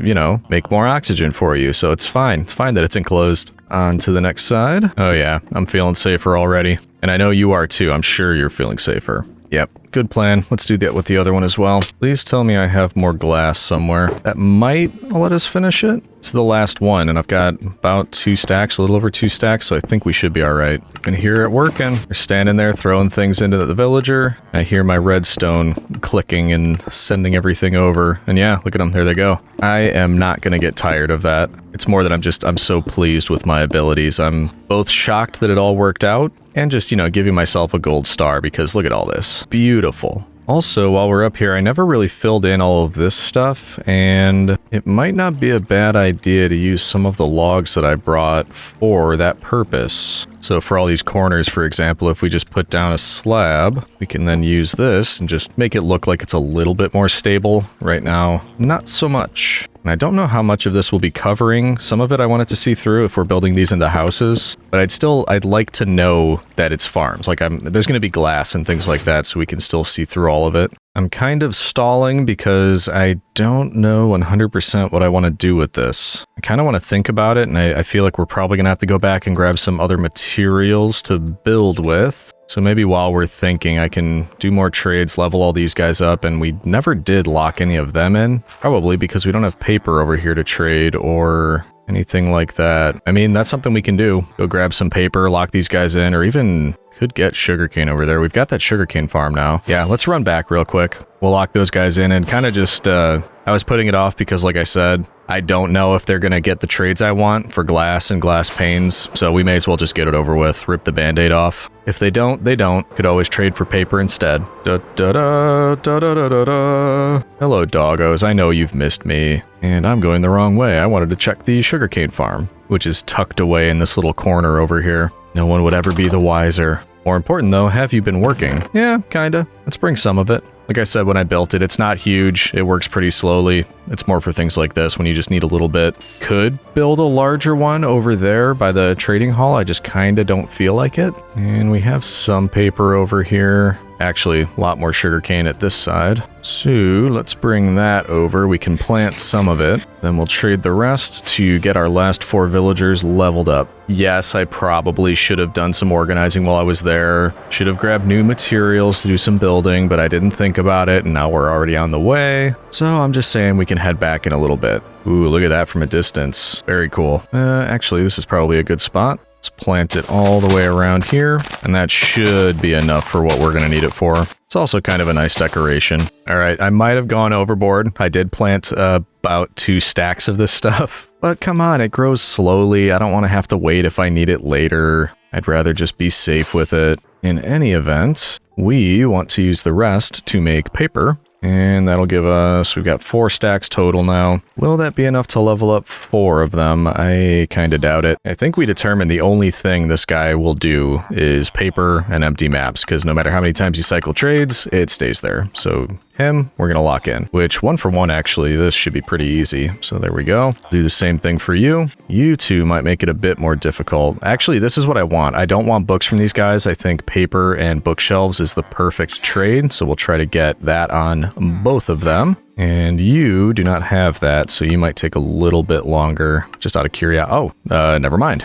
make more oxygen for you, so it's fine. It's fine that it's enclosed. On to the next side. Oh yeah, I'm feeling safer already. And I know you are too. I'm sure you're feeling safer. Yep, good plan. Let's do that with the other one as well. Please tell me I have more glass somewhere. That might let us finish it. It's the last one, and I've got about 2 stacks, a little over 2 stacks, so I think we should be all right. I can hear it working. They're standing there throwing things into the villager. I hear my redstone clicking and sending everything over. And yeah, look at them. There they go. I am not going to get tired of that. It's more that I'm so pleased with my abilities. I'm both shocked that it all worked out and just, giving myself a gold star because look at all this. Beautiful. Also, while we're up here, I never really filled in all of this stuff, and it might not be a bad idea to use some of the logs that I brought for that purpose. So for all these corners, for example, if we just put down a slab, we can then use this and just make it look like it's a little bit more stable. Right now, not so much. And I don't know how much of this will be covering. Some of it I wanted to see through if we're building these into houses, but I'd like to know that it's farms. Like there's going to be glass and things like that, so we can still see through all of it. I'm kind of stalling because I don't know 100% what I want to do with this. I kind of want to think about it, and I feel like we're probably going to have to go back and grab some other materials to build with. So maybe while we're thinking, I can do more trades, level all these guys up, and we never did lock any of them in. Probably because we don't have paper over here to trade or anything like that. That's something we can do. Go grab some paper, lock these guys in, or even could get sugarcane over there. We've got that sugarcane farm now. Yeah, let's run back real quick. We'll lock those guys in and kind of just, I was putting it off because like I said, I don't know if they're going to get the trades I want for glass and glass panes, so we may as well just get it over with, rip the band-aid off. If they don't, they don't. Could always trade for paper instead. Da-da-da-da-da-da-da. Hello, doggos. I know you've missed me. And I'm going the wrong way. I wanted to check the sugarcane farm, which is tucked away in this little corner over here. No one would ever be the wiser. More important though, have you been working? Yeah, kinda. Let's bring some of it. Like I said when I built it, it's not huge. It works pretty slowly. It's more for things like this when you just need a little bit. Could build a larger one over there by the trading hall. I just kinda don't feel like it. And we have some paper over here. Actually, a lot more sugarcane at this side. So let's bring that over. We can plant some of it. Then we'll trade the rest to get our last 4 villagers leveled up. Yes, I probably should have done some organizing while I was there. Should have grabbed new materials to do some building, but I didn't think about it, and now we're already on the way. So I'm just saying we can head back in a little bit. Ooh, look at that from a distance. Very cool. Actually, this is probably a good spot. Let's plant it all the way around here, and that should be enough for what we're going to need it for. It's also kind of a nice decoration. All right, I might have gone overboard. I did plant about 2 stacks of this stuff, but come on, it grows slowly. I don't want to have to wait if I need it later. I'd rather just be safe with it. In any event, we want to use the rest to make paper. And that'll give us, we've got 4 stacks total now. Will that be enough to level up 4 of them? I kind of doubt it. I think we determined the only thing this guy will do is paper and empty maps, because no matter how many times you cycle trades, it stays there. So him, we're going to lock in, which 1 for 1, actually, this should be pretty easy. So there we go. Do the same thing for you. You two might make it a bit more difficult. Actually, this is what I want. I don't want books from these guys. I think paper and bookshelves is the perfect trade. So we'll try to get that on both of them. And you do not have that, so you might take a little bit longer. Just out of curiosity. Oh, never mind.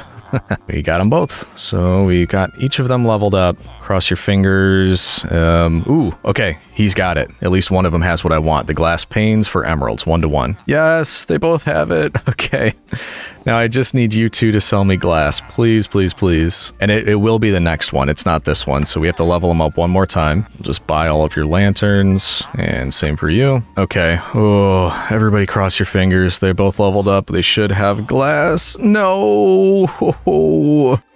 We got them both. So we got each of them leveled up. Cross your fingers. Ooh, okay. He's got it. At least one of them has what I want. The glass panes for emeralds, 1 to 1. Yes, they both have it. Okay. Now I just need you two to sell me glass. Please, please, please. And it will be the next one. It's not this one. So we have to level them up 1 more time. Just buy all of your lanterns. And same for you. Okay. Oh, everybody cross your fingers. They're both leveled up. They should have glass. No.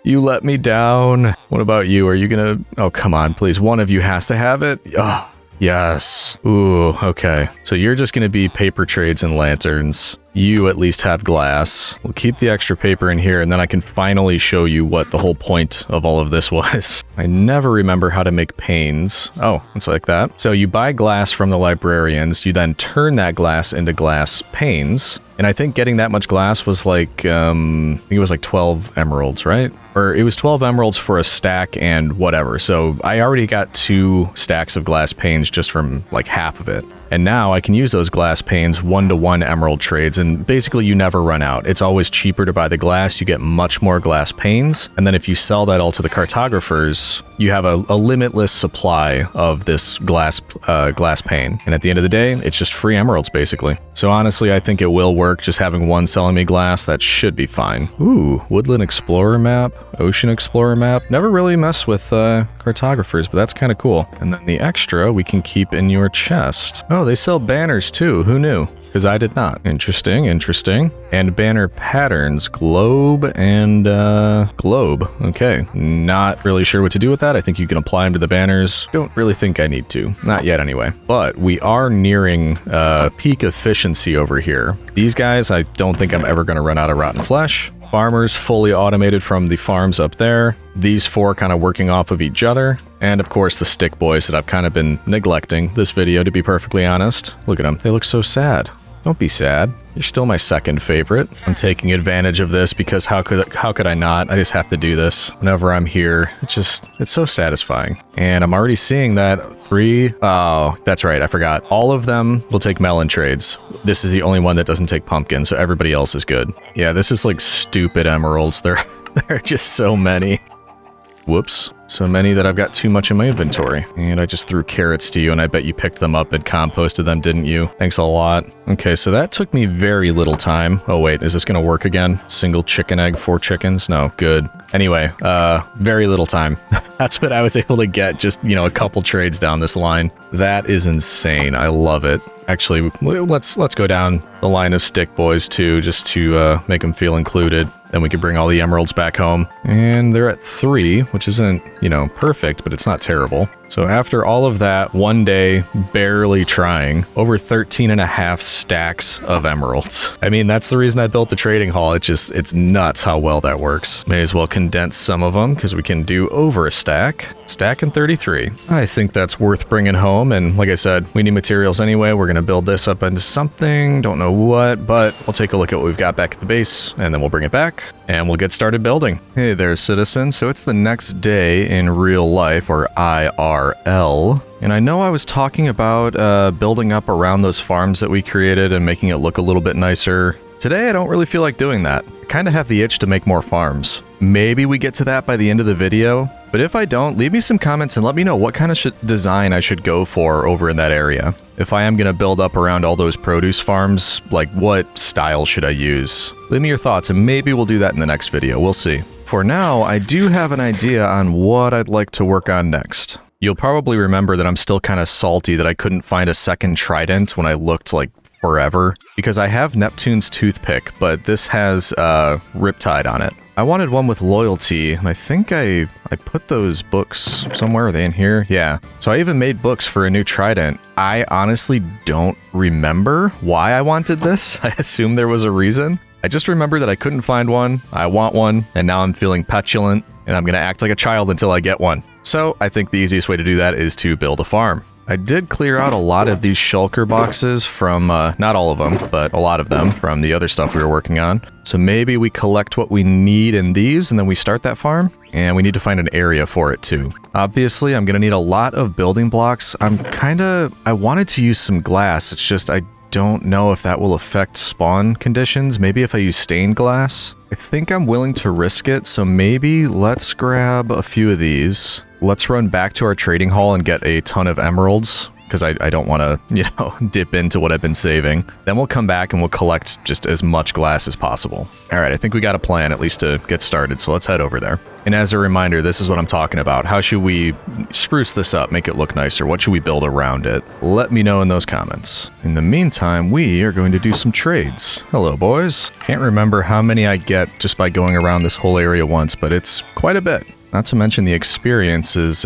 You let me down. What about you? Are you gonna... Oh, come on, please. One of you has to have it. Oh, yes. Ooh, okay. So you're just gonna be paper trades and lanterns. You at least have glass. We'll keep the extra paper in here, and then I can finally show you what the whole point of all of this was. I never remember how to make panes. Oh, it's like that. So you buy glass from the librarians. You then turn that glass into glass panes. And I think getting that much glass was like, I think it was like 12 emeralds, right? Or it was 12 emeralds for a stack and whatever. So I already got 2 stacks of glass panes just from like half of it. And now I can use those glass panes 1 to 1 emerald trades, and basically you never run out. It's always cheaper to buy the glass, you get much more glass panes, and then if you sell that all to the cartographers, you have a limitless supply of this glass pane. And at the end of the day, it's just free emeralds, basically. So honestly, I think it will work, just having one selling me glass, that should be fine. Ooh, Woodland Explorer map, Ocean Explorer map. Never really mess with cartographers, but that's kind of cool. And then the extra we can keep in your chest. Oh, they sell banners too. Who knew? Because I did not. Interesting, interesting. And banner patterns, globe and globe. Okay, not really sure what to do with that. I think you can apply them to the banners. Don't really think I need to. Not yet anyway. But we are nearing peak efficiency over here. These guys, I don't think I'm ever going to run out of rotten flesh. Farmers fully automated from the farms up there. These 4 kind of working off of each other. And of course the stick boys that I've kind of been neglecting this video, to be perfectly honest. Look at them. They look so sad. Don't be sad. You're still my second favorite. I'm taking advantage of this because how could I not? I just have to do this whenever I'm here. It's so satisfying. And I'm already seeing that 3. Oh, that's right. I forgot. All of them will take melon trades. This is the only one that doesn't take pumpkin, so everybody else is good. Yeah, this is like stupid emeralds. There are just so many. Whoops. So many that I've got too much in my inventory. And I just threw carrots to you, and I bet you picked them up and composted them, didn't you? Thanks a lot. Okay, so that took me very little time. Oh wait, is this gonna work again? Single chicken egg, 4 chickens? No, good. Anyway, very little time. That's what I was able to get, just, you know, a couple trades down this line. That is insane. I love it. Actually, let's go down the line of stick boys too, just to make them feel included. Then we can bring all the emeralds back home. And they're at 3, which isn't, you know, perfect, but it's not terrible. So after all of that, one day, barely trying, over 13.5 stacks of emeralds. I mean, that's the reason I built the trading hall. It's nuts how well that works. May as well condense some of them, because we can do over a stack. Stack and 33. I think that's worth bringing home, and like I said, we need materials anyway. We're going to build this up into something, don't know what, but we'll take a look at what we've got back at the base, and then we'll bring it back, and we'll get started building. Hey there, citizens. So it's the next day in real life, or IRL. And I know I was talking about building up around those farms that we created and making it look a little bit nicer. Today, I don't really feel like doing that. I kind of have the itch to make more farms. Maybe we get to that by the end of the video, but if I don't, leave me some comments and let me know what kind of design I should go for over in that area. If I am going to build up around all those produce farms, like what style should I use? Leave me your thoughts and maybe we'll do that in the next video. We'll see. For now, I do have an idea on what I'd like to work on next. You'll probably remember that I'm still kind of salty that I couldn't find a second trident when I looked like forever, because I have Neptune's toothpick, but this has Riptide on it. I wanted one with loyalty, and I think I put those books somewhere. Are they in here? Yeah. So I even made books for a new trident. I honestly don't remember why I wanted this. I assume there was a reason. I just remember that I couldn't find one. I want one, and now I'm feeling petulant, and I'm going to act like a child until I get one. So I think the easiest way to do that is to build a farm. I did clear out a lot of these shulker boxes from, not all of them, but a lot of them from the other stuff we were working on. So maybe we collect what we need in these and then we start that farm. And we need to find an area for it too. Obviously, I'm going to need a lot of building blocks. I wanted to use some glass. It's just, I don't know if that will affect spawn conditions. Maybe if I use stained glass. I think I'm willing to risk it. So maybe let's grab a few of these. Let's run back to our trading hall and get a ton of emeralds, because I don't want to, dip into what I've been saving. Then we'll come back and we'll collect just as much glass as possible. All right, I think we got a plan at least to get started, so let's head over there. And as a reminder, this is what I'm talking about. How should we spruce this up, make it look nicer? What should we build around it? Let me know in those comments. In the meantime, we are going to do some trades. Hello, boys. Can't remember how many I get just by going around this whole area once, but it's quite a bit. Not to mention the experience is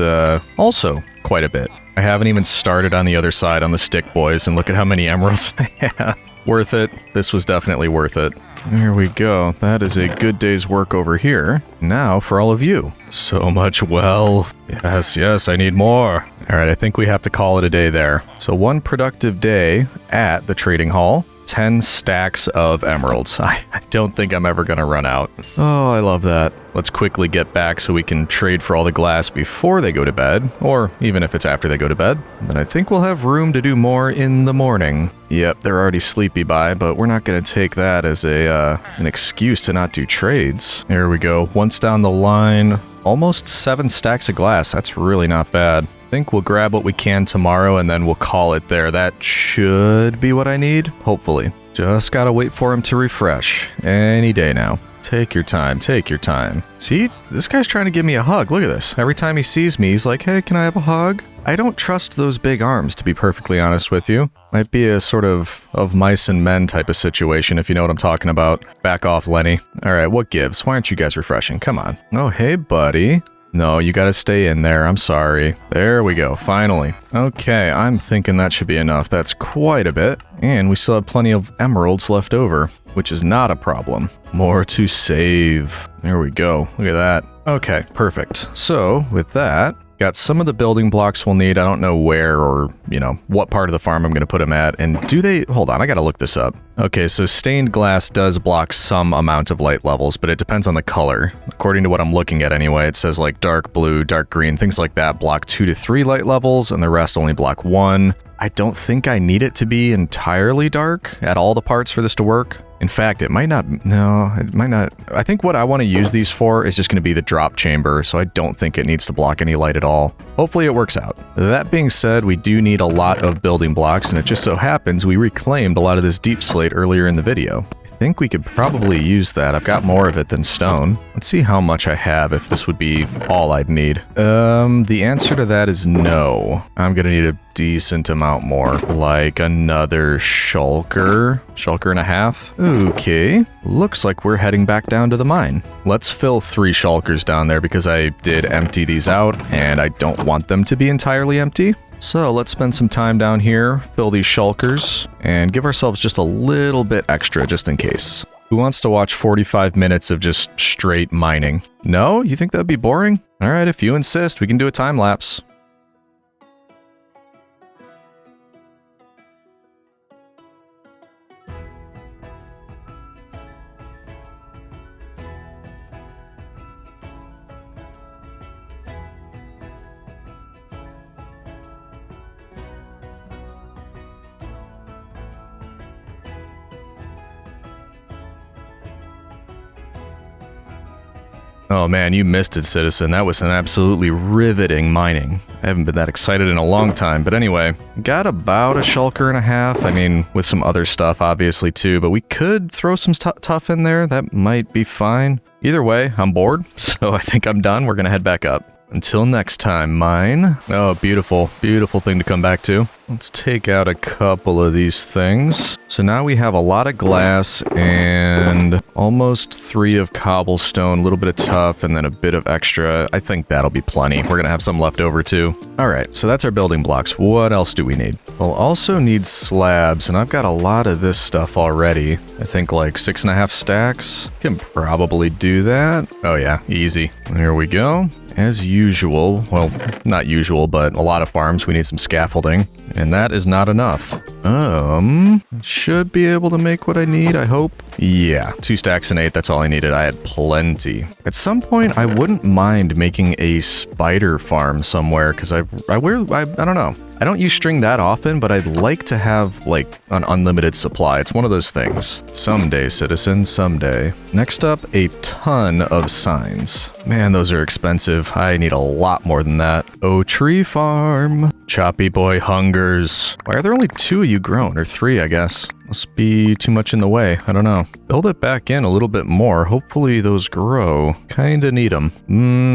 also quite a bit. I haven't even started on the other side on the stick boys, and look at how many emeralds I have. Worth it. This was definitely worth it. There we go. That is a good day's work over here. Now for all of you. So much wealth. Yes, I need more. All right, I think we have to call it a day there. So one productive day at the trading hall. 10 stacks of emeralds. I don't think I'm ever going to run out. Oh, I love that. Let's quickly get back so we can trade for all the glass before they go to bed, or even if it's after they go to bed. Then I think we'll have room to do more in the morning. Yep, they're already sleepy by, but we're not going to take that as an excuse to not do trades. There we go. Once down the line, almost 7 stacks of glass. That's really not bad. I think we'll grab what we can tomorrow and then we'll call it there. That should be what I need, hopefully. Just gotta wait for him to refresh. Any day now. Take your time, take your time. See, this guy's trying to give me a hug. Look at this. Every time he sees me, he's like, hey, can I have a hug? I don't trust those big arms, to be perfectly honest with you. Might be a sort of mice and men type of situation, if you know what I'm talking about. Back off, Lenny. All right, what gives? Why aren't you guys refreshing? Come on. Oh, hey, buddy. No, you gotta stay in there. I'm sorry. There we go. Finally. Okay, I'm thinking that should be enough. That's quite a bit. And we still have plenty of emeralds left over, which is not a problem. More to save. There we go. Look at that. Okay, perfect. So, with that, got some of the building blocks we'll need. I don't know where or, what part of the farm I'm going to put them at. And do they... Hold on, I got to look this up. Okay, so stained glass does block some amount of light levels, but it depends on the color. According to what I'm looking at anyway, it says like dark blue, dark green, things like that block 2 to 3 light levels, and the rest only block 1. I don't think I need it to be entirely dark at all the parts for this to work. In fact, it might not. No, it might not. I think what I want to use these for is just going to be the drop chamber, so I don't think it needs to block any light at all. Hopefully it works out. That being said, we do need a lot of building blocks, and it just so happens we reclaimed a lot of this deep slate earlier in the video. I think we could probably use that. I've got more of it than stone. Let's see how much I have, if this would be all I'd need. The answer to that is no. I'm gonna need a decent amount more, like another shulker and a half. Okay, looks like we're heading back down to the mine. Let's fill 3 shulkers down there because I did empty these out and I don't want them to be entirely empty. So let's spend some time down here, fill these shulkers, and give ourselves just a little bit extra just in case. Who wants to watch 45 minutes of just straight mining? No? You think that'd be boring? Alright, if you insist, we can do a time lapse. Oh man, you missed it, Citizen. That was an absolutely riveting mining. I haven't been that excited in a long time, but anyway, got about a shulker and a half. I mean, with some other stuff, obviously, too, but we could throw some tuff in there. That might be fine. Either way, I'm bored, so I think I'm done. We're gonna head back up. Until next time, mine. Oh, beautiful, beautiful thing to come back to. Let's take out a couple of these things. So now we have a lot of glass and almost 3 of cobblestone, a little bit of tuff, and then a bit of extra. I think that'll be plenty. We're gonna have some left over too. All right, so that's our building blocks. What else do we need? We'll also need slabs, and I've got a lot of this stuff already. I think like 6.5 stacks. Can probably do that. Oh yeah, easy. Here we go. As usual, well, not usual, but a lot of farms, we need some scaffolding, and that is not enough. Should be able to make what I need, I hope. Yeah, 2 stacks and 8, that's all I needed. I had plenty. At some point, I wouldn't mind making a spider farm somewhere, because I don't know. I don't use string that often, but I'd like to have, like, an unlimited supply. It's one of those things. Someday, citizen, someday. Next up, a ton of signs. Man, those are expensive. I need a lot more than that. Oh, tree farm. Choppy boy hungers. Why are there only 2 of you grown? Or 3, I guess. Must be too much in the way. I don't know. Build it back in a little bit more. Hopefully those grow. Kinda need them.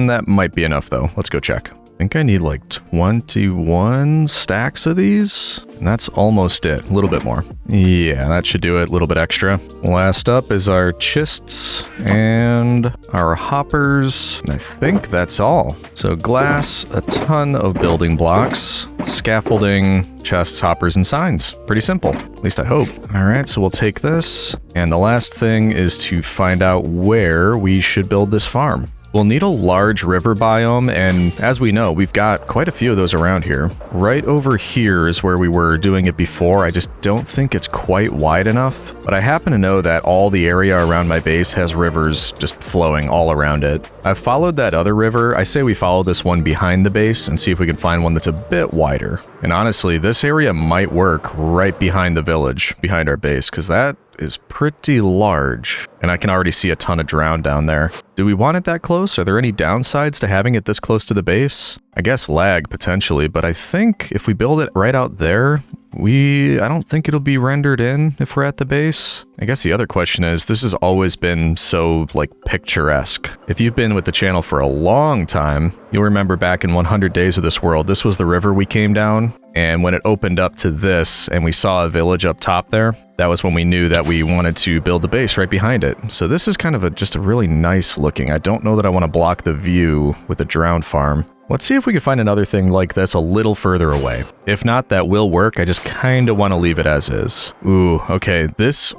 That might be enough, though. Let's go check. I think I need like 21 stacks of these, and that's almost it. A little bit more. Yeah, that should do it. A little bit extra. Last up is our chests and our hoppers, and I think that's all. So glass, a ton of building blocks, scaffolding, chests, hoppers, and signs. Pretty simple. At least I hope. All right, so we'll take this, and the last thing is to find out where we should build this farm. We'll need a large river biome, and as we know, we've got quite a few of those around here. Right over here is where we were doing it before. I just don't think it's quite wide enough, but I happen to know that all the area around my base has rivers just flowing all around it. I've followed that other river. I say we follow this one behind the base and see if we can find one that's a bit wider. And honestly, this area might work right behind the village, behind our base, because that is pretty large, and I can already see a ton of drown down there. Do we want it that close? Are there any downsides to having it this close to the base? I guess lag, potentially, but I think if we build it right out there, I don't think it'll be rendered in if we're at the base. I guess the other question is, this has always been so, like, picturesque. If you've been with the channel for a long time, you'll remember back in 100 Days of This World, this was the river we came down, and when it opened up to this, and we saw a village up top there, that was when we knew that we wanted to build the base right behind it. So this is kind of just a really nice looking. I don't know that I want to block the view with a drowned farm. Let's see if we can find another thing like this a little further away. If not, that will work. I just kind of want to leave it as is. Ooh, okay.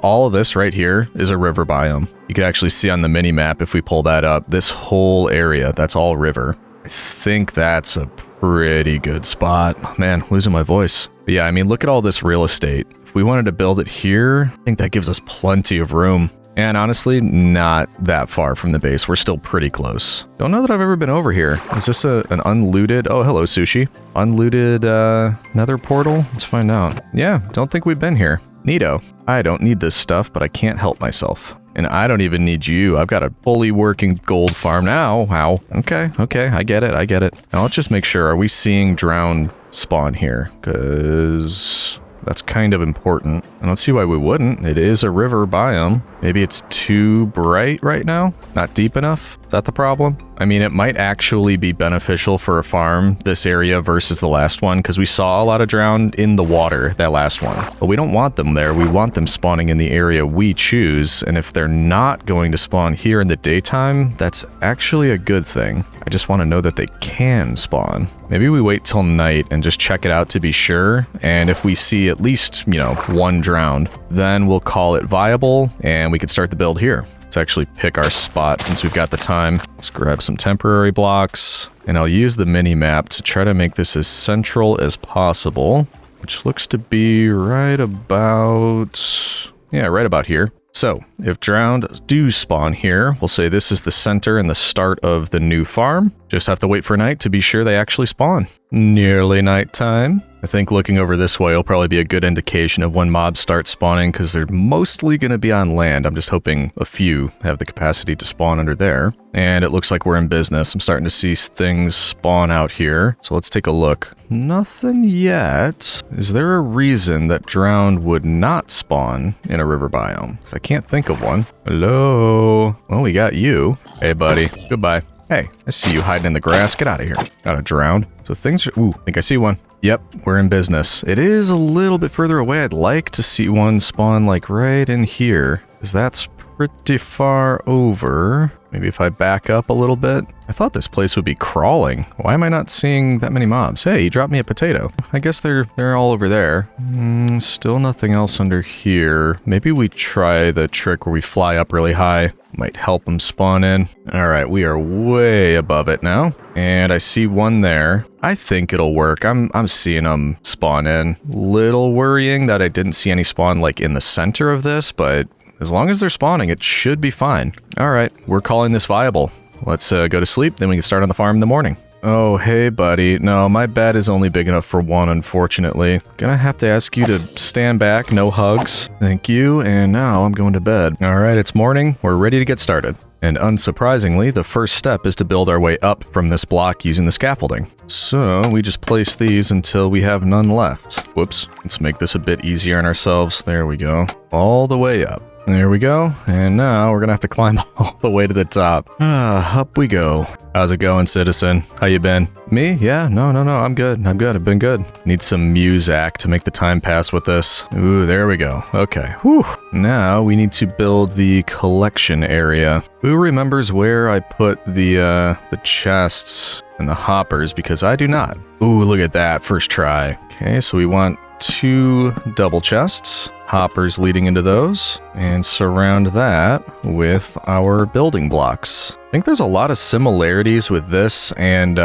All of this right here is a river biome. You can actually see on the mini map if we pull that up, this whole area, that's all river. I think that's a pretty good spot. Man, losing my voice. But yeah, I mean, look at all this real estate. If we wanted to build it here, I think that gives us plenty of room. And honestly, not that far from the base. We're still pretty close. Don't know that I've ever been over here. Is this an unlooted... Oh, hello, Sushi. Unlooted nether portal? Let's find out. Yeah, don't think we've been here. Neato. I don't need this stuff, but I can't help myself. And I don't even need you. I've got a fully working gold farm now. Wow. Okay, I get it. Now let's just make sure. Are we seeing drown spawn here? Because that's kind of important. And let's see why we wouldn't. It is a river biome. Maybe it's too bright right now? Not deep enough? Is that the problem? I mean, it might actually be beneficial for a farm, this area versus the last one, because we saw a lot of drowned in the water, that last one. But we don't want them there. We want them spawning in the area we choose, and if they're not going to spawn here in the daytime, that's actually a good thing. I just want to know that they can spawn. Maybe we wait till night and just check it out to be sure, and if we see at least, you know, one drowned, then we'll call it viable, and we can start the build here. Let's actually pick our spot since we've got the time. Let's grab some temporary blocks, and I'll use the mini-map to try to make this as central as possible, which looks to be right about... yeah, right about here. So, if drowned do spawn here, we'll say this is the center and the start of the new farm. Just have to wait for night to be sure they actually spawn. Nearly nighttime. I think looking over this way will probably be a good indication of when mobs start spawning because they're mostly going to be on land. I'm just hoping a few have the capacity to spawn under there. And it looks like we're in business. I'm starting to see things spawn out here. So let's take a look. Nothing yet. Is there a reason that drowned would not spawn in a river biome? Because I can't think of one. Hello? Well, we got you. Hey, buddy. Goodbye. Hey, I see you hiding in the grass. Get out of here. Got a drowned. So things are... ooh, I think I see one. Yep, we're in business. It is a little bit further away. I'd like to see one spawn like right in here, because that's pretty far over. Maybe if I back up a little bit. I thought this place would be crawling. Why am I not seeing that many mobs? Hey, he dropped me a potato. I guess they're all over there. Still nothing else under here. Maybe we try the trick where we fly up really high. Might help them spawn in. All right, we are way above it now. And I see one there. I think it'll work. I'm seeing them spawn in. Little worrying that I didn't see any spawn like in the center of this, but as long as they're spawning, it should be fine. All right, we're calling this viable. Let's go to sleep, then we can start on the farm in the morning. Oh, hey, buddy. No, my bed is only big enough for one, unfortunately. Gonna have to ask you to stand back, no hugs. Thank you, and now I'm going to bed. All right, it's morning. We're ready to get started. And unsurprisingly, the first step is to build our way up from this block using the scaffolding. So we just place these until we have none left. Whoops. Let's make this a bit easier on ourselves. There we go. All the way up. There we go. And now we're gonna have to climb all the way to the top. Up we go. How's it going, citizen? How you been? Me? Yeah, no, I'm good. I've been good. Need some Muzak to make the time pass with this. Ooh, there we go. Okay. Whew. Now we need to build the collection area. Who remembers where I put the chests and the hoppers? Because I do not. Ooh, look at that. First try. Okay, so we want 2 double chests. Hoppers leading into those, and surround that with our building blocks. I think there's a lot of similarities with this and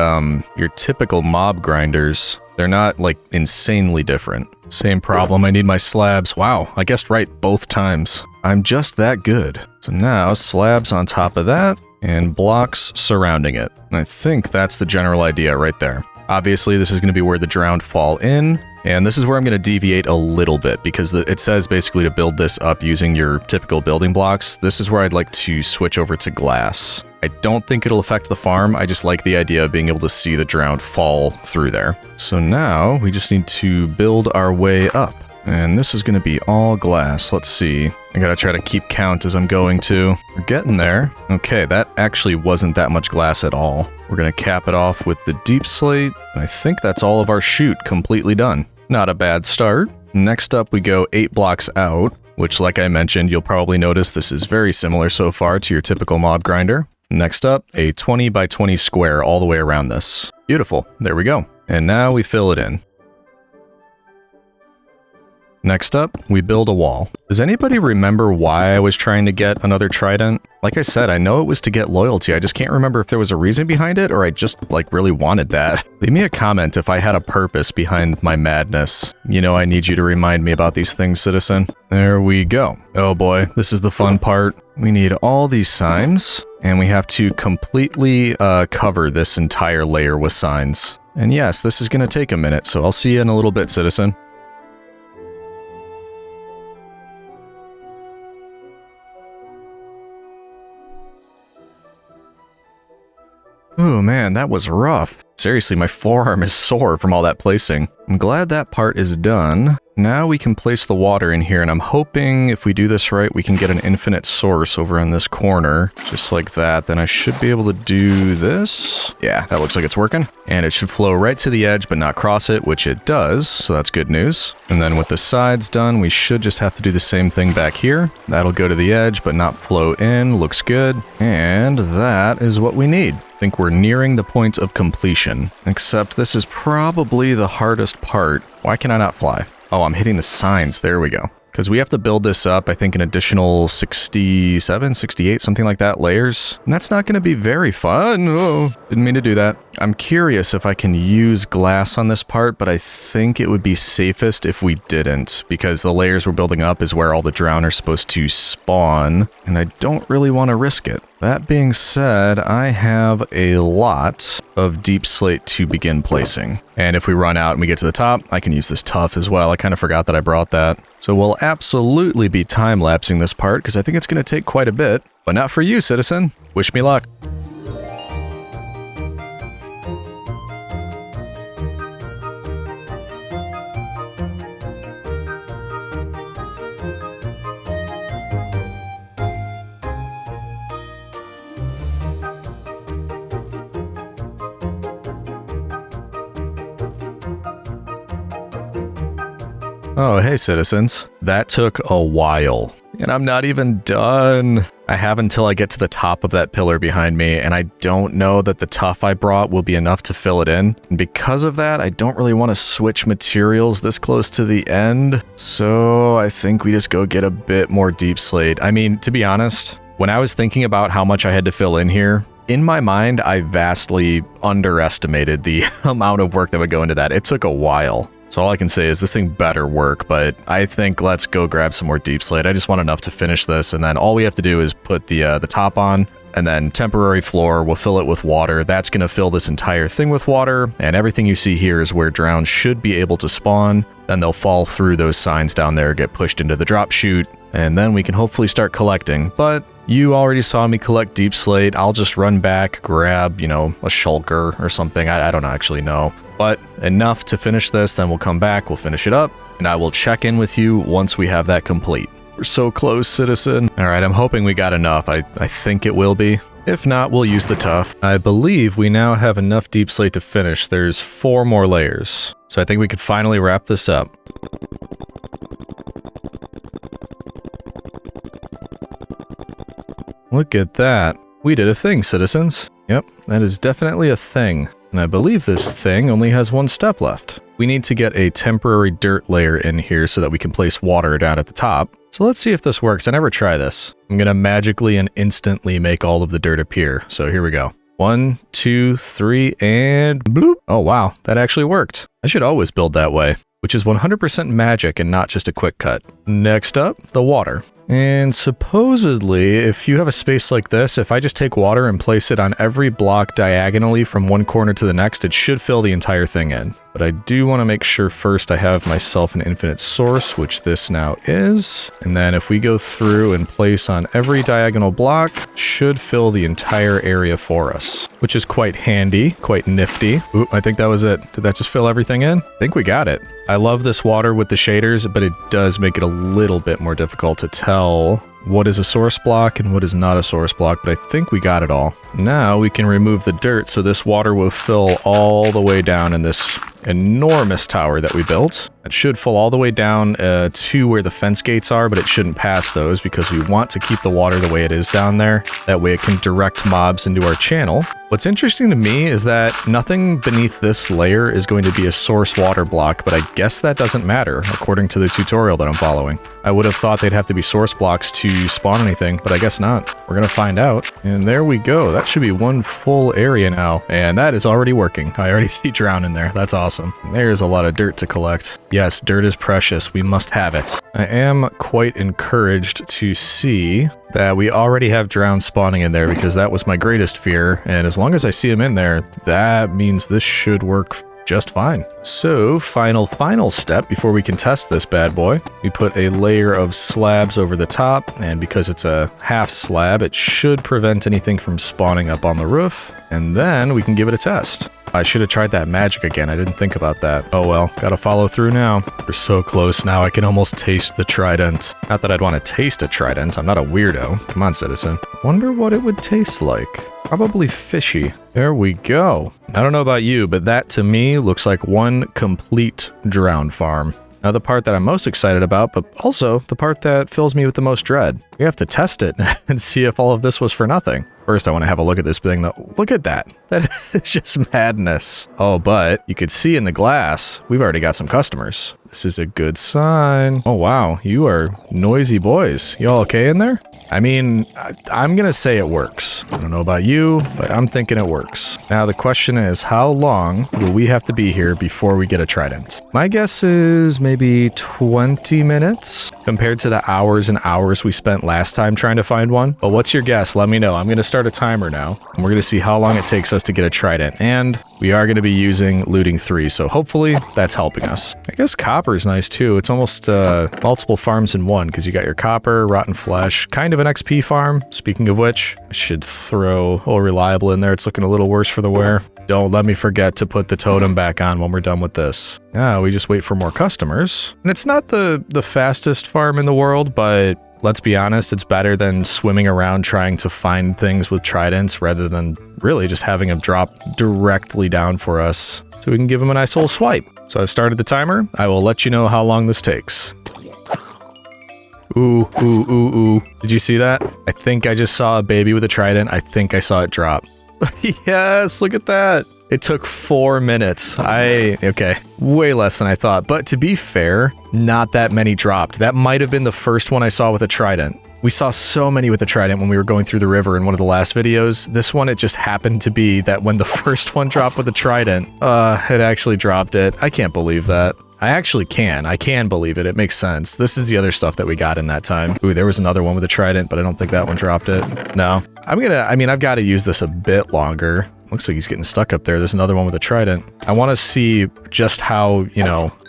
your typical mob grinders. They're not like insanely different. Same problem, I need my slabs. Wow, I guessed right both times. I'm just that good. So now slabs on top of that and blocks surrounding it. And I think that's the general idea right there. Obviously, this is going to be where the drowned fall in. And this is where I'm going to deviate a little bit because it says basically to build this up using your typical building blocks. This is where I'd like to switch over to glass. I don't think it'll affect the farm. I just like the idea of being able to see the drowned fall through there. So now we just need to build our way up. And this is going to be all glass. Let's see. I gotta try to keep count as I'm going to. We're getting there. Okay, that actually wasn't that much glass at all. We're gonna cap it off with the deep slate. And I think that's all of our chute completely done. Not a bad start. Next up, we go 8 blocks out, which, like I mentioned, you'll probably notice this is very similar so far to your typical mob grinder. Next up, a 20 by 20 square all the way around this. Beautiful. There we go. And now we fill it in. Next up, we build a wall. Does anybody remember why I was trying to get another trident? Like I said, I know it was to get loyalty. I just can't remember if there was a reason behind it or I just really wanted that. Leave me a comment if I had a purpose behind my madness. You know I need you to remind me about these things, citizen. There we go. Oh boy, this is the fun part. We need all these signs and we have to completely cover this entire layer with signs. And yes, this is going to take a minute, so I'll see you in a little bit, citizen. Oh man, that was rough. Seriously, my forearm is sore from all that placing. I'm glad that part is done. Now we can place the water in here, and I'm hoping if we do this right, we can get an infinite source over in this corner, just like that. Then I should be able to do this. Yeah, that looks like it's working. And it should flow right to the edge, but not cross it, which it does, so that's good news. And then with the sides done, we should just have to do the same thing back here. That'll go to the edge, but not flow in. Looks good. And that is what we need. I think we're nearing the point of completion, except this is probably the hardest part. Why can I not fly? Oh, I'm hitting the signs. There we go. Because we have to build this up, I think, an additional 67, 68, something like that, layers. And that's not going to be very fun. Oh, didn't mean to do that. I'm curious if I can use glass on this part, but I think it would be safest if we didn't, because the layers we're building up is where all the drown are supposed to spawn, and I don't really want to risk it. That being said, I have a lot of deep slate to begin placing. And if we run out and we get to the top, I can use this tuff as well. I kind of forgot that I brought that. So we'll absolutely be time-lapsing this part because I think it's going to take quite a bit. But not for you, citizen. Wish me luck. Oh, hey citizens. That took a while. And I'm not even done. I have until I get to the top of that pillar behind me, and I don't know that the tuff I brought will be enough to fill it in. And because of that, I don't really want to switch materials this close to the end. So I think we just go get a bit more deep slate. I mean, to be honest, when I was thinking about how much I had to fill in here, in my mind, I vastly underestimated the amount of work that would go into that. It took a while. So all I can say is this thing better work, but I think let's go grab some more deep slate. I just want enough to finish this, and then all we have to do is put the top on, and then temporary floor, we'll fill it with water. That's going to fill this entire thing with water, and everything you see here is where drown should be able to spawn. Then they'll fall through those signs down there, get pushed into the drop chute, and then we can hopefully start collecting. But you already saw me collect deep slate. I'll just run back, grab, a shulker or something. I don't actually know. But enough to finish this, then we'll come back, we'll finish it up, and I will check in with you once we have that complete. We're so close, citizen. All right, I'm hoping we got enough. I think it will be. If not, we'll use the tuff. I believe we now have enough deep slate to finish. There's 4 more layers. So I think we could finally wrap this up. Look at that. We did a thing, citizens. Yep, that is definitely a thing. And I believe this thing only has 1 step left. We need to get a temporary dirt layer in here so that we can place water down at the top. So let's see if this works. I never try this. I'm going to magically and instantly make all of the dirt appear. So here we go. 1, 2, 3, and bloop. Oh wow, that actually worked. I should always build that way, which is 100% magic and not just a quick cut. Next up, the water. And supposedly, if you have a space like this, if I just take water and place it on every block diagonally from one corner to the next, it should fill the entire thing in. But I do want to make sure first I have myself an infinite source, which this now is. And then if we go through and place on every diagonal block, should fill the entire area for us, which is quite handy, quite nifty. Ooh, I think that was it. Did that just fill everything in? I think we got it. I love this water with the shaders, but it does make it a little bit more difficult to tell what is a source block and what is not a source block, but I think we got it all. Now we can remove the dirt so this water will fill all the way down in this enormous tower that we built. It should fill all the way down to where the fence gates are, but it shouldn't pass those because we want to keep the water the way it is down there. That way it can direct mobs into our channel. What's interesting to me is that nothing beneath this layer is going to be a source water block, but I guess that doesn't matter according to the tutorial that I'm following. I would have thought they'd have to be source blocks to spawn anything, but I guess not. We're gonna find out. And there we go. That should be one full area now, and that is already working. I already see drown in there. That's awesome. There's a lot of dirt to collect. Yes, dirt is precious. We must have it. I am quite encouraged to see that we already have drown spawning in there because that was my greatest fear, and as long as I see them in there, that means this should work just fine. So, final step before we can test this bad boy. We put a layer of slabs over the top, and because it's a half slab, it should prevent anything from spawning up on the roof, and then we can give it a test. I should have tried that magic again. I didn't think about that. Oh well, gotta follow through now. We're so close now. I can almost taste the trident. Not that I'd want to taste a trident. I'm not a weirdo. Come on, citizen. Wonder what it would taste like. Probably fishy. There we go. I don't know about you, but that to me looks like one complete drown farm. Now the part that I'm most excited about, but also the part that fills me with the most dread. We have to test it and see if all of this was for nothing. First, I want to have a look at this thing though. Look at that. That is just madness. Oh, but you could see in the glass, we've already got some customers. This is a good sign. Oh, wow. You are noisy boys. You all okay in there? I mean, I'm going to say it works. I don't know about you, but I'm thinking it works. Now, the question is, how long will we have to be here before we get a trident? My guess is maybe 20 minutes compared to the hours and hours we spent last time trying to find one. But what's your guess? Let me know. I'm going to start a timer now, and we're going to see how long it takes us to get a trident. And we are going to be using looting 3, so hopefully that's helping us. I guess copper is nice too. It's almost multiple farms in one, because you got your copper, rotten flesh, kind of an XP farm. Speaking of which, I should throw All Reliable in there. It's looking a little worse for the wear. Don't let me forget to put the totem back on when we're done with this. Yeah, we just wait for more customers. And it's not the fastest farm in the world, but let's be honest, it's better than swimming around trying to find things with tridents rather than really just having them drop directly down for us so we can give them a nice little swipe. So I've started the timer. I will let you know how long this takes. Ooh, ooh, ooh, ooh. Did you see that? I think I just saw a baby with a trident. I think I saw it drop. Yes, look at that. It took 4 minutes. Okay, way less than I thought. But to be fair, not that many dropped. That might have been the first one I saw with a trident. We saw so many with the trident when we were going through the river in one of the last videos. This one, it just happened to be that when the first one dropped with the trident, it actually dropped it. I can't believe that. I can believe it. It makes sense. This is the other stuff that we got in that time. Ooh, there was another one with a trident, but I don't think that one dropped it. No. I've got to use this a bit longer. Looks like he's getting stuck up there. There's another one with a trident. I want to see just how,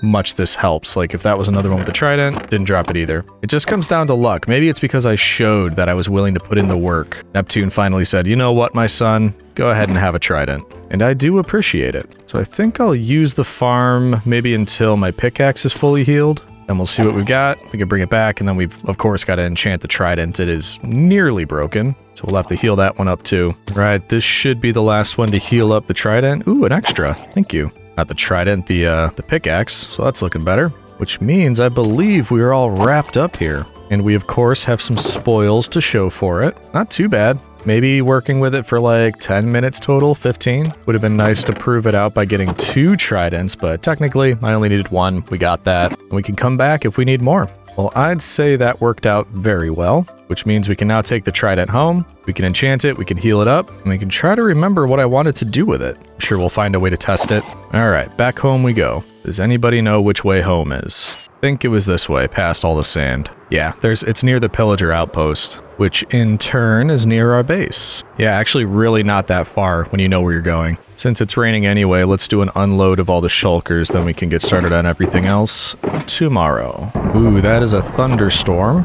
much this helps. Like, if that was another one with a trident, didn't drop it either. It just comes down to luck. Maybe it's because I showed that I was willing to put in the work. Neptune finally said, you know what, my son? Go ahead and have a trident. And I do appreciate it. So I think I'll use the farm maybe until my pickaxe is fully healed. Then we'll see what we've got. We can bring it back, and then we've, of course, got to enchant the trident. It is nearly broken, so we'll have to heal that one up too. Right, this should be the last one to heal up the trident. Ooh, an extra. Thank you. Not the trident, the pickaxe, so that's looking better. Which means I believe we are all wrapped up here. And we, of course, have some spoils to show for it. Not too bad. Maybe working with it for like 10 minutes total, 15. Would have been nice to prove it out by getting 2 tridents, but technically I only needed 1. We got that. And we can come back if we need more. Well, I'd say that worked out very well, which means we can now take the trident home, we can enchant it, we can heal it up, and we can try to remember what I wanted to do with it. I'm sure we'll find a way to test it. All right, back home we go. Does anybody know which way home is? I think it was this way, past all the sand. Yeah, it's near the Pillager outpost, which in turn is near our base. Yeah, actually really not that far when you know where you're going. Since it's raining anyway, let's do an unload of all the shulkers, then we can get started on everything else tomorrow. Ooh, that is a thunderstorm.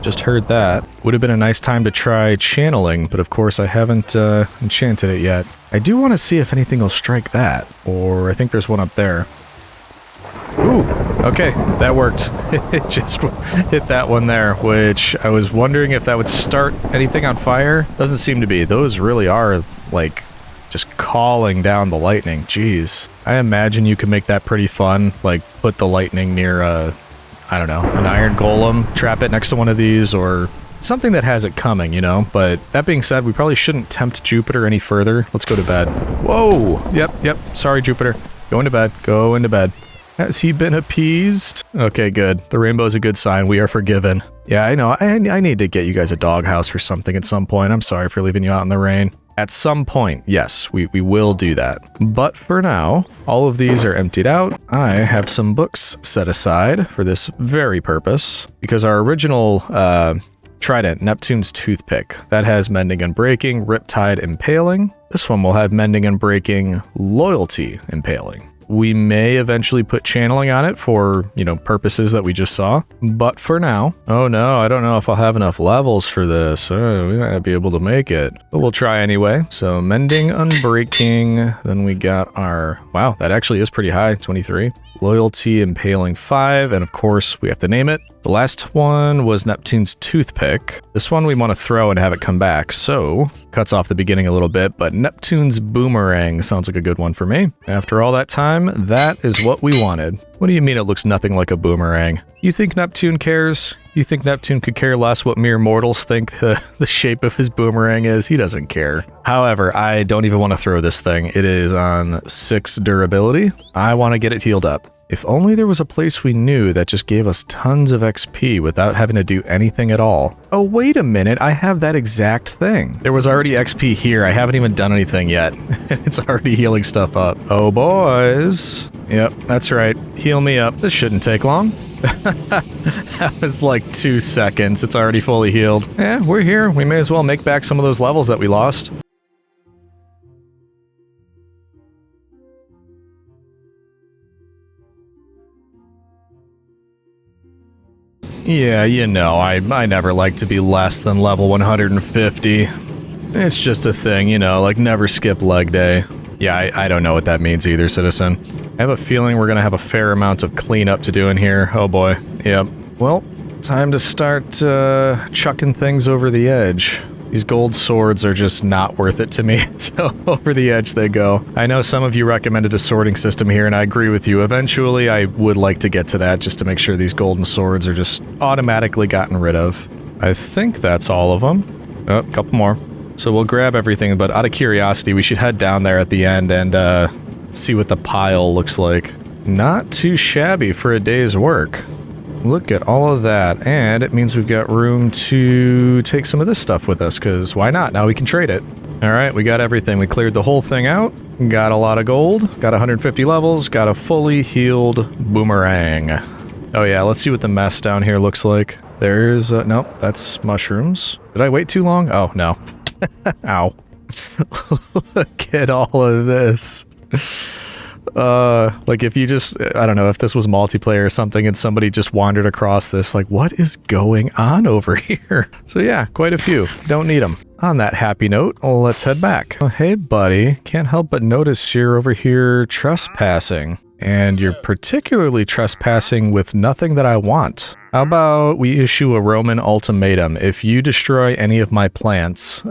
Just heard that. Would have been a nice time to try channeling, but of course I haven't enchanted it yet. I do want to see if anything will strike that, or I think there's one up there. Ooh, okay, that worked. It just hit that one there, which I was wondering if that would start anything on fire. Doesn't seem to be. Those really are, like, just calling down the lightning. Jeez. I imagine you could make that pretty fun, like, put the lightning near, I don't know, an iron golem, trap it next to one of these, or something that has it coming, But that being said, we probably shouldn't tempt Jupiter any further. Let's go to bed. Whoa! Yep. Sorry, Jupiter. Go into bed. Go into bed. Has he been appeased? Okay, good. The rainbow's a good sign. We are forgiven. Yeah, I know. I need to get you guys a doghouse or something at some point. I'm sorry for leaving you out in the rain. At some point, yes, we will do that. But for now, all of these are emptied out. I have some books set aside for this very purpose, because our original trident, Neptune's Toothpick, that has Mending and Breaking, Riptide, Impaling. This one will have Mending and Breaking, Loyalty, Impaling. We may eventually put channeling on it for, purposes that we just saw. But for now, oh no, I don't know if I'll have enough levels for this. We might not be able to make it. But we'll try anyway. So mending, unbreaking. Then we got our, wow, that actually is pretty high, 23. Loyalty, impaling 5, and of course we have to name it. The last one was Neptune's toothpick. This one we want to throw and have it come back, so cuts off the beginning a little bit, but Neptune's boomerang sounds like a good one for me. After all that time, that is what we wanted. What do you mean it looks nothing like a boomerang? You think Neptune cares? You think Neptune could care less what mere mortals think the shape of his boomerang is? He doesn't care. However, I don't even want to throw this thing. It is on 6 durability. I want to get it healed up. If only there was a place we knew that just gave us tons of XP without having to do anything at all. Oh, wait a minute, I have that exact thing. There was already XP here, I haven't even done anything yet. It's already healing stuff up. Oh, boys. Yep, that's right. Heal me up. This shouldn't take long. That was like 2 seconds. It's already fully healed. Yeah, we're here. We may as well make back some of those levels that we lost. Yeah, I never like to be less than level 150. It's just a thing, like never skip leg day. Yeah, I don't know what that means either, citizen. I have a feeling we're gonna have a fair amount of cleanup to do in here. Oh boy. Yep. Well, time to start chucking things over the edge. These gold swords are just not worth it to me, so over the edge they go. I know some of you recommended a sorting system here, and I agree with you. Eventually, I would like to get to that just to make sure these golden swords are just automatically gotten rid of. I think that's all of them. Oh, a couple more. So we'll grab everything, but out of curiosity, we should head down there at the end and see what the pile looks like. Not too shabby for a day's work. Look at all of that, and it means we've got room to take some of this stuff with us, because why not? Now we can trade it. Alright, we got everything. We cleared the whole thing out, got a lot of gold, got 150 levels, got a fully healed boomerang. Oh yeah, let's see what the mess down here looks like. There's, nope, that's mushrooms. Did I wait too long? Oh, no. Ow. Look at all of this. Like if you just, I don't know, if this was multiplayer or something and somebody just wandered across this, like what is going on over here? So yeah, quite a few. Don't need them. On that happy note, let's head back. Oh, hey buddy, can't help but notice you're over here trespassing. And you're particularly trespassing with nothing that I want. How about we issue a Roman ultimatum? If you destroy any of my plants,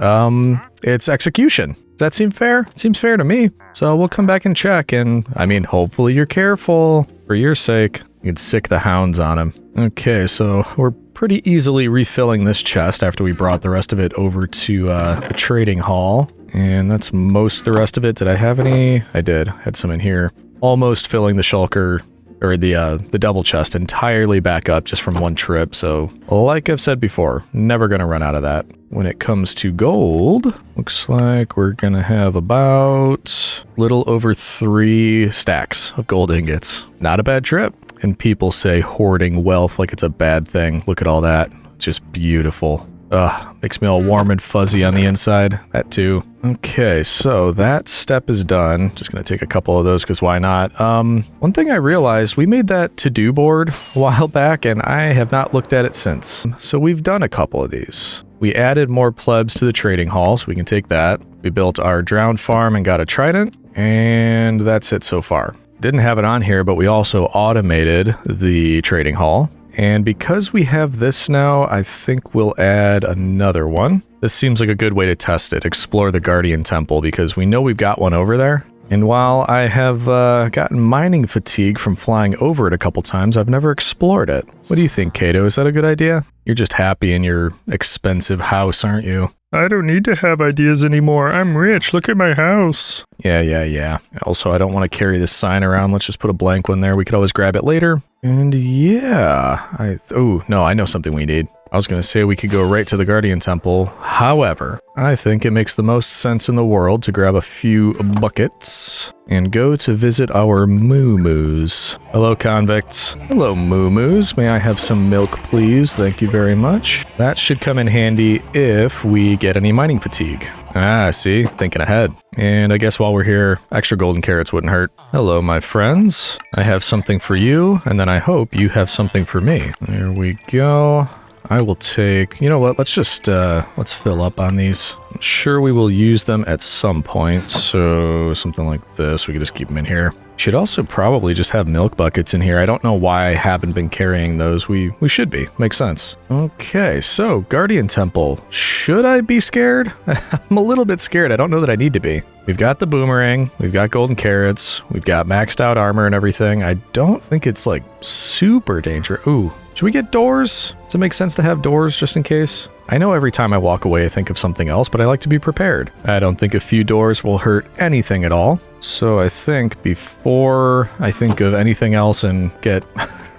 it's execution. Does that seem fair? It seems fair to me. So we'll come back and check, and I mean, hopefully you're careful. For your sake, you can sick the hounds on him. Okay, so we're pretty easily refilling this chest after we brought the rest of it over to the trading hall. And that's most of the rest of it. Did I have any? I did. I had some in here. Almost filling the shulker, or the double chest entirely back up just from one trip. So like I've said before, never gonna run out of that. When it comes to gold, looks like we're gonna have about little over 3 stacks of gold ingots. Not a bad trip. And people say hoarding wealth like it's a bad thing. Look at all that. Just beautiful. Ugh, makes me all warm and fuzzy on the inside. That too. Okay, so that step is done. Just gonna take a couple of those because why not? One thing I realized, we made that to-do board a while back and I have not looked at it since. So we've done a couple of these. We added more plebs to the trading hall, so we can take that. We built our drowned farm and got a trident, and that's it so far. Didn't have it on here, but we also automated the trading hall. And because we have this now, I think we'll add another one. This seems like a good way to test it, explore the Guardian Temple, because we know we've got one over there. And while I have gotten mining fatigue from flying over it a couple times, I've never explored it. What do you think, Kato? Is that a good idea? You're just happy in your expensive house, aren't you? I don't need to have ideas anymore. I'm rich. Look at my house. Yeah. Also, I don't want to carry this sign around. Let's just put a blank one there. We could always grab it later. And yeah, oh, no, I know something we need. I was going to say we could go right to the Guardian Temple. However, I think it makes the most sense in the world to grab a few buckets and go to visit our moo-moos. Hello, convicts. Hello, moo-moos. May I have some milk, please? Thank you very much. That should come in handy if we get any mining fatigue. Ah, see? Thinking ahead. And I guess while we're here, extra golden carrots wouldn't hurt. Hello, my friends. I have something for you, and then I hope you have something for me. There we go. I will take... You know what? Let's just, let's fill up on these. I'm sure we will use them at some point, so something like this. We could just keep them in here. Should also probably just have milk buckets in here. I don't know why I haven't been carrying those. We should be. Makes sense. Okay, so Guardian Temple. Should I be scared? I'm a little bit scared. I don't know that I need to be. We've got the boomerang. We've got golden carrots. We've got maxed out armor and everything. I don't think it's like super dangerous. Ooh, should we get doors? Does it make sense to have doors just in case? I know every time I walk away I think of something else, but I like to be prepared. I don't think a few doors will hurt anything at all. So I think before I think of anything else and get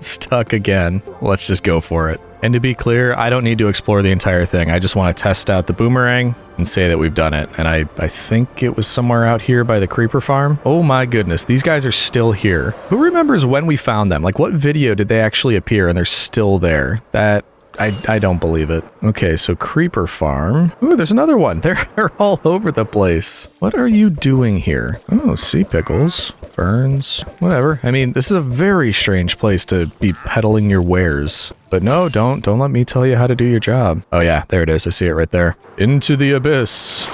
stuck again, let's just go for it. And to be clear, I don't need to explore the entire thing. I just want to test out the boomerang and say that we've done it. And I think it was somewhere out here by the creeper farm. Oh my goodness, these guys are still here. Who remembers when we found them? Like, what video did they actually appear and they're still there? That... I don't believe it. Okay, so Creeper Farm. Ooh, there's another one. They're all over the place. What are you doing here? Oh, sea pickles, ferns, whatever. I mean, this is a very strange place to be peddling your wares. But no, don't let me tell you how to do your job. Oh yeah, there it is. I see it right there. Into the abyss.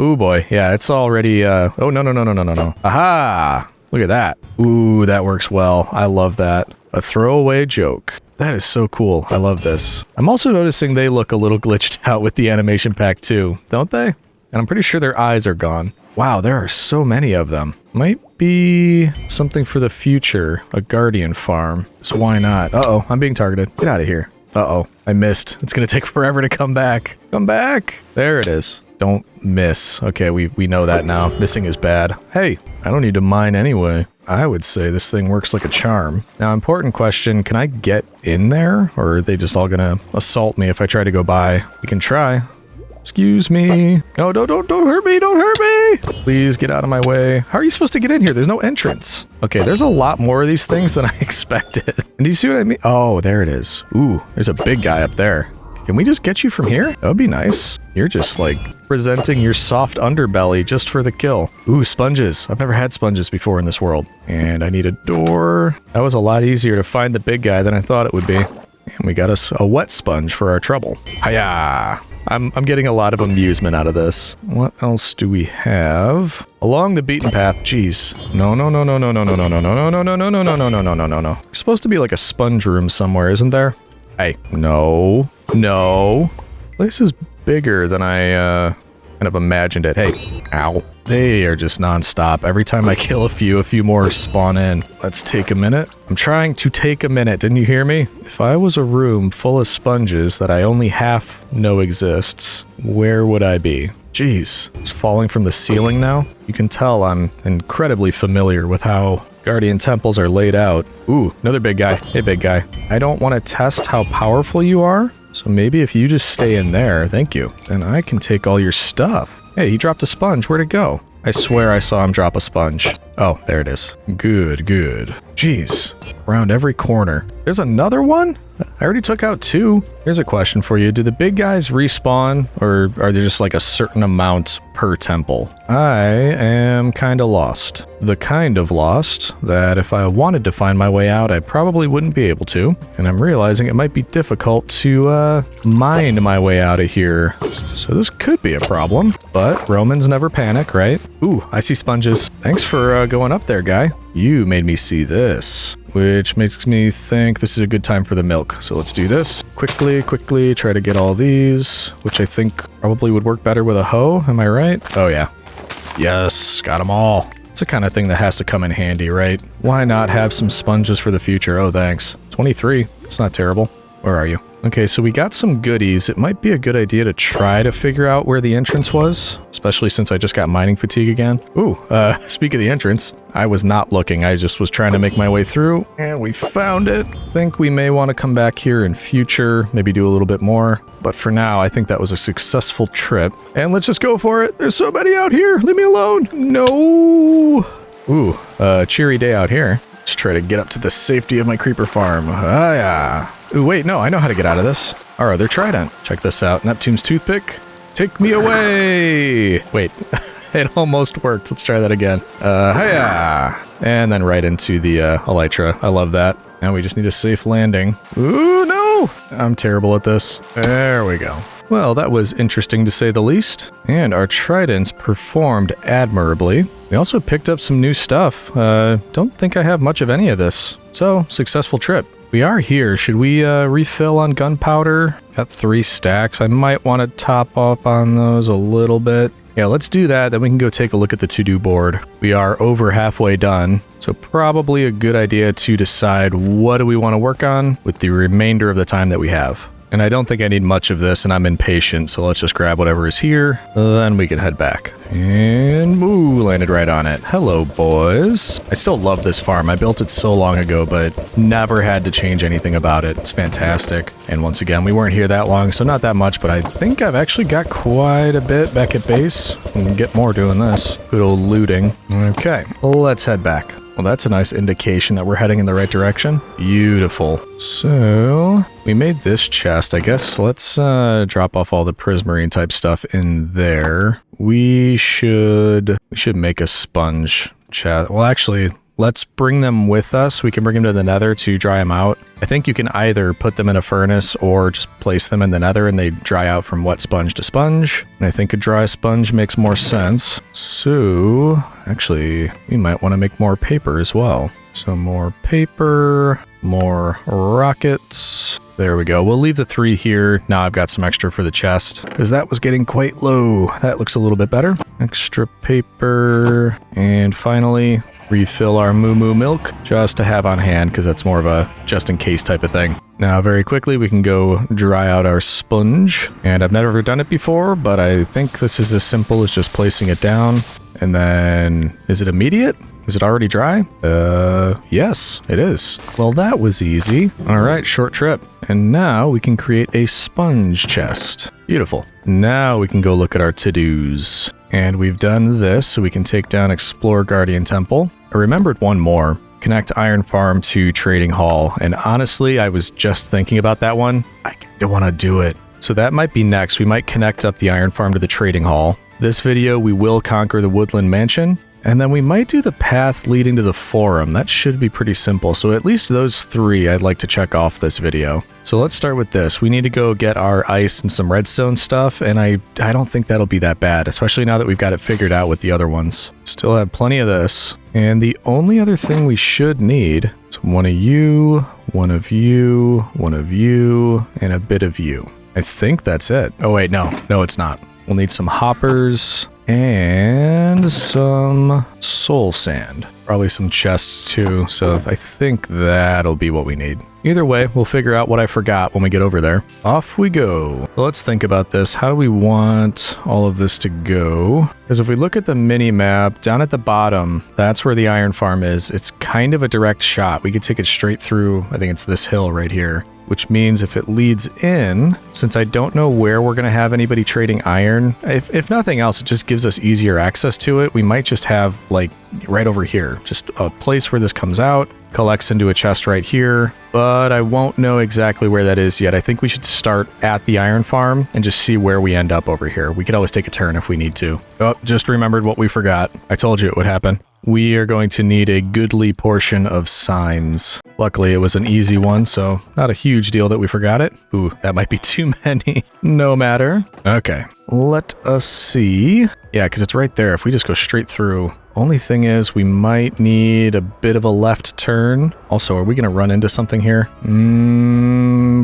Ooh boy, yeah, it's already, oh, no. Aha! Look at that. Ooh, that works well. I love that. A throwaway joke. That is so cool. I love this. I'm also noticing they look a little glitched out with the animation pack too, don't they? And I'm pretty sure their eyes are gone. Wow, there are so many of them. Might be something for the future. A Guardian Farm. So why not? Uh-oh, I'm being targeted. Get out of here. Uh-oh, I missed. It's gonna take forever to come back. Come back! There it is. Don't miss. Okay, we know that now. Missing is bad. Hey, I don't need to mine anyway. I would say this thing works like a charm. Now, important question, can I get in there? Or are they just all gonna assault me if I try to go by? We can try. Excuse me. No, don't hurt me, don't hurt me! Please get out of my way. How are you supposed to get in here? There's no entrance. Okay, there's a lot more of these things than I expected. And do you see what I mean? Oh, there it is. Ooh, there's a big guy up there. Can we just get you from here? That would be nice. You're just like presenting your soft underbelly just for the kill. Ooh, sponges. I've never had sponges before in this world. And I need a door. That was a lot easier to find the big guy than I thought it would be. And we got us a wet sponge for our trouble. Hiya! I'm getting a lot of amusement out of this. What else do we have? Along the beaten path. Jeez. No. There's supposed to be like a sponge room somewhere, isn't there? Hey, no. This is bigger than I kind of imagined it. Hey, ow. They are just non-stop. Every time I kill a few more spawn in. Let's take a minute. I'm trying to take a minute. Didn't you hear me? If I was a room full of sponges that I only half know exists, where would I be? Jeez, it's falling from the ceiling now. You can tell I'm incredibly familiar with how Guardian Temples are laid out. Ooh, another big guy. Hey, big guy. I don't want to test how powerful you are, so maybe if you just stay in there, thank you, then I can take all your stuff. Hey, he dropped a sponge. Where'd it go? I swear I saw him drop a sponge. Oh, there it is. Good. Jeez. Around every corner. There's another one? I already took out 2. Here's a question for you. Do the big guys respawn, or are there just like a certain amount per temple? I am kinda lost. The kind of lost that if I wanted to find my way out, I probably wouldn't be able to. And I'm realizing it might be difficult to mine my way out of here. So this could be a problem. But Romans never panic, right? Ooh, I see sponges. Thanks for going up there, guy. You made me see this, which makes me think this is a good time for the milk. So let's do this. Quickly, try to get all these, which I think probably would work better with a hoe. Am I right? Oh yeah. Yes, got them all. It's the kind of thing that has to come in handy, right? Why not have some sponges for the future? Oh, thanks. 23. It's not terrible. Where are you? Okay, so we got some goodies. It might be a good idea to try to figure out where the entrance was, especially since I just got mining fatigue again. Ooh, speak of the entrance, I was not looking. I just was trying to make my way through, and we found it. Think we may want to come back here in future, maybe do a little bit more. But for now, I think that was a successful trip. And let's just go for it. There's so many out here. Leave me alone. No. Ooh, cheery day out here. Just try to get up to the safety of my creeper farm. Ah, yeah. Ooh, wait, no, I know how to get out of this. Our other trident. Check this out. Neptune's toothpick. Take me away. Wait, it almost worked. Let's try that again. Hiya. And then right into the elytra. I love that. Now we just need a safe landing. Ooh, no. I'm terrible at this. There we go. Well, that was interesting to say the least. And our tridents performed admirably. We also picked up some new stuff. Don't think I have much of any of this. So, successful trip. We are here. Should we refill on gunpowder? Got 3 stacks. I might want to top up on those a little bit. Yeah, let's do that. Then we can go take a look at the to-do board. We are over halfway done. So probably a good idea to decide what do we want to work on with the remainder of the time that we have. And I don't think I need much of this, and I'm impatient, so let's just grab whatever is here, then we can head back. And, ooh, landed right on it. Hello, boys. I still love this farm. I built it so long ago, but never had to change anything about it. It's fantastic. And once again, we weren't here that long, so not that much, but I think I've actually got quite a bit back at base. We can get more doing this. Good old looting. Okay, let's head back. Well, that's a nice indication that we're heading in the right direction. Beautiful. So, we made this chest. I guess let's drop off all the prismarine type stuff in there. We should make a sponge chest. Well, actually, let's bring them with us. We can bring them to the nether to dry them out. I think you can either put them in a furnace or just place them in the nether and they dry out from wet sponge to sponge. And I think a dry sponge makes more sense. So, actually, we might want to make more paper as well. So more paper, more rockets. There we go. We'll leave the 3 here. Now I've got some extra for the chest because that was getting quite low. That looks a little bit better. Extra paper. And finally, refill our moo moo milk just to have on hand because that's more of a just in case type of thing. Now very quickly we can go dry out our sponge, and I've never done it before, but I think this is as simple as just placing it down. And then is it immediate? Is it already dry? Yes, it is. Well, that was easy. All right, short trip. And now we can create a sponge chest. Beautiful. Now we can go look at our to-dos. And we've done this, so we can take down Explore Guardian Temple. I remembered one more. Connect Iron Farm to Trading Hall. And honestly, I was just thinking about that one. I don't want to do it. So that might be next. We might connect up the Iron Farm to the Trading Hall. This video, we will conquer the Woodland Mansion. And then we might do the path leading to the Forum. That should be pretty simple. So at least those 3 I'd like to check off this video. So let's start with this. We need to go get our ice and some redstone stuff. And I don't think that'll be that bad, especially now that we've got it figured out with the other ones. Still have plenty of this. And the only other thing we should need is one of you, one of you, one of you, and a bit of you. I think that's it. Oh wait, no, it's not. We'll need some hoppers and some soul sand. Probably some chests too, so I think that'll be what we need. Either way, we'll figure out what I forgot when we get over there. Off we go. So let's think about this. How do we want all of this to go? Because if we look at the mini map, down at the bottom, that's where the iron farm is. It's kind of a direct shot. We could take it straight through, I think it's this hill right here. Which means if it leads in, since I don't know where we're going to have anybody trading iron, if nothing else, it just gives us easier access to it. We might just have, like, right over here, just a place where this comes out, collects into a chest right here, but I won't know exactly where that is yet. I think we should start at the iron farm and just see where we end up over here. We could always take a turn if we need to. Oh, just remembered what we forgot. I told you it would happen. We are going to need a goodly portion of signs. Luckily, it was an easy one, so not a huge deal that we forgot it. Ooh, that might be too many. No matter. Okay, let us see. Yeah, because it's right there. If we just go straight through. Only thing is, we might need a bit of a left turn. Also, are we going to run into something here?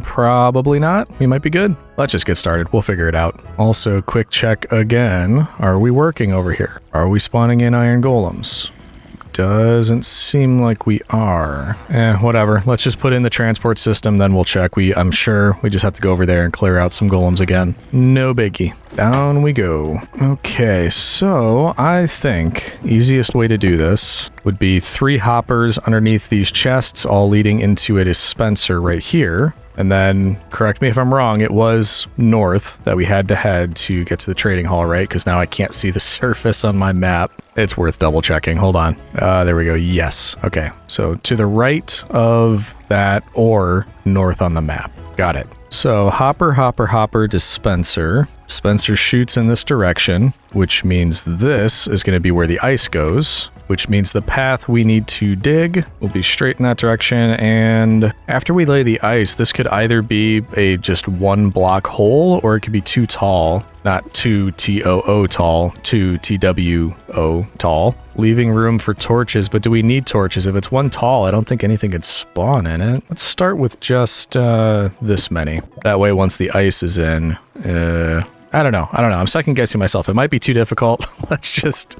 Probably not. We might be good. Let's just get started. We'll figure it out. Also, quick check again. Are we working over here? Are we spawning in iron golems? Doesn't seem like we are. Whatever. Let's just put in the transport system, then we'll check. I'm sure we just have to go over there and clear out some golems again. No biggie. Down we go. Okay, so I think easiest way to do this would be 3 hoppers underneath these chests, all leading into a dispenser right here. And then, correct me if I'm wrong, it was north that we had to head to get to the trading hall, right? Because now I can't see the surface on my map. It's worth double checking. Hold on. There we go. Yes. Okay. So to the right of that or north on the map. Got it. So hopper, dispenser. Dispenser shoots in this direction, which means this is going to be where the ice goes, which means the path we need to dig will be straight in that direction. And after we lay the ice, this could either be a just 1 block hole, or it could be too tall. Not 2 TOO tall, 2 TWO tall, leaving room for torches. But do we need torches? If it's 1 tall, I don't think anything could spawn in it. Let's start with just this many. That way, once the ice is in, I don't know. I'm second guessing myself. It might be too difficult. Let's just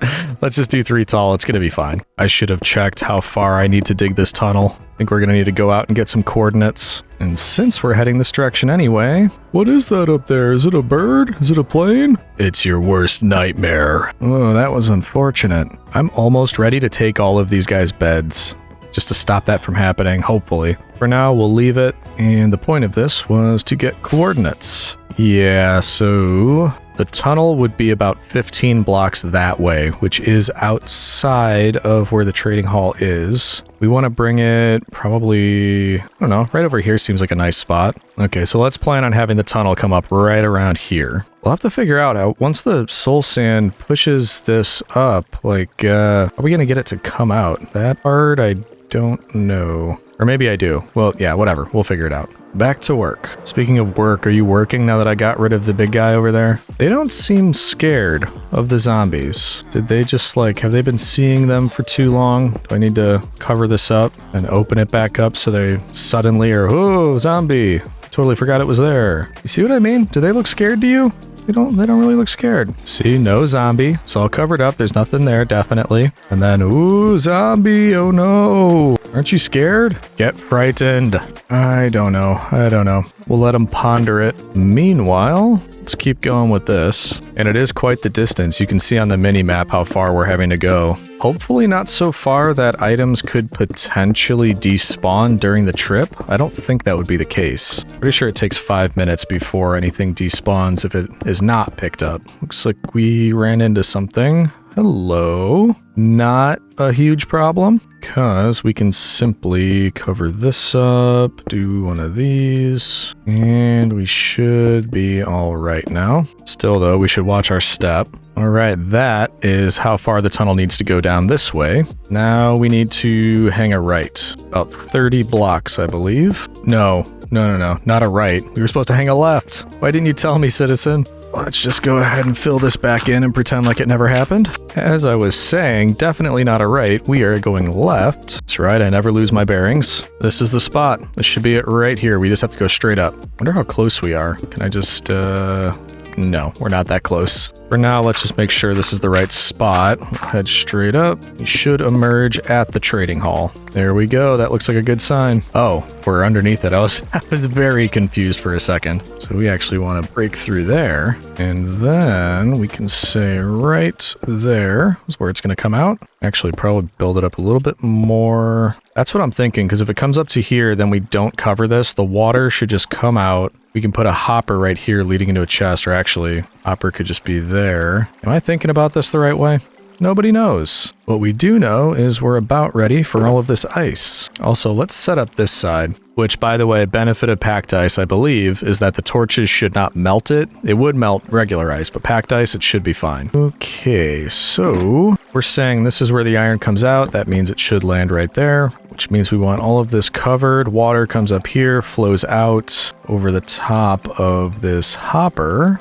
do 3 tall. It's going to be fine. I should have checked how far I need to dig this tunnel. I think we're going to need to go out and get some coordinates. And since we're heading this direction anyway, what is that up there? Is it a bird? Is it a plane? It's your worst nightmare. Oh, that was unfortunate. I'm almost ready to take all of these guys' beds, just to stop that from happening, hopefully. For now, we'll leave it. And the point of this was to get coordinates. Yeah, so the tunnel would be about 15 blocks that way, which is outside of where the trading hall is. We want to bring it probably, I don't know, right over here seems like a nice spot. Okay, so let's plan on having the tunnel come up right around here. We'll have to figure out how, once the soul sand pushes this up, like, are we going to get it to come out? That part, I don't know. Or maybe I do. Well, yeah, whatever. We'll figure it out. Back to work. Speaking of work, are you working now that I got rid of the big guy over there? They don't seem scared of the zombies. Did they just have they been seeing them for too long? Do I need to cover this up and open it back up so they suddenly are, oh, zombie. Totally forgot it was there. You see what I mean? Do they look scared to you? They don't really look scared. See, no zombie. It's all covered up. There's nothing there, definitely. And then, ooh, zombie. Oh no. Aren't you scared? Get frightened. I don't know. We'll let them ponder it. Meanwhile, let's keep going with this. And it is quite the distance. You can see on the mini map how far we're having to go. Hopefully not so far that items could potentially despawn during the trip. I don't think that would be the case. Pretty sure it takes 5 minutes before anything despawns if it is not picked up. Looks like we ran into something. Hello. Not a huge problem, because we can simply cover this up, do one of these, and we should be all right now. Still, though, we should watch our step. All right, that is how far the tunnel needs to go down this way. Now we need to hang a right. About 30 blocks, I believe. No, not a right. We were supposed to hang a left. Why didn't you tell me, citizen? Let's just go ahead and fill this back in and pretend like it never happened. As I was saying, definitely not a right. We are going left. That's right, I never lose my bearings. This is the spot. This should be it right here. We just have to go straight up. Wonder how close we are. Can I just, no, we're not that close. For now, let's just make sure this is the right spot. We'll head straight up. We should emerge at the trading hall. There we go. That looks like a good sign. Oh, we're underneath it. I was very confused for a second. So we actually want to break through there. And then we can say right there is where it's going to come out. Actually, probably build it up a little bit more. That's what I'm thinking, because if it comes up to here, then we don't cover this. The water should just come out. We can put a hopper right here leading into a chest, or actually, hopper could just be there. Am I thinking about this the right way? Nobody knows. What we do know is we're about ready for all of this ice. Also, let's set up this side, which, by the way, benefit of packed ice, I believe, is that the torches should not melt it. It would melt regular ice, but packed ice, it should be fine. Okay, so we're saying this is where the iron comes out. That means it should land right there, which means we want all of this covered. Water comes up here, flows out over the top of this hopper,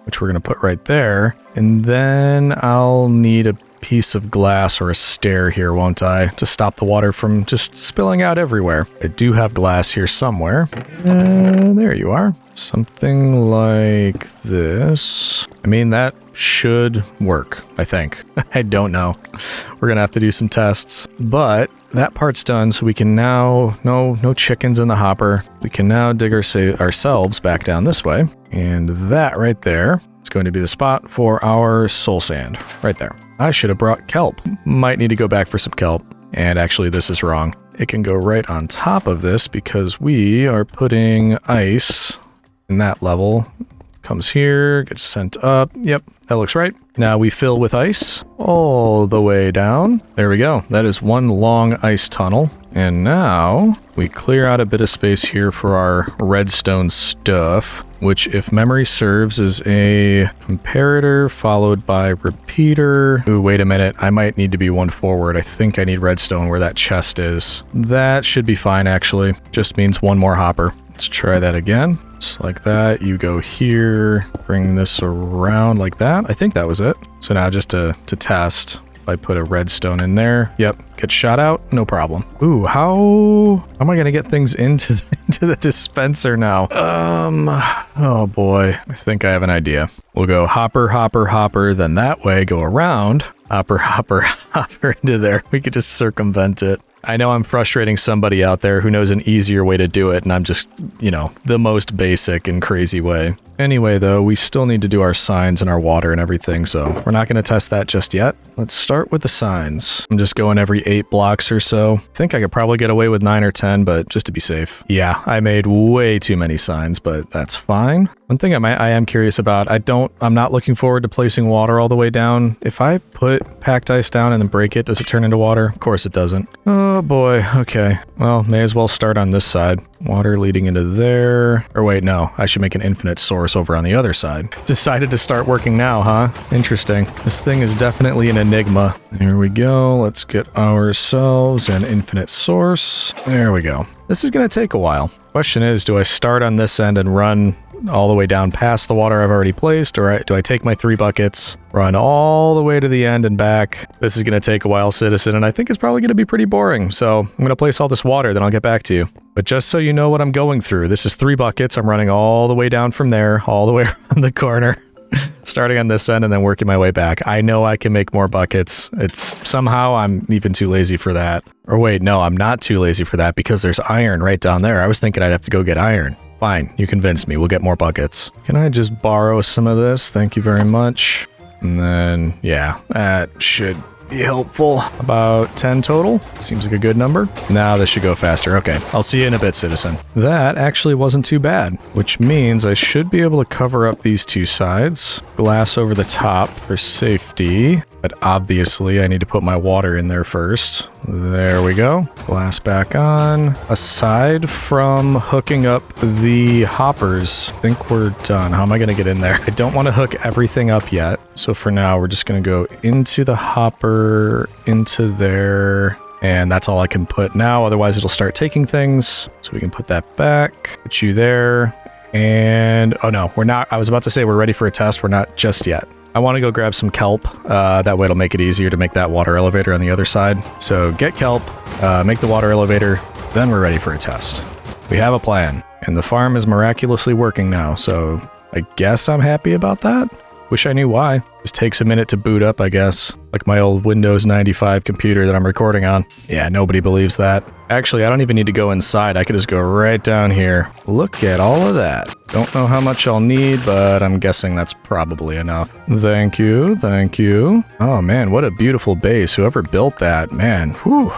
which we're going to put right there. And then I'll need a piece of glass or a stair here, won't I? To stop the water from just spilling out everywhere. I do have glass here somewhere. There you are. Something like this. I mean, that should work, I think. I don't know. We're going to have to do some tests. But that part's done, so we can now... No chickens in the hopper. We can now dig ourselves back down this way. And that right there is going to be the spot for our soul sand. Right there. I should have brought kelp. Might need to go back for some kelp. And actually, this is wrong. It can go right on top of this because we are putting ice in that level. Comes here, gets sent up. Yep, that looks right. Now we fill with ice all the way down. There we go. That is one long ice tunnel. And now we clear out a bit of space here for our redstone stuff, which, if memory serves, is a comparator followed by repeater. Ooh, wait a minute. I might need to be one forward. I think I need redstone where that chest is. That should be fine, actually. Just means one more hopper. Let's try that again. Just like that. You go here, bring this around like that. I think that was it. So now just to test, if I put a redstone in there, yep, gets shot out, no problem. Ooh, how am I going to get things into the dispenser now? Oh boy, I think I have an idea. We'll go hopper, hopper, hopper, then that way go around, hopper, hopper, hopper into there. We could just circumvent it. I know I'm frustrating somebody out there who knows an easier way to do it, and I'm just, the most basic and crazy way. Anyway, though, we still need to do our signs and our water and everything, so we're not going to test that just yet. Let's start with the signs. I'm just going every 8 blocks or so. I think I could probably get away with 9 or 10, but just to be safe. Yeah, I made way too many signs, but that's fine. One thing I am curious about, I'm not looking forward to placing water all the way down. If I put packed ice down and then break it, does it turn into water? Of course it doesn't. Oh boy, okay. Well, may as well start on this side. Water leading into there. Or wait, no, I should make an infinite source over on the other side. Decided to start working now, huh? Interesting. This thing is definitely an enigma. Here we go. Let's get ourselves an infinite source. There we go. This is going to take a while. Question is, do I start on this end and run all the way down past the water I've already placed, or do I take my 3 buckets, run all the way to the end and back? This is going to take a while, Citizen, and I think it's probably going to be pretty boring, so I'm going to place all this water, then I'll get back to you. But just so you know what I'm going through, this is 3 buckets. I'm running all the way down from there, all the way around the corner, starting on this end and then working my way back. I know I can make more buckets. Somehow I'm even too lazy for that. Or wait, no, I'm not too lazy for that because there's iron right down there. I was thinking I'd have to go get iron. Fine, you convinced me. We'll get more buckets. Can I just borrow some of this? Thank you very much. And then, yeah, that should be helpful. About 10 total. Seems like a good number. Now this should go faster. Okay, I'll see you in a bit, Citizen. That actually wasn't too bad, which means I should be able to cover up these 2 sides. Glass over the top for safety. But obviously I need to put my water in there first. There we go. Glass back on. Aside from hooking up the hoppers, I think we're done. How am I going to get in there? I don't want to hook everything up yet. So for now, we're just going to go into the hopper, into there. And that's all I can put now. Otherwise, it'll start taking things. So we can put that back. Put you there. And, oh no, we're not. I was about to say we're ready for a test. We're not just yet. I want to go grab some kelp. That way it'll make it easier to make that water elevator on the other side. So get kelp, make the water elevator, then we're ready for a test. We have a plan, and the farm is miraculously working now, so I guess I'm happy about that. Wish I knew why. Just takes a minute to boot up, I guess. Like my old Windows 95 computer that I'm recording on. Yeah, nobody believes that. Actually, I don't even need to go inside. I could just go right down here. Look at all of that. Don't know how much I'll need, but I'm guessing that's probably enough. Thank you, thank you. Oh man, what a beautiful base. Whoever built that, man, whew.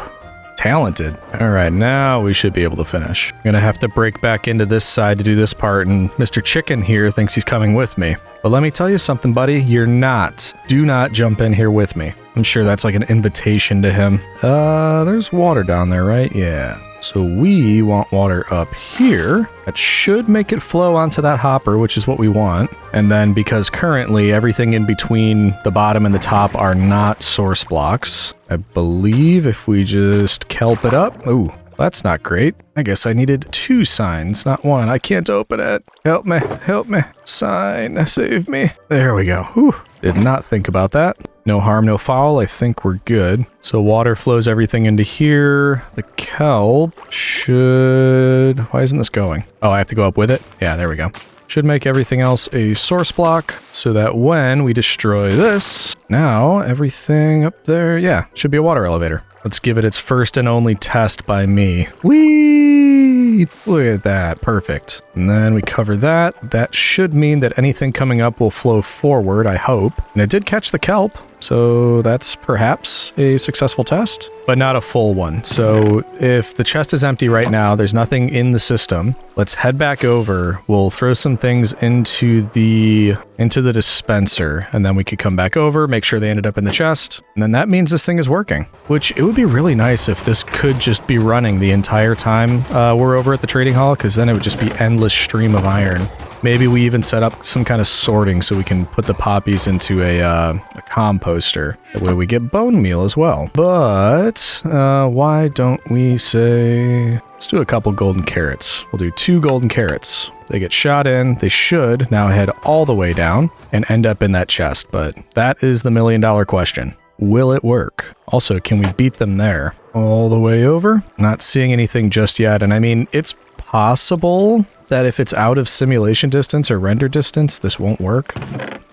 Talented. All right, now we should be able to finish. I'm gonna have to break back into this side to do this part, and Mr. Chicken here thinks he's coming with me. But let me tell you something, buddy. You're not. Do not jump in here with me. I'm sure that's like an invitation to him. There's water down there, right? Yeah. So we want water up here. That should make it flow onto that hopper, which is what we want. And then because currently everything in between the bottom and the top are not source blocks, I believe if we just kelp it up. Ooh, that's not great. I guess I needed 2 signs, not 1. I can't open it. Help me, help me. Sign, save me. There we go. Whew. Did not think about that. No harm, no foul. I think we're good. So water flows everything into here. The kelp should... Why isn't this going? Oh, I have to go up with it? Yeah, there we go. Should make everything else a source block so that when we destroy this, now everything up there, yeah, should be a water elevator. Let's give it its first and only test by me. Whee! Look at that. Perfect. And then we cover that. That should mean that anything coming up will flow forward, I hope. And it did catch the kelp, so that's perhaps a successful test, but not a full one. So if the chest is empty right now, there's nothing in the system. Let's head back over. We'll throw some things into the dispenser, and then we could come back over, make sure they ended up in the chest, and then that means this thing is working. Which, it would be really nice if this could just be running the entire time we're over at the trading hall, because then it would just be endless stream of iron. Maybe we even set up some kind of sorting so we can put the poppies into a composter. That way we get bone meal as well. But why don't we say... Let's do a couple golden carrots. We'll do 2 golden carrots. They get shot in. They should now head all the way down and end up in that chest. But that is the $1 million question. Will it work? Also, can we beat them there? All the way over? Not seeing anything just yet. And I mean, it's possible that if it's out of simulation distance or render distance, this won't work.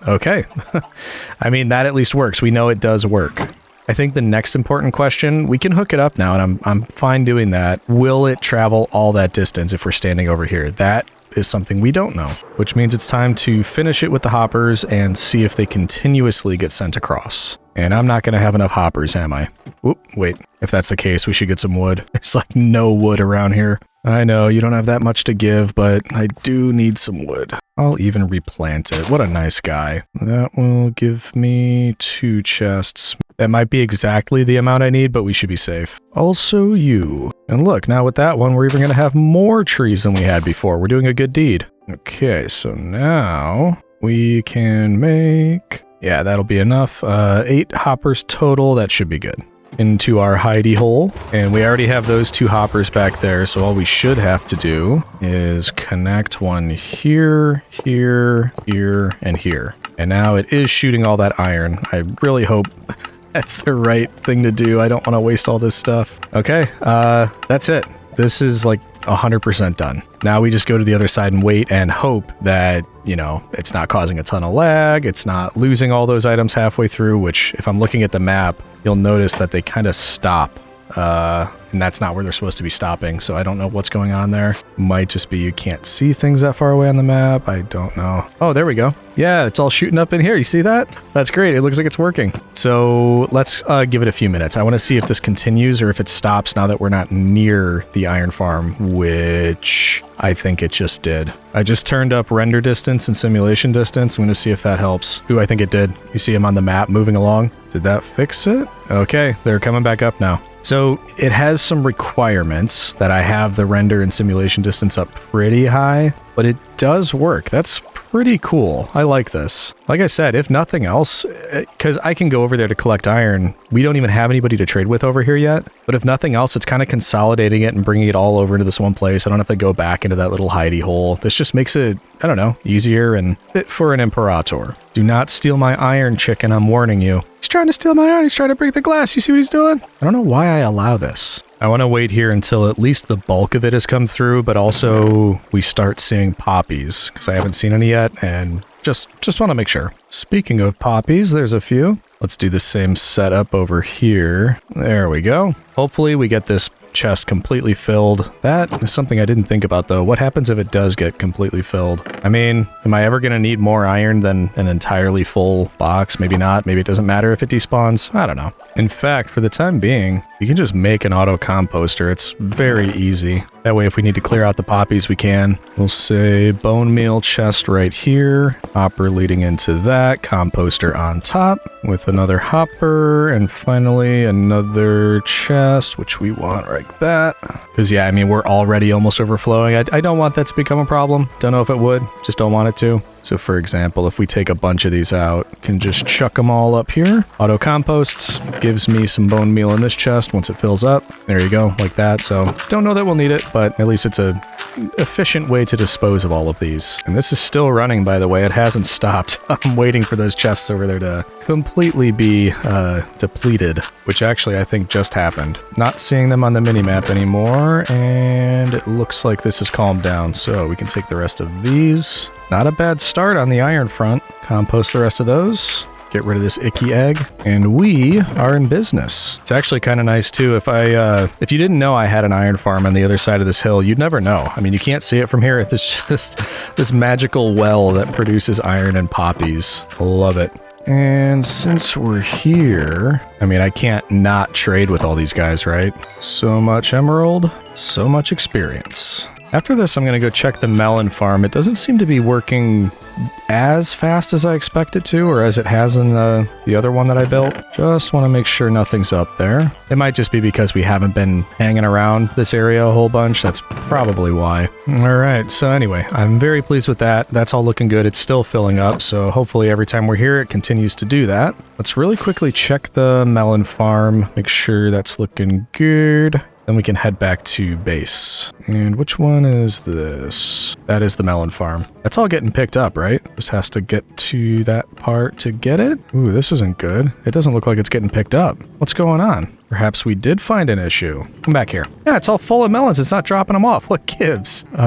Okay. I mean, that at least works. We know it does work. I think the next important question, we can hook it up now, and I'm fine doing that. Will it travel all that distance if we're standing over here? That is something we don't know, which means it's time to finish it with the hoppers and see if they continuously get sent across. And I'm not going to have enough hoppers, am I? Whoop, wait. If that's the case, we should get some wood. There's like no wood around here. I know you don't have that much to give, but I do need some wood. I'll even replant it. What a nice guy. That will give me 2 chests. That might be exactly the amount I need, but we should be safe. Also you. And look, now with that one, we're even going to have more trees than we had before. We're doing a good deed. Okay, so now we can make... Yeah, that'll be enough. 8 hoppers total. That should be good. Into our hidey hole, and we already have those 2 hoppers back there, so all we should have to do is connect one here, here, here, and here. And now it is shooting all that iron. I really hope that's the right thing to do. I don't want to waste all this stuff. Okay, that's it. This is like 100% done. Now we just go to the other side and wait and hope that, you know, it's not causing a ton of lag, it's not losing all those items halfway through, which if I'm looking at the map, you'll notice that they kind of stop. And that's not where they're supposed to be stopping, so I don't know what's going on there. Might just be you can't see things that far away on the map. I don't know. Oh, there we go. Yeah, it's all shooting up in here. You see that? That's great. It looks like it's working. So let's give it a few minutes. I want to see if this continues or if it stops now that we're not near the iron farm, which I think it just did. I just turned up render distance and simulation distance. I'm going to see if that helps. Ooh, I think it did. You see them on the map moving along. Did that fix it? Okay, they're coming back up now. So it has some requirements that I have the render and simulation distance up pretty high, but it does work. That's pretty cool. I like this. Like I said, if nothing else, because I can go over there to collect iron, we don't even have anybody to trade with over here yet, but if nothing else, it's kind of consolidating it and bringing it all over into this one place. I don't have to go back into that little hidey hole. This just makes it, I don't know, easier and fit for an imperator. Do not steal my iron, chicken, I'm warning you. He's trying to steal my iron. He's trying to break the glass. You see what he's doing? I don't know why I allow this. I want to wait here until at least the bulk of it has come through, but also we start seeing poppies because I haven't seen any yet, and just want to make sure. Speaking of poppies, there's a few. Let's do the same setup over here. There we go. Hopefully we get this chest completely filled. That is something I didn't think about though. What happens if it does get completely filled? I mean, am I ever going to need more iron than an entirely full box? Maybe not. Maybe it doesn't matter if it despawns. I don't know. In fact, for the time being, you can just make an auto composter. It's very easy. That way, if we need to clear out the poppies, we can. We'll say bone meal chest right here. Hopper leading into that. Composter on top with another hopper. And finally, another chest, which we want right like that. Because, yeah, I mean, we're already almost overflowing. I don't want that to become a problem. Don't know if it would. Just don't want it to. So, for example, if we take a bunch of these out, can just chuck them all up here. Auto composts gives me some bone meal in this chest once it fills up. There you go, like that. So, don't know that we'll need it, but at least it's a efficient way to dispose of all of these. And this is still running, by the way. It hasn't stopped. I'm waiting for those chests over there to completely be depleted, which actually I think just happened. Not seeing them on the minimap anymore, and it looks like this has calmed down, so we can take the rest of these. Not a bad start on the iron front. Compost the rest of those. Get rid of this icky egg, and we are in business. It's actually kind of nice too. If you didn't know I had an iron farm on the other side of this hill, you'd never know. I mean, you can't see it from here. It's just this magical well that produces iron and poppies. Love it. And since we're here, I mean, I can't not trade with all these guys, right? So much emerald, so much experience. After this, I'm going to go check the melon farm. It doesn't seem to be working as fast as I expect it to, or as it has in the other one that I built. Just want to make sure nothing's up there. It might just be because we haven't been hanging around this area a whole bunch. That's probably why. All right, so anyway, I'm very pleased with that. That's all looking good. It's still filling up, so hopefully every time we're here, it continues to do that. Let's really quickly check the melon farm, make sure that's looking good. Then we can head back to base. And which one is this? That is the melon farm. That's all getting picked up, right? Just has to get to that part to get it. Ooh, this isn't good. It doesn't look like it's getting picked up. What's going on? Perhaps we did find an issue. Come back here. Yeah, it's all full of melons. It's not dropping them off. What gives? What's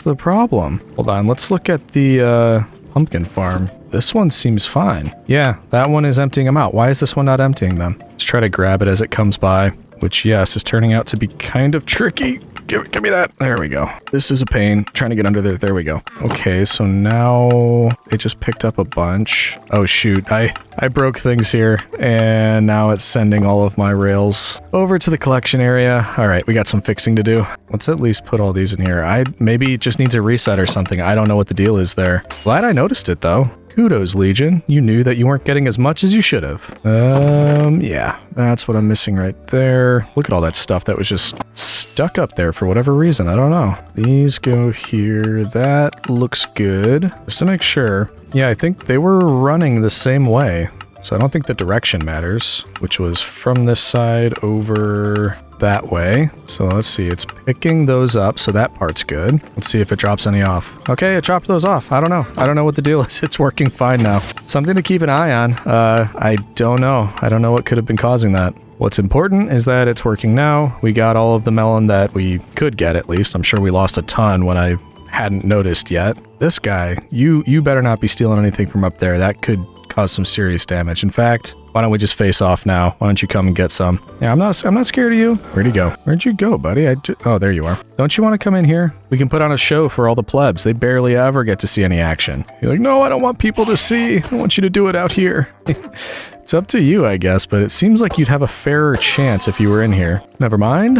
the problem? Hold on. Let's look at the pumpkin farm. This one seems fine. Yeah, that one is emptying them out. Why is this one not emptying them? Let's try to grab it as it comes by. Which, yes, is turning out to be kind of tricky. Give me that. There we go. This is a pain. Trying to get under there. There we go. Okay, so now it just picked up a bunch. Oh, shoot. I broke things here, and now it's sending all of my rails over to the collection area. All right, we got some fixing to do. Let's at least put all these in here. Maybe it just needs a reset or something. I don't know what the deal is there. Glad I noticed it, though. Kudos, Legion. You knew that you weren't getting as much as you should have. Yeah, that's what I'm missing right there. Look at all that stuff that was just stuck up there for whatever reason. I don't know. These go here. That looks good. Just to make sure. Yeah, I think they were running the same way. So I don't think the direction matters, which was from this side over that way. So let's see, it's picking those up, so that part's good. Let's see if it drops any off. Okay, it dropped those off. I don't know what the deal is. It's working fine now. Something to keep an eye on. I don't know. I don't know what could have been causing that. What's important is that it's working now. We got all of the melon that we could get, at least. I'm sure we lost a ton when I hadn't noticed yet. This guy, you better not be stealing anything from up there. That could cause some serious damage. In fact, why don't we just face off now? Why don't you come and get some? Yeah, I'm not scared of you. Where'd you go? Where'd you go, buddy? Oh, there you are. Don't you want to come in here? We can put on a show for all the plebs. They barely ever get to see any action. You're like, no, I don't want people to see. I want you to do it out here. It's up to you, I guess, but it seems like you'd have a fairer chance if you were in here. Never mind.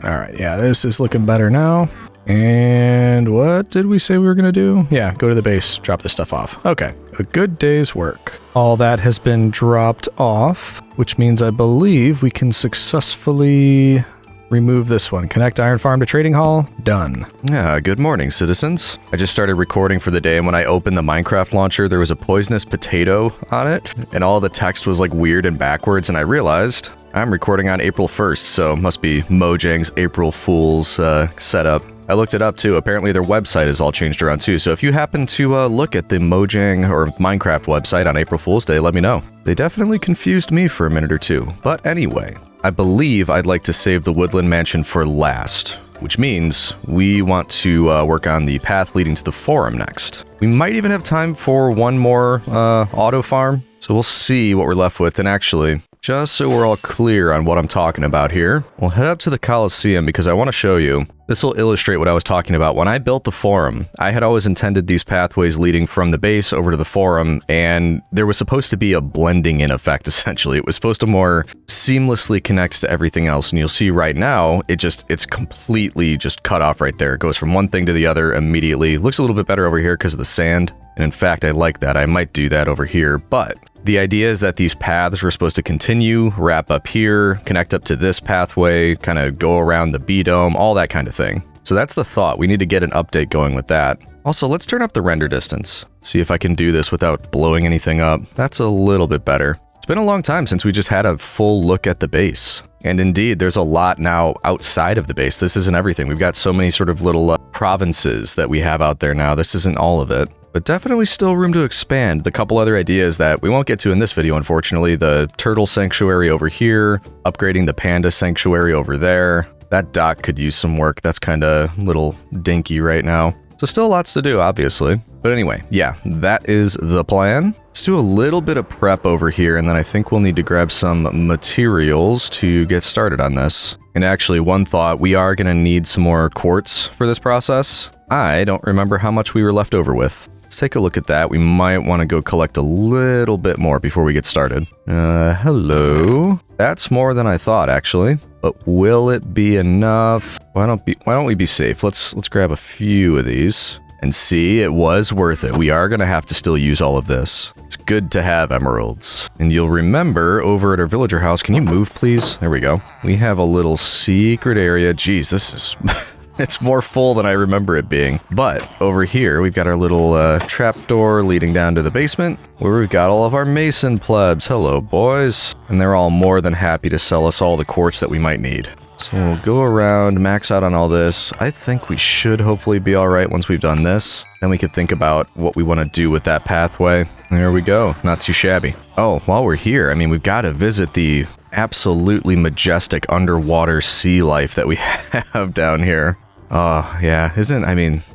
All right, yeah, this is looking better now. And what did we say we were going to do? Yeah, go to the base, drop this stuff off. Okay, a good day's work. All that has been dropped off, which means I believe we can successfully remove this one. Connect Iron Farm to Trading Hall. Done. Yeah, good morning, citizens. I just started recording for the day, and when I opened the Minecraft launcher, there was a poisonous potato on it, and all the text was like weird and backwards, and I realized I'm recording on April 1st, so must be Mojang's April Fool's setup. I looked it up too. Apparently their website is all changed around too. So if you happen to look at the Mojang or Minecraft website on April Fool's Day, let me know. They definitely confused me for a minute or two. But anyway, I believe I'd like to save the Woodland Mansion for last, which means we want to work on the path leading to the forum next. We might even have time for one more auto farm. So we'll see what we're left with. And actually, just so we're all clear on what I'm talking about here, we'll head up to the Coliseum because I want to show you. This will illustrate what I was talking about. When I built the forum, I had always intended these pathways leading from the base over to the forum, and there was supposed to be a blending in effect, essentially. It was supposed to more seamlessly connect to everything else, and you'll see right now, it's completely just cut off right there. It goes from one thing to the other immediately. Looks a little bit better over here because of the sand, and in fact, I like that. I might do that over here, but the idea is that these paths were supposed to continue, wrap up here, connect up to this pathway, kind of go around the B-dome, all that kind of thing. So that's the thought. We need to get an update going with that. Also, let's turn up the render distance. See if I can do this without blowing anything up. That's a little bit better. It's been a long time since we just had a full look at the base. And indeed, there's a lot now outside of the base. This isn't everything. We've got so many sort of little provinces that we have out there now. This isn't all of it, but definitely still room to expand. The couple other ideas that we won't get to in this video, unfortunately, the turtle sanctuary over here, upgrading the panda sanctuary over there. That dock could use some work. That's kind of a little dinky right now. So still lots to do, obviously. But anyway, yeah, that is the plan. Let's do a little bit of prep over here, and then I think we'll need to grab some materials to get started on this. And actually, one thought, we are going to need some more quartz for this process. I don't remember how much we were left over with. Let's take a look at that. We might want to go collect a little bit more before we get started. Hello. That's more than I thought, actually. But will it be enough? Why don't we be safe? Let's grab a few of these and see. It was worth it. We are going to have to still use all of this. It's good to have emeralds. And you'll remember over at our villager house, can you move, please? There we go. We have a little secret area. Geez, this is... It's more full than I remember it being. But over here, we've got our little trapdoor leading down to the basement, where we've got all of our mason plebs. Hello, boys. And they're all more than happy to sell us all the quartz that we might need. So we'll go around, max out on all this. I think we should hopefully be all right once we've done this. Then we could think about what we want to do with that pathway. There we go. Not too shabby. Oh, while we're here, I mean, we've got to visit the absolutely majestic underwater sea life that we have down here. Oh, yeah,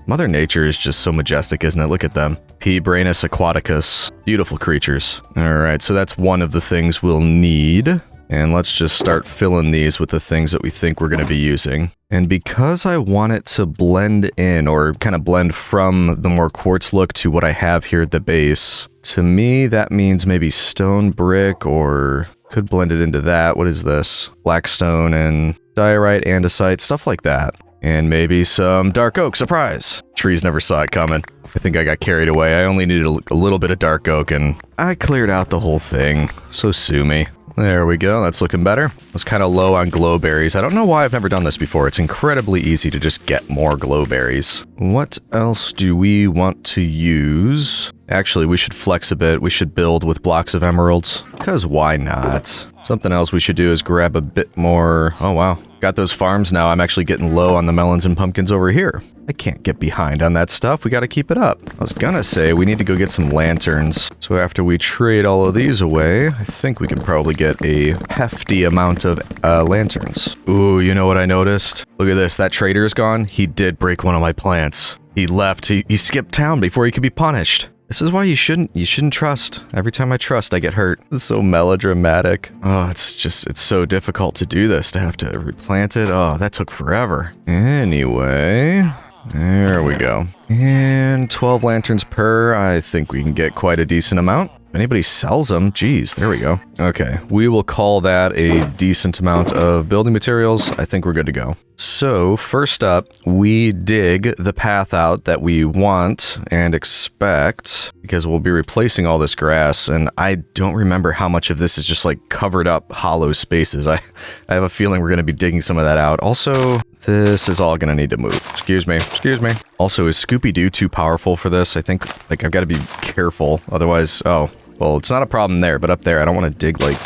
Mother Nature is just so majestic, isn't it? Look at them. P. Brainus aquaticus. Beautiful creatures. All right, so that's one of the things we'll need. And let's just start filling these with the things that we think we're going to be using. And because I want it to blend in, or kind of blend from the more quartz look to what I have here at the base, to me, that means maybe stone brick, or could blend it into that. What is this? Blackstone and diorite, andesite, stuff like that. And maybe some dark oak. Surprise! Trees never saw it coming. I think I got carried away. I only needed a little bit of dark oak, and I cleared out the whole thing. So sue me. There we go. That's looking better. I was kind of low on glowberries. I don't know why I've never done this before. It's incredibly easy to just get more glowberries. What else do we want to use? Actually, we should flex a bit. We should build with blocks of emeralds. Because why not? Something else we should do is grab a bit more... Oh, wow. Got those farms now. I'm actually getting low on the melons and pumpkins over here. I can't get behind on that stuff. We got to keep it up. I was gonna say we need to go get some lanterns. So after we trade all of these away, I think we can probably get a hefty amount of lanterns. Ooh, you know what I noticed? Look at this. That trader is gone. He did break one of my plants. He left. He skipped town before he could be punished. This is why you shouldn't trust. Every time I trust, I get hurt. It's so melodramatic. Oh, it's so difficult to do this, to have to replant it. Oh, that took forever. Anyway, there we go. And 12 lanterns per, I think we can get quite a decent amount. If anybody sells them, geez, there we go. Okay, we will call that a decent amount of building materials. I think we're good to go. So first up, we dig the path out that we want and expect, because we'll be replacing all this grass, and I don't remember how much of this is just like covered up hollow spaces. I have a feeling we're going to be digging some of that out. Also, this is all going to need to move. Excuse me. Also, is Scooby-Doo too powerful for this? I think I've got to be careful. Otherwise, oh, well, it's not a problem there, but up there, I don't want to dig like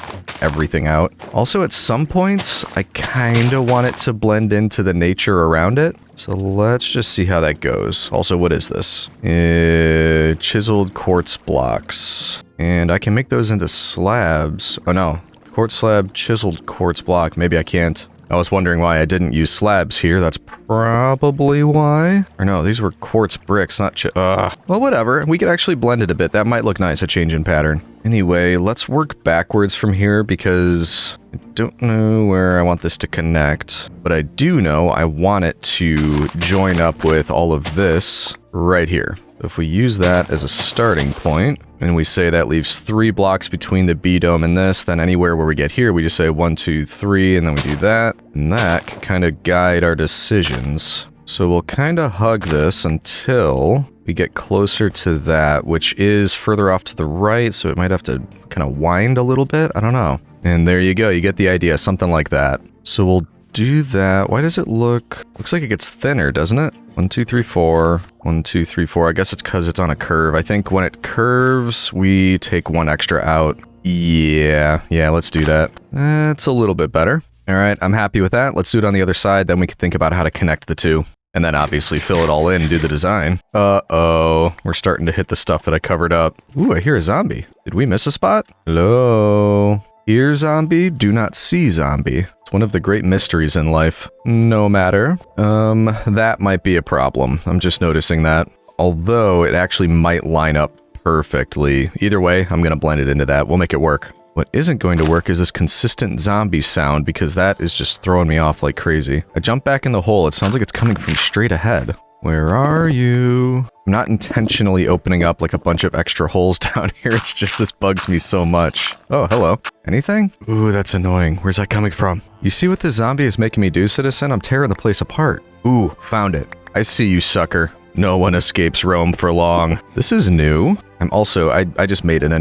everything out. Also, at some points, I kind of want it to blend into the nature around it. So let's just see how that goes. Also, what is this? Chiseled quartz blocks. And I can make those into slabs. Oh no, quartz slab, chiseled quartz block. Maybe I can't. I was wondering why I didn't use slabs here. That's probably why. Or no, these were quartz bricks, not well, whatever. We could actually blend it a bit. That might look nice, a change in pattern. Anyway, let's work backwards from here because I don't know where I want this to connect. But I do know I want it to join up with all of this right here. If we use that as a starting point, and we say that leaves 3 blocks between the B-dome and this, then anywhere where we get here, we just say 1, 2, 3, and then we do that. And that can kind of guide our decisions. So we'll kind of hug this until we get closer to that, which is further off to the right, so it might have to kind of wind a little bit. I don't know. And there you go. You get the idea. Something like that. So we'll do that. Why does it looks like it gets thinner, doesn't it? 1, 2, 3, 4. 1, 2, 3, 4. I guess it's because it's on a curve. I think when it curves, we take 1 extra out. Yeah, let's do that. That's a little bit better. All right, I'm happy with that. Let's do it on the other side, then we can think about how to connect the two. And then obviously fill it all in and do the design. Uh-oh, we're starting to hit the stuff that I covered up. Ooh, I hear a zombie. Did we miss a spot? Hello? Hear zombie, do not see zombie. It's one of the great mysteries in life. No matter. That might be a problem. I'm just noticing that. Although it actually might line up perfectly. Either way, I'm gonna blend it into that. We'll make it work. What isn't going to work is this consistent zombie sound, because that is just throwing me off like crazy. I jump back in the hole. It sounds like it's coming from straight ahead. Where are you? I'm not intentionally opening up like a bunch of extra holes down here. It's just this bugs me so much. Oh, hello. Anything? Ooh, that's annoying. Where's that coming from? You see what this zombie is making me do, citizen? I'm tearing the place apart. Ooh, found it. I see you, sucker. No one escapes Rome for long. This is new. I'm also, I just made an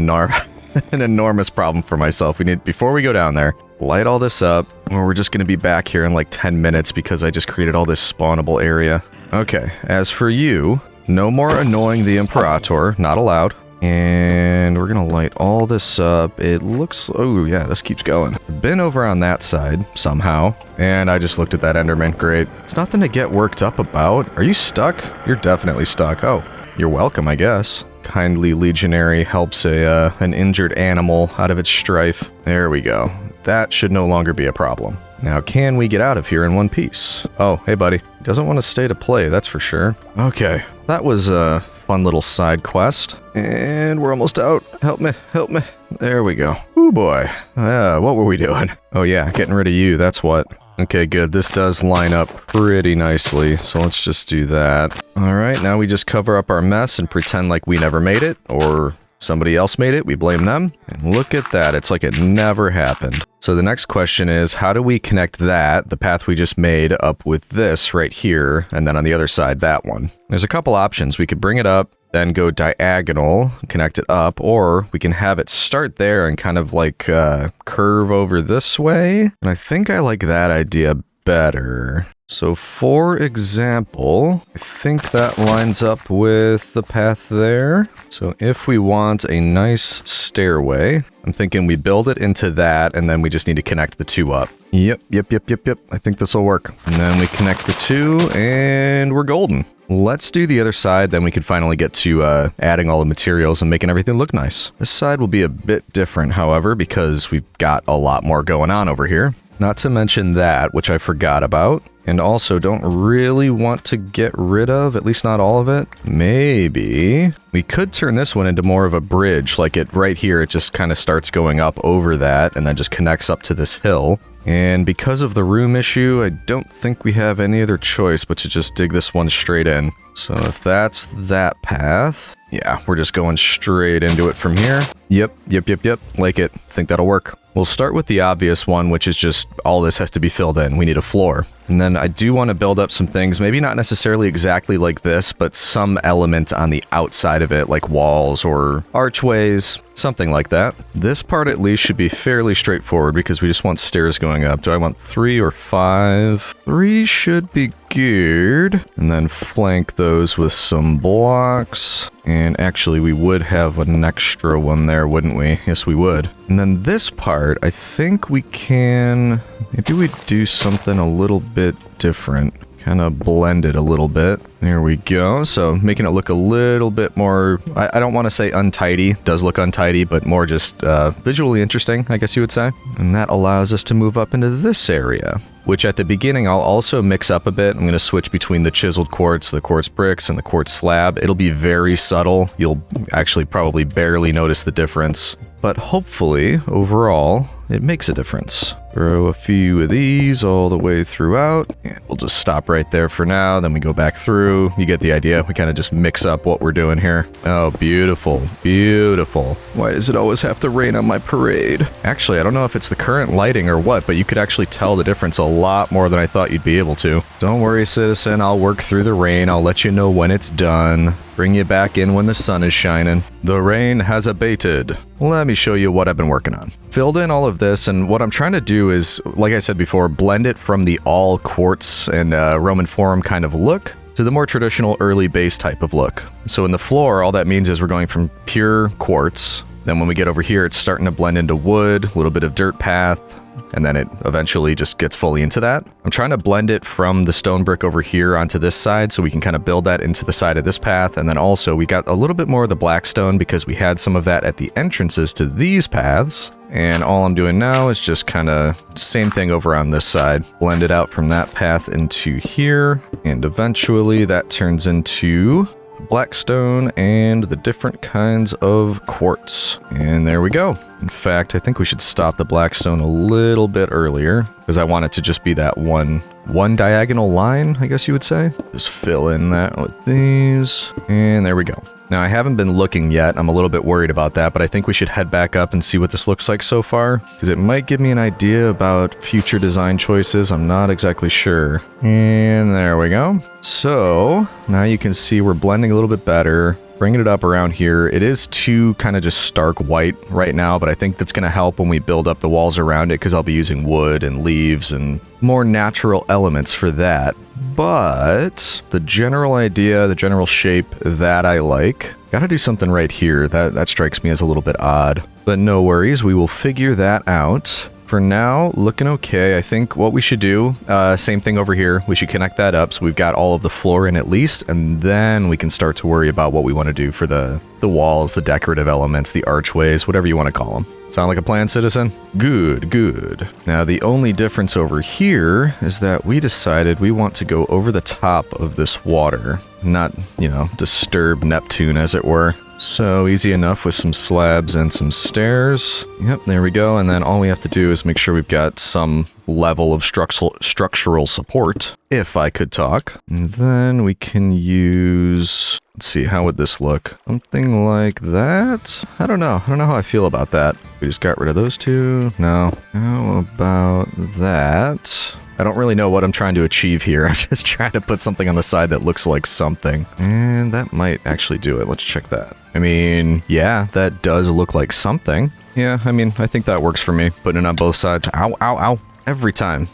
enormous problem for myself. We need, before we go down there, light all this up, or we're just going to be back here in like 10 minutes because I just created all this spawnable area. Okay, as for you, no more annoying the Imperator, not allowed. And we're going to light all this up. It looks, oh yeah, this keeps going. Been over on that side somehow, and I just looked at that Enderman. Great. It's nothing to get worked up about. Are you stuck? You're definitely stuck. Oh, you're welcome, I guess. Kindly legionary helps an injured animal out of its strife. There we go. That should no longer be a problem. Now, can we get out of here in one piece? Oh, hey buddy. Doesn't want to stay to play, that's for sure. Okay, that was a fun little side quest. And we're almost out. Help me, help me. There we go. Ooh boy. What were we doing? Oh yeah, getting rid of you, that's what. Okay, good. This does line up pretty nicely, so let's just do that. Alright, now we just cover up our mess and pretend like we never made it, or somebody else made it, we blame them. And look at that, it's like it never happened. So the next question is, how do we connect that, the path we just made, up with this right here, and then on the other side, that one? There's a couple options. We could bring it up, then go diagonal, connect it up, or we can have it start there and kind of like curve over this way. And I think I like that idea better. So for example, I think that lines up with the path there. So if we want a nice stairway, I'm thinking we build it into that, and then we just need to connect the two up. Yep. I think this will work. And then we connect the two, and we're golden. Let's do the other side, then we can finally get to adding all the materials and making everything look nice. This side will be a bit different, however, because we've got a lot more going on over here. Not to mention that, which I forgot about. And also don't really want to get rid of, at least not all of it. Maybe we could turn this one into more of a bridge, like it right here, it just kind of starts going up over that and then just connects up to this hill. And because of the room issue, I don't think we have any other choice but to just dig this one straight in. So if that's that path, yeah, we're just going straight into it from here. Yep. Like it. Think that'll work. We'll start with the obvious one, which is just all this has to be filled in. We need a floor. And then I do want to build up some things, maybe not necessarily exactly like this, but some element on the outside of it, like walls or archways, something like that. This part at least should be fairly straightforward because we just want stairs going up. Do I want 3 or 5? 3 should be good. And then flank those with some blocks. And actually, we would have an extra one there, wouldn't we? Yes, we would. And then this part, I think we can... Maybe we do something a little bit different. Kind of blend it a little bit. There we go. So making it look a little bit more... I don't want to say untidy. It does look untidy, but more just visually interesting, I guess you would say. And that allows us to move up into this area, which at the beginning I'll also mix up a bit. I'm going to switch between the chiseled quartz, the quartz bricks, and the quartz slab. It'll be very subtle. You'll actually probably barely notice the difference. But hopefully, overall, it makes a difference. Throw a few of these all the way throughout. And we'll just stop right there for now. Then we go back through. You get the idea. We kind of just mix up what we're doing here. Oh, beautiful. Beautiful. Why does it always have to rain on my parade? Actually, I don't know if it's the current lighting or what, but you could actually tell the difference a lot more than I thought you'd be able to. Don't worry, citizen. I'll work through the rain. I'll let you know when it's done. Bring you back in when the sun is shining. The rain has abated. Let me show you what I've been working on. Filled in all of this, and what I'm trying to do is, like I said before, blend it from the all quartz and Roman Forum kind of look to the more traditional early base type of look. So in the floor, all that means is we're going from pure quartz Then when we get over here, it's starting to blend into wood, a little bit of dirt path, and then it eventually just gets fully into that. I'm trying to blend it from the stone brick over here onto this side so we can kind of build that into the side of this path. And then also we got a little bit more of the black stone because we had some of that at the entrances to these paths. And all I'm doing now is just kind of same thing over on this side. Blend it out from that path into here. And eventually that turns into black stone and the different kinds of quartz. And there we go. In fact, I think we should stop the black stone a little bit earlier because I want it to just be that one diagonal line, I guess you would say. Just fill in that with these. And there we go. Now, I haven't been looking yet. I'm a little bit worried about that, but I think we should head back up and see what this looks like so far, because it might give me an idea about future design choices. I'm not exactly sure. And there we go. So now you can see we're blending a little bit better. Bringing it up around here. It is too kind of just stark white right now, but I think that's going to help when we build up the walls around it because I'll be using wood and leaves and more natural elements for that. But the general idea, the general shape that I like, gotta do something right here. That strikes me as a little bit odd, but no worries. We will figure that out. For now, looking okay. I think what we should do, same thing over here. We should connect that up so we've got all of the floor in at least, and then we can start to worry about what we want to do for the walls, the decorative elements, the archways, whatever you want to call them. Sound like a plan, citizen? Good, good. Now, the only difference over here is that we decided we want to go over the top of this water, not, disturb Neptune, as it were. So easy enough with some slabs and some stairs. Yep, there we go. And then all we have to do is make sure we've got some level of structural support, if I could talk. And then we can use... Let's see, how would this look? Something like that? I don't know how I feel about that. We just got rid of those two. No. How about that? I don't really know what I'm trying to achieve here. I'm just trying to put something on the side that looks like something. And that might actually do it. Let's check that. I mean, yeah, that does look like something. Yeah, I mean, I think that works for me. Putting it on both sides. Ow, ow, ow. Every time.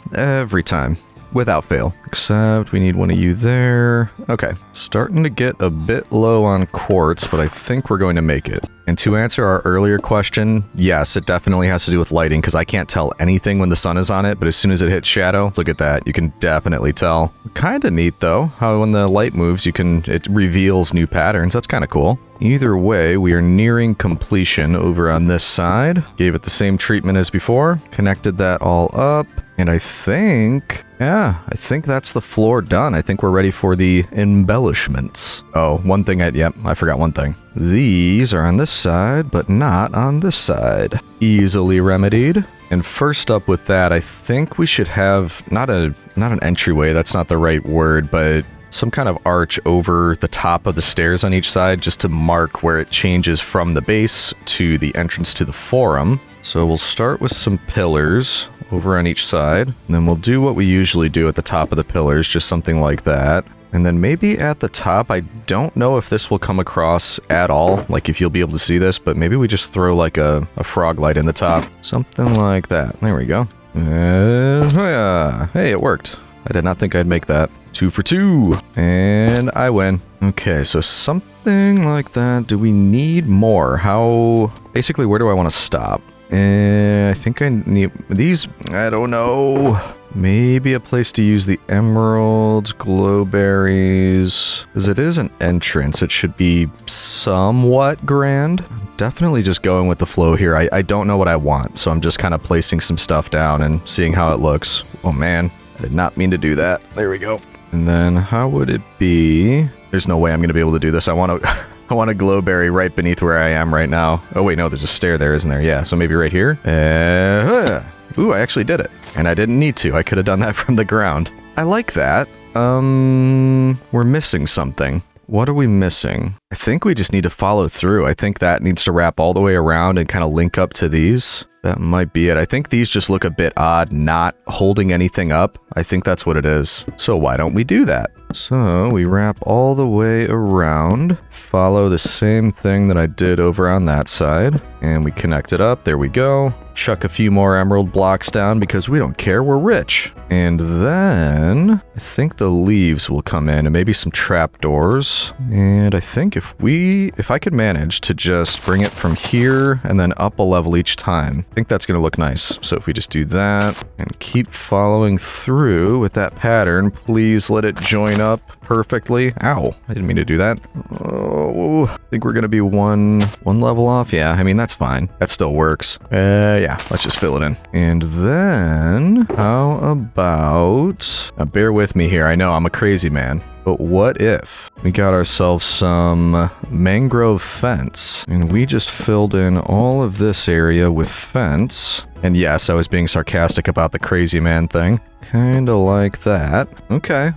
Without fail. Except we need one of you there. Okay. Starting to get a bit low on quartz, but I think we're going to make it. And to answer our earlier question, yes, it definitely has to do with lighting, because I can't tell anything when the sun is on it, but as soon as it hits shadow, look at that. You can definitely tell. Kind of neat, though, how when the light moves, it reveals new patterns. That's kind of cool. Either way, we are nearing completion over on this side. Gave it the same treatment as before. Connected that all up. And I think that's the floor done. I think we're ready for the embellishments. Oh, one thing I forgot one thing. These are on this side, but not on this side. Easily remedied. And first up with that, I think we should have not an entryway, that's not the right word, but some kind of arch over the top of the stairs on each side just to mark where it changes from the base to the entrance to the forum. So we'll start with some pillars over on each side, and then we'll do what we usually do at the top of the pillars, just something like that. And then maybe at the top, I don't know if this will come across at all, like if you'll be able to see this, but maybe we just throw like a frog light in the top. Something like that. There we go. Hey, it worked. I did not think I'd make that. 2 for 2. And I win. Okay, so something like that. Do we need more? Basically, where do I want to stop? I think I need these. I don't know. Maybe a place to use the emeralds, glowberries. Because it is an entrance, it should be somewhat grand. Definitely just going with the flow here. I don't know what I want, so I'm just kind of placing some stuff down and seeing how it looks. Oh man, I did not mean to do that. There we go. And then how would it be? There's no way I'm going to be able to do this. I want a glowberry right beneath where I am right now. Oh wait, no, there's a stair there, isn't there? Yeah, so maybe right here. Ooh, I actually did it. And I didn't need to. I could have done that from the ground. I like that. We're missing something. What are we missing? I think we just need to follow through. I think that needs to wrap all the way around and kind of link up to these. That might be it. I think these just look a bit odd, not holding anything up. I think that's what it is. So why don't we do that? So we wrap all the way around, follow the same thing that I did over on that side, and we connect it up. There we go. Chuck a few more emerald blocks down because we don't care, we're rich. And then I think the leaves will come in and maybe some trapdoors. And I think if I could manage to just bring it from here and then up a level each time, I think that's going to look nice. So if we just do that and keep following through with that pattern, please let it join up perfectly. Ow, I didn't mean to do that. Oh, I think we're going to be one level off. Yeah, I mean, that's fine. That still works. Yeah, let's just fill it in. And then how about, now bear with me here. I know I'm a crazy man. But what if we got ourselves some mangrove fence and we just filled in all of this area with fence? And yes, I was being sarcastic about the crazy man thing. Kinda like that. Okay,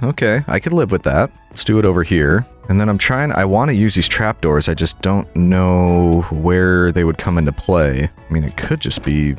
I could live with that. Let's do it over here. And then I want to use these trapdoors. I just don't know where they would come into play. I mean, it could just be,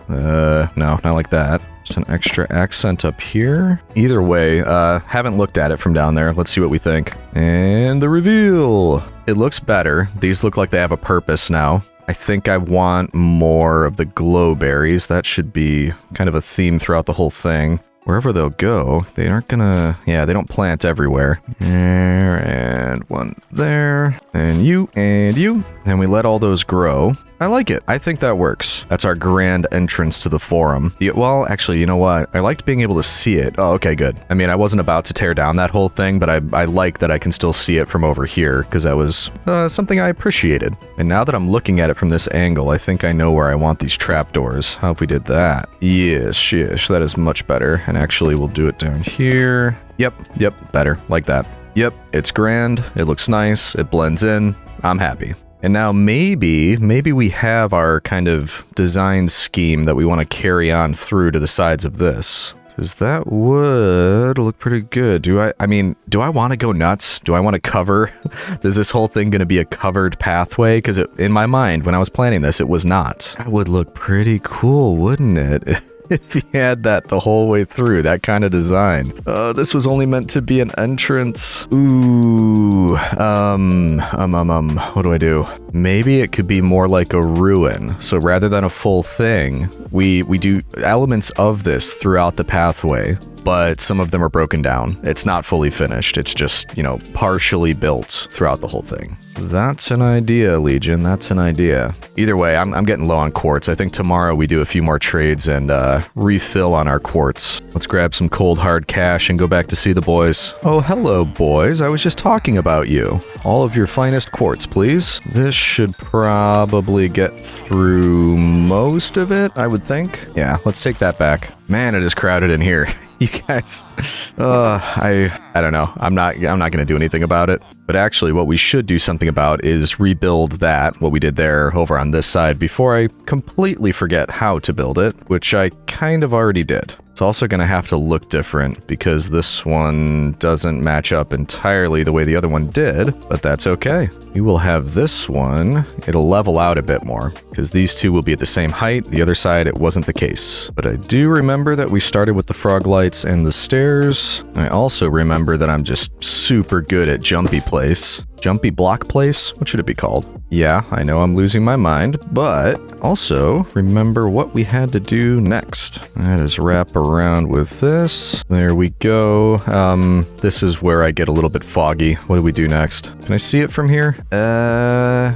no, not like that. Just an extra accent up here. Either way, haven't looked at it from down there. Let's see what we think. And the reveal. It looks better. These look like they have a purpose now. I think I want more of the glow berries. That should be kind of a theme throughout the whole thing. Wherever they'll go, they aren't gonna, yeah, they don't plant everywhere. There, and one there, and you, and we let all those grow. I like it. I think that works. That's our grand entrance to the forum. Well, actually, you know what? I liked being able to see it. Oh, okay, good. I mean, I wasn't about to tear down that whole thing, but I like that I can still see it from over here, because that was something I appreciated. And now that I'm looking at it from this angle, I think I know where I want these trapdoors. How if we did that? Yes, that is much better. And actually, we'll do it down here. Yep, better. Like that. Yep, it's grand. It looks nice. It blends in. I'm happy. And now maybe we have our kind of design scheme that we want to carry on through to the sides of this. Because that would look pretty good. Do I want to go nuts? Do I want to cover? Is this whole thing going to be a covered pathway? Because in my mind, when I was planning this, it was not. That would look pretty cool, wouldn't it? If you had that the whole way through, that kind of design. This was only meant to be an entrance. Ooh, what do I do? Maybe it could be more like a ruin. So rather than a full thing, we do elements of this throughout the pathway, but some of them are broken down. It's not fully finished. It's just, partially built throughout the whole thing. That's an idea, Legion. That's an idea. Either way, I'm getting low on quartz. I think tomorrow we do a few more trades and refill on our quartz. Let's grab some cold hard cash and go back to see the boys. Oh, hello, boys. I was just talking about you. All of your finest quartz, please. This should probably get through most of it, I would think. Yeah, let's take that back. Man, it is crowded in here. You guys, I don't know. I'm not going to do anything about it. But actually, what we should do something about is rebuild what we did there over on this side before I completely forget how to build it, which I kind of already did. It's also going to have to look different because this one doesn't match up entirely the way the other one did, but that's okay. We will have this one. It'll level out a bit more because these two will be at the same height. The other side, it wasn't the case. But I do remember that we started with the frog lights and the stairs. I also remember that I'm just super good at jumpy place. Jumpy block place? What should it be called? Yeah, I know I'm losing my mind, but also remember what we had to do next. That is wrap around with this. There we go. This is where I get a little bit foggy. What do we do next? Can I see it from here?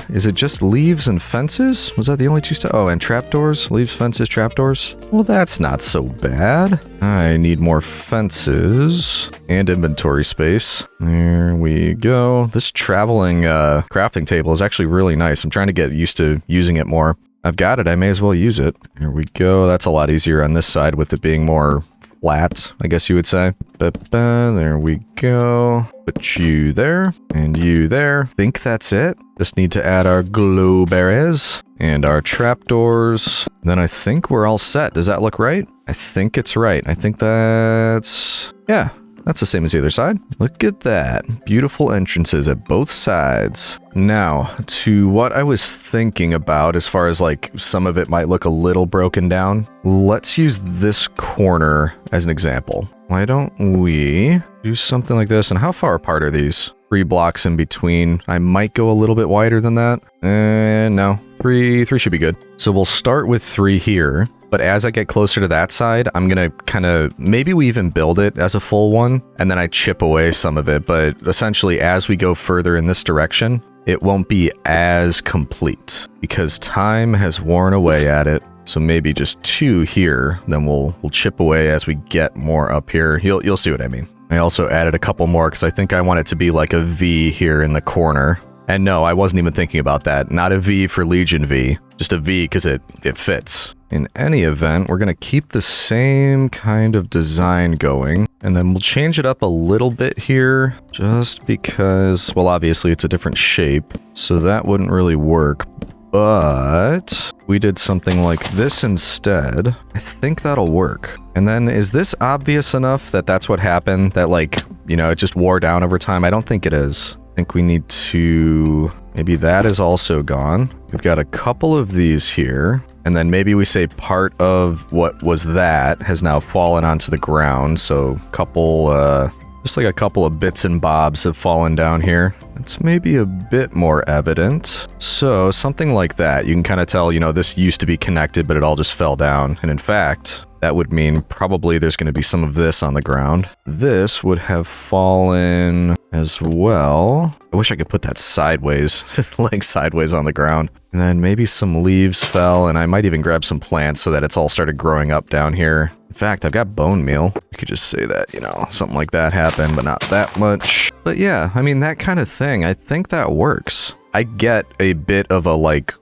Is it just leaves and fences? Was that the only two stuff? Oh, and trapdoors? Leaves, fences, trapdoors? Well, that's not so bad. I need more fences and inventory space. There we go. This traveling crafting table is actually really nice. I'm trying to get used to using it more. I've got it. I may as well use it. Here we go. That's a lot easier on this side with it being more flat, I guess you would say. There we go. Put you there and you there. Think that's it. Just need to add our glow berries and our trapdoors. Then I think we're all set. Does that look right? I think it's right. I think that's... yeah. That's the same as the other side. Look at that. Beautiful entrances at both sides. Now, to what I was thinking about as far as like some of it might look a little broken down, let's use this corner as an example. Why don't we do something like this? And how far apart are these? 3 blocks in between. I might go a little bit wider than that. No, three should be good. So we'll start with 3 here. But as I get closer to that side, I'm going to kind of, maybe we even build it as a full one, and then I chip away some of it. But essentially, as we go further in this direction, it won't be as complete because time has worn away at it. So maybe just 2 here, then we'll chip away as we get more up here. You'll see what I mean. I also added a couple more because I think I want it to be like a V here in the corner. And no, I wasn't even thinking about that. Not a V for Legion V, just a V because it fits. In any event, we're going to keep the same kind of design going, and then we'll change it up a little bit here, just because, well, obviously it's a different shape, so that wouldn't really work, but we did something like this instead. I think that'll work. And then is this obvious enough that that's what happened, that like, you know, it just wore down over time? I don't think it is. I think we need to, maybe that is also gone. We've got a couple of these here. And then maybe we say part of what was that has now fallen onto the ground. So just like a couple of bits and bobs have fallen down here. It's maybe a bit more evident. So something like that. You can kind of tell, you know, this used to be connected, but it all just fell down. And in fact, that would mean probably there's going to be some of this on the ground. This would have fallen as well. I wish I could put that sideways, laying sideways on the ground. And then maybe some leaves fell, and I might even grab some plants so that it's all started growing up down here. In fact, I've got bone meal. You could just say that, you know, something like that happened, but not that much. But yeah, I mean, that kind of thing, I think that works. I get a bit of a, like,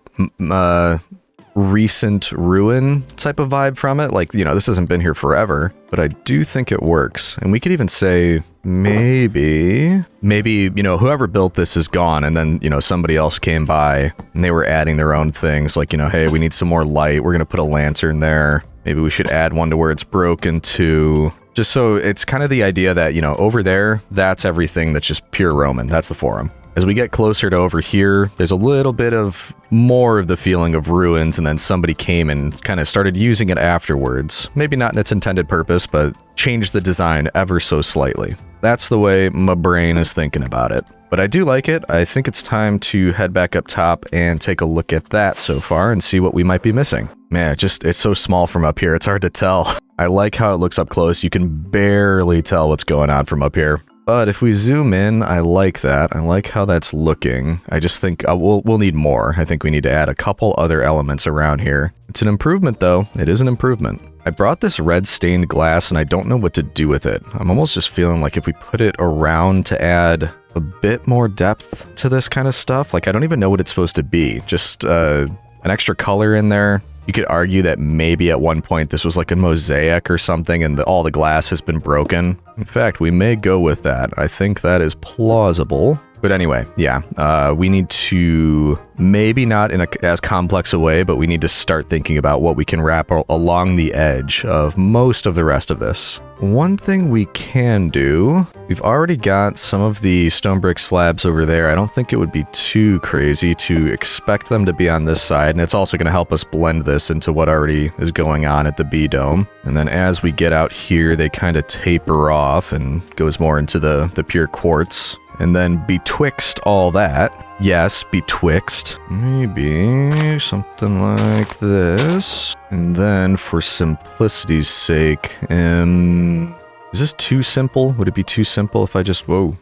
recent ruin type of vibe from it. Like, you know, this hasn't been here forever, but I do think it works. And we could even say maybe, you know, whoever built this is gone, and then, you know, somebody else came by and they were adding their own things. Like, you know, hey, we need some more light. We're going to put a lantern there. Maybe we should add one to where it's broken too. Just so it's kind of the idea that, you know, over there, that's everything that's just pure Roman. That's the forum. As we get closer to over here, there's a little bit of more of the feeling of ruins, and then somebody came and kind of started using it afterwards. Maybe not in its intended purpose, but changed the design ever so slightly. That's the way my brain is thinking about it. But I do like it. I think it's time to head back up top and take a look at that so far and see what we might be missing. Man, it's so small from up here. It's hard to tell. I like how it looks up close. You can barely tell what's going on from up here. But if we zoom in, I like that. I like how that's looking. I just think we'll need more. I think we need to add a couple other elements around here. It's an improvement, though. It is an improvement. I brought this red stained glass, and I don't know what to do with it. I'm almost just feeling like if we put it around to add a bit more depth to this kind of stuff, like I don't even know what it's supposed to be. Just an extra color in there. You could argue that maybe at one point this was like a mosaic or something and all the glass has been broken. In fact, we may go with that. I think that is plausible. But anyway, yeah, we need to, maybe not in as complex a way, but we need to start thinking about what we can wrap along the edge of most of the rest of this. One thing we can do, we've already got some of the stone brick slabs over there. I don't think it would be too crazy to expect them to be on this side, and it's also going to help us blend this into what already is going on at the B-dome. And then as we get out here, they kind of taper off and goes more into the pure quartz. And then betwixt all that, yes, betwixt, maybe something like this. And then for simplicity's sake, is this too simple? Would it be too simple if I just, put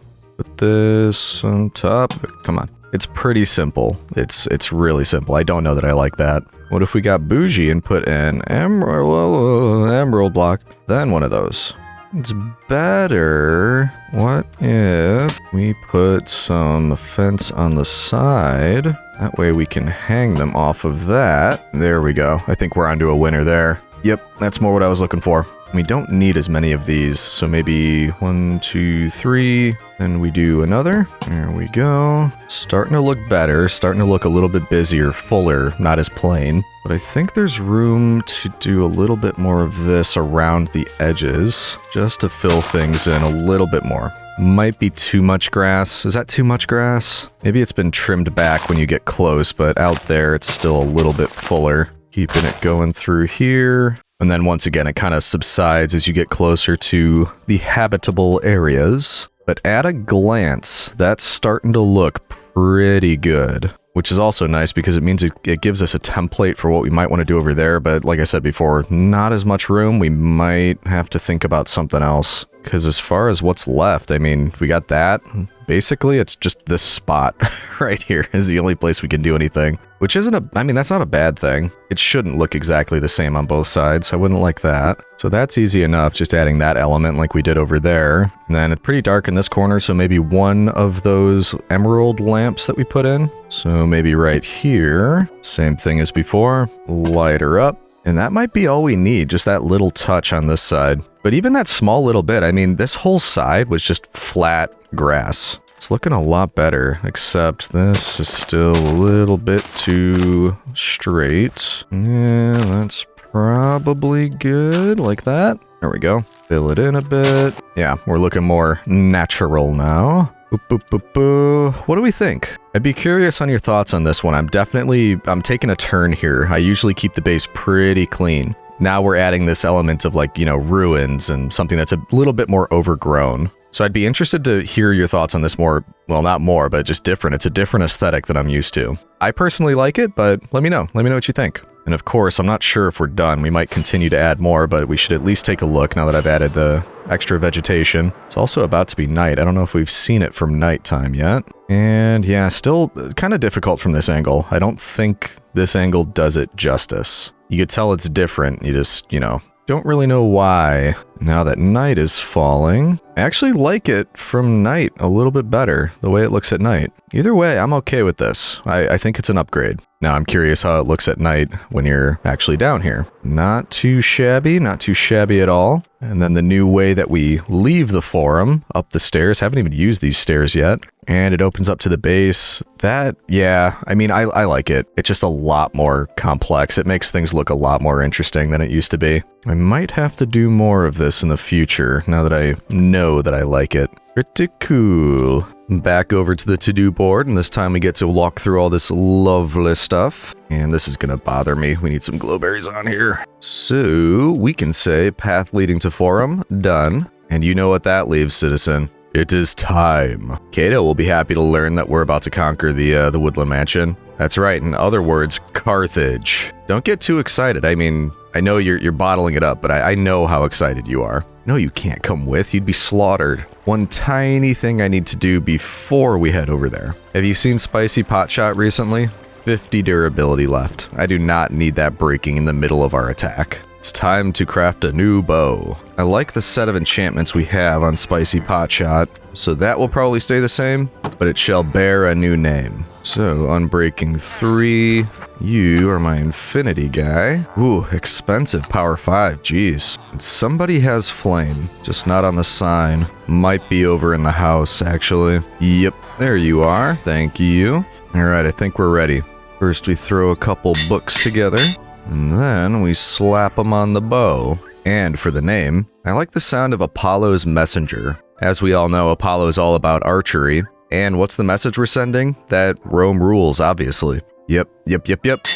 this on top? Come on. It's pretty simple. It's really simple. I don't know that I like that. What if we got bougie and put an emerald block, then one of those? It's better. What if we put some fence on the side? That way we can hang them off of that. There we go. I think we're onto a winner there. Yep, that's more what I was looking for. We don't need as many of these, so maybe 1, 2, 3, then we do another. There we go. Starting to look better, starting to look a little bit busier, fuller, not as plain. But I think there's room to do a little bit more of this around the edges, just to fill things in a little bit more. Might be too much grass. Is that too much grass? Maybe it's been trimmed back when you get close, but out there it's still a little bit fuller. Keeping it going through here. And then once again, it kind of subsides as you get closer to the habitable areas. But at a glance, that's starting to look pretty good. Which is also nice because it means it gives us a template for what we might want to do over there. But like I said before, not as much room. We might have to think about something else. Because as far as what's left, I mean, we got that. Basically, it's just this spot right here is the only place we can do anything. Which isn't I mean, that's not a bad thing. It shouldn't look exactly the same on both sides. I wouldn't like that. So that's easy enough, just adding that element like we did over there. And then it's pretty dark in this corner, so maybe one of those emerald lamps that we put in. So maybe right here, same thing as before, light her up. And that might be all we need, just that little touch on this side. But even that small little bit, I mean, this whole side was just flat grass. It's looking a lot better, except this is still a little bit too straight. Yeah, that's probably good, like that. There we go. Fill it in a bit. Yeah, we're looking more natural now. Boop, boop, boop, boop. What do we think? I'd be curious on your thoughts on this one. I'm taking a turn here. I usually keep the base pretty clean. Now we're adding this element of like, ruins and something that's a little bit more overgrown. So I'd be interested to hear your thoughts on this more, well, not more, but just different. It's a different aesthetic than I'm used to. I personally like it, but let me know. Let me know what you think. And of course, I'm not sure if we're done. We might continue to add more, but we should at least take a look now that I've added the extra vegetation. It's also about to be night. I don't know if we've seen it from nighttime yet. And yeah, still kind of difficult from this angle. I don't think this angle does it justice. You could tell it's different. You just, don't really know why. Now that night is falling, I actually like it from night a little bit better, the way it looks at night. Either way, I'm okay with this. I think it's an upgrade. Now I'm curious how it looks at night when you're actually down here. Not too shabby at all. And then the new way that we leave the forum, up the stairs. Haven't even used these stairs yet. And it opens up to the base. That, yeah, I mean, I like it. It's just a lot more complex. It makes things look a lot more interesting than it used to be. I might have to do more of this in the future, now that I know that I like it. Pretty cool. Back over to the to-do board, and this time we get to walk through all this lovely stuff. And this is gonna bother me. We need some glowberries on here. So, we can say path leading to forum, done. And you know what that leaves, citizen. It is time. Kato will be happy to learn that we're about to conquer the Woodland Mansion. That's right, in other words, Carthage. Don't get too excited. I mean, I know you're bottling it up, but I know how excited you are. No, you can't come with. You'd be slaughtered. One tiny thing I need to do before we head over there. Have you seen Spicy Potshot recently? 50 durability left. I do not need that breaking in the middle of our attack. It's time to craft a new bow. I like the set of enchantments we have on Spicy Potshot, so that will probably stay the same, but it shall bear a new name. So, Unbreaking 3, you are my Infinity guy. Ooh, expensive, Power 5, jeez. And somebody has Flame, just not on the sign. Might be over in the house, actually. Yep, there you are, thank you. Alright, I think we're ready. First we throw a couple books together, and then we slap them on the bow. And for the name, I like the sound of Apollo's Messenger. As we all know, Apollo is all about archery. And what's the message we're sending? That Rome rules, obviously. Yep.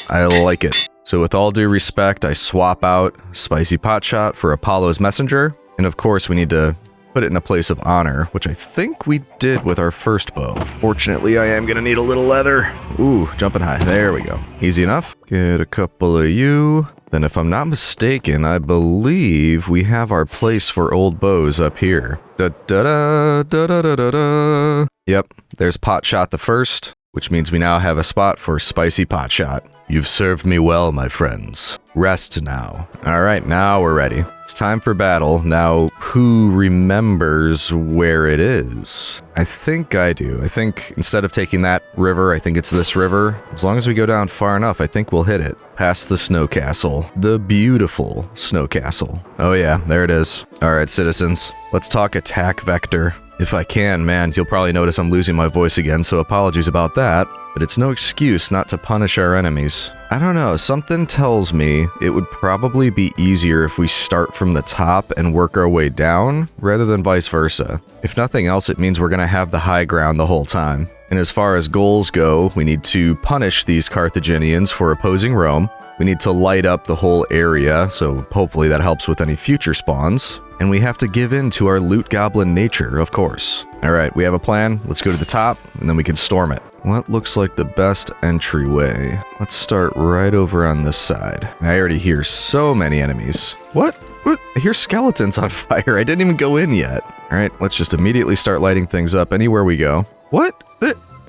I like it. So with all due respect, I swap out Spicy Potshot for Apollo's Messenger. And of course, we need to put it in a place of honor, which I think we did with our first bow. Fortunately, I am gonna need a little leather. Ooh, jumping high. There we go. Easy enough. Get a couple of you. Then if I'm not mistaken, I believe we have our place for old bows up here. Da-da-da-da-da-da-da. Yep, there's Potshot the first, which means we now have a spot for Spicy Potshot. You've served me well, my friends. Rest now. Alright, now we're ready. It's time for battle. Now, who remembers where it is? I think I do. I think instead of taking that river, I think it's this river. As long as we go down far enough, I think we'll hit it. Past the snow castle. The beautiful snow castle. Oh yeah, there it is. Alright, citizens. Let's talk attack vector. If I can, man, you'll probably notice I'm losing my voice again, so apologies about that. But it's no excuse not to punish our enemies. I don't know, something tells me it would probably be easier if we start from the top and work our way down, rather than vice versa. If nothing else, it means we're gonna have the high ground the whole time. And as far as goals go, we need to punish these Carthaginians for opposing Rome. We need to light up the whole area, so hopefully that helps with any future spawns. and we have to give in to our loot goblin nature, of course. Alright, we have a plan. Let's go to the top, and then we can storm it. What looks like the best entryway? Let's start right over on this side. I already hear so many enemies. What? I hear skeletons on fire. I didn't even go in yet. Alright, let's just immediately start lighting things up anywhere we go. What?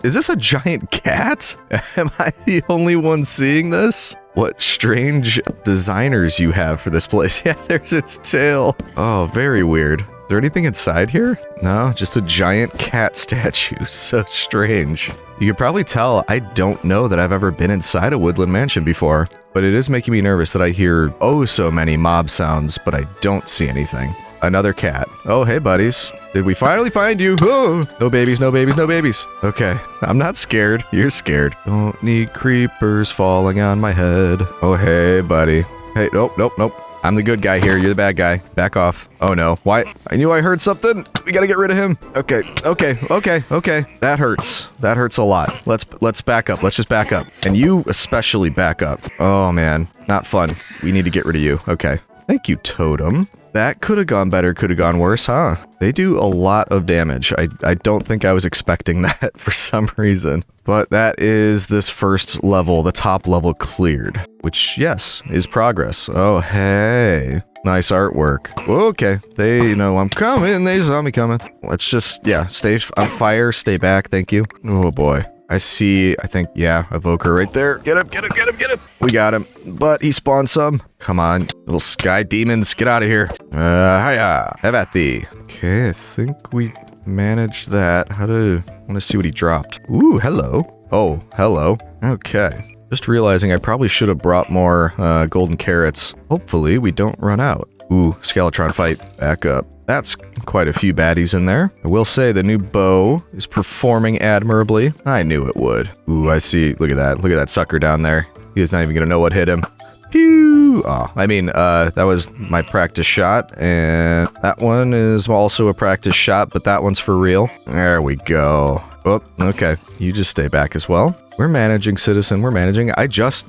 Is this a giant cat? Am I the only one seeing this? What strange designers you have for this place. Yeah, there's its tail. Oh, very weird. Is there anything inside here? No, just a giant cat statue. So strange. You could probably tell I don't know that I've ever been inside a Woodland Mansion before, but it is making me nervous that I hear oh so many mob sounds, but I don't see anything. Another cat. Oh, hey, buddies. Did we finally find you? Oh, no babies, no babies, no babies. Okay, I'm not scared. You're scared. Don't need creepers falling on my head. Oh, hey, buddy. Hey, nope, nope, nope. I'm the good guy here. You're the bad guy. Back off. Oh, no. Why? I knew I heard something. We gotta get rid of him. Okay, okay, okay, okay. That hurts. That hurts a lot. Let's back up. Let's just back up. And you especially back up. Oh, man. Not fun. We need to get rid of you. Okay. Thank you, Totem. That could have gone better, could have gone worse, huh? They do a lot of damage. I don't think I was expecting that for some reason. But that is this first level, the top level cleared. Which, yes, is progress. Oh, hey. Nice artwork. Okay, they know I'm coming. They saw me coming. Let's just, yeah, stay on fire, stay back, thank you. Oh boy. I see, I think, yeah, Evoker right there. Get him, get him, get him, get him. We got him, but he spawned some. Come on, little sky demons, get out of here. Hiya, have at thee. Okay, I think we managed that. I want to see what he dropped. Ooh, hello. Oh, hello. Okay. Just realizing I probably should have brought more golden carrots. Hopefully we don't run out. Ooh, Skeletron fight. Back up. That's quite a few baddies in there. I will say the new bow is performing admirably. I knew it would. Ooh, I see. Look at that. Look at that sucker down there. He is not even going to know what hit him. Pew! Oh, I mean, that was my practice shot, and that one is also a practice shot, but that one's for real. There we go. Oh, okay. You just stay back as well. We're managing, citizen. We're managing. I just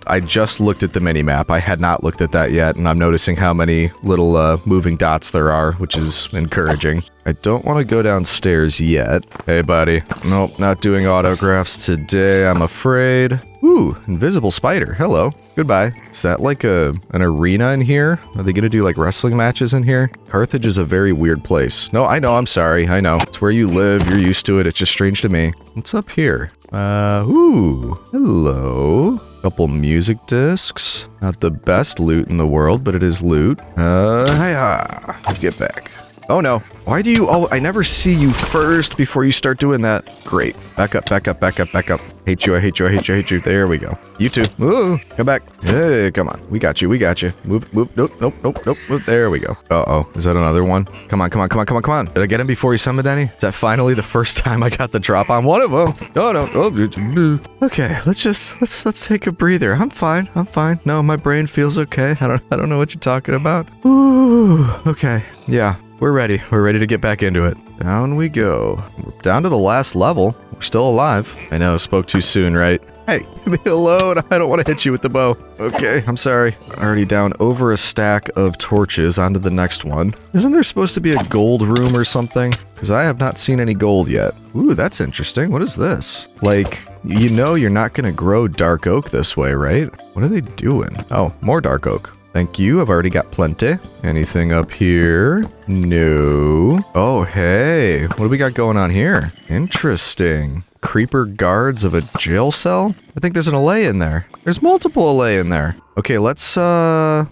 looked at the mini-map. I had not looked at that yet, and I'm noticing how many little moving dots there are, which is encouraging. I don't want to go downstairs yet. Hey, buddy. Nope, not doing autographs today, I'm afraid. Ooh, invisible spider. Hello. Goodbye. Is that like an arena in here? Are they gonna do like wrestling matches in here? Carthage is a very weird place. No, I know, I'm sorry. I know. It's where you live. You're used to it. It's just strange to me. What's up here? Ooh. Hello. Couple music discs. Not the best loot in the world, but it is loot. Hiya. Get back. Oh no. Why do you... Oh, I never see you first before you start doing that. Great. Back up, back up, back up, back up. Hate you, I hate you, I hate you, I hate you. There we go. You too. Ooh, come back. Hey, come on. We got you, we got you. Move, move. Nope, nope, nope, nope, nope. There we go. Uh-oh. Is that another one? Come on, come on, come on, come on, come on. Did I get him before he summoned any? Is that finally the first time I got the drop on one of them? No, no. Oh, okay, let's take a breather. I'm fine. I'm fine. No, my brain feels okay. I don't know what you're talking about. Ooh, okay. Yeah. We're ready. We're ready to get back into it. Down we go. We're down to the last level. We're still alive. I know, spoke too soon, right? Hey, leave me alone. I don't want to hit you with the bow. Okay, I'm sorry. Already down over a stack of torches. On to the next one. Isn't there supposed to be a gold room or something? Because I have not seen any gold yet. Ooh, that's interesting. What is this? Like, you know you're not going to grow dark oak this way, right? What are they doing? Oh, more dark oak. Thank you, I've already got plenty. Anything up here? No. Oh, hey. What do we got going on here? Interesting. Creeper guards of a jail cell? I think there's an allay in there. There's multiple allay in there. Okay, let's come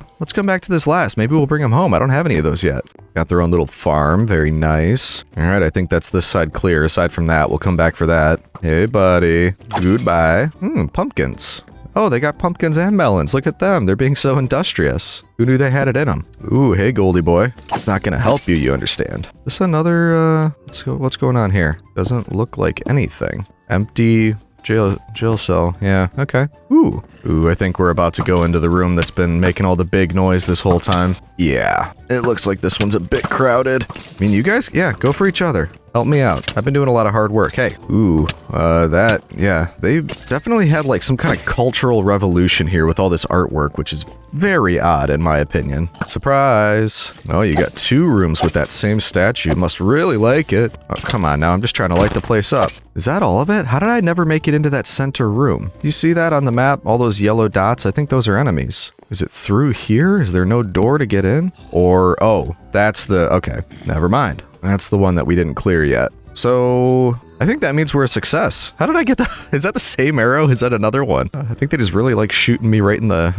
back to this last. Maybe we'll bring them home. I don't have any of those yet. Got their own little farm. Very nice. All right, I think that's this side clear. Aside from that, we'll come back for that. Hey, buddy. Goodbye. Pumpkins. Oh, they got pumpkins and melons. Look at them. They're being so industrious. Who knew they had it in them? Ooh, hey, Goldie boy. It's not going to help you, you understand. This another, what's going on here? Doesn't look like anything. Empty jail cell. Yeah, okay. Ooh, I think we're about to go into the room that's been making all the big noise this whole time. Yeah, it looks like this one's a bit crowded. I mean, you guys, yeah, go for each other. Help me out. I've been doing a lot of hard work. Hey. Ooh, yeah. They definitely had like some kind of cultural revolution here with all this artwork, which is very odd in my opinion. Surprise! Oh, you got 2 rooms with that same statue. Must really like it. Oh, come on now, I'm just trying to light the place up. Is that all of it? How did I never make it into that center room? You see that on the map? All those yellow dots? I think those are enemies. Is it through here? Is there no door to get in? Or, oh, that's the, okay, never mind. That's the one that we didn't clear yet. So, I think that means we're a success. How did I get that? Is that the same arrow? Is that another one? I think they just really like shooting me right in the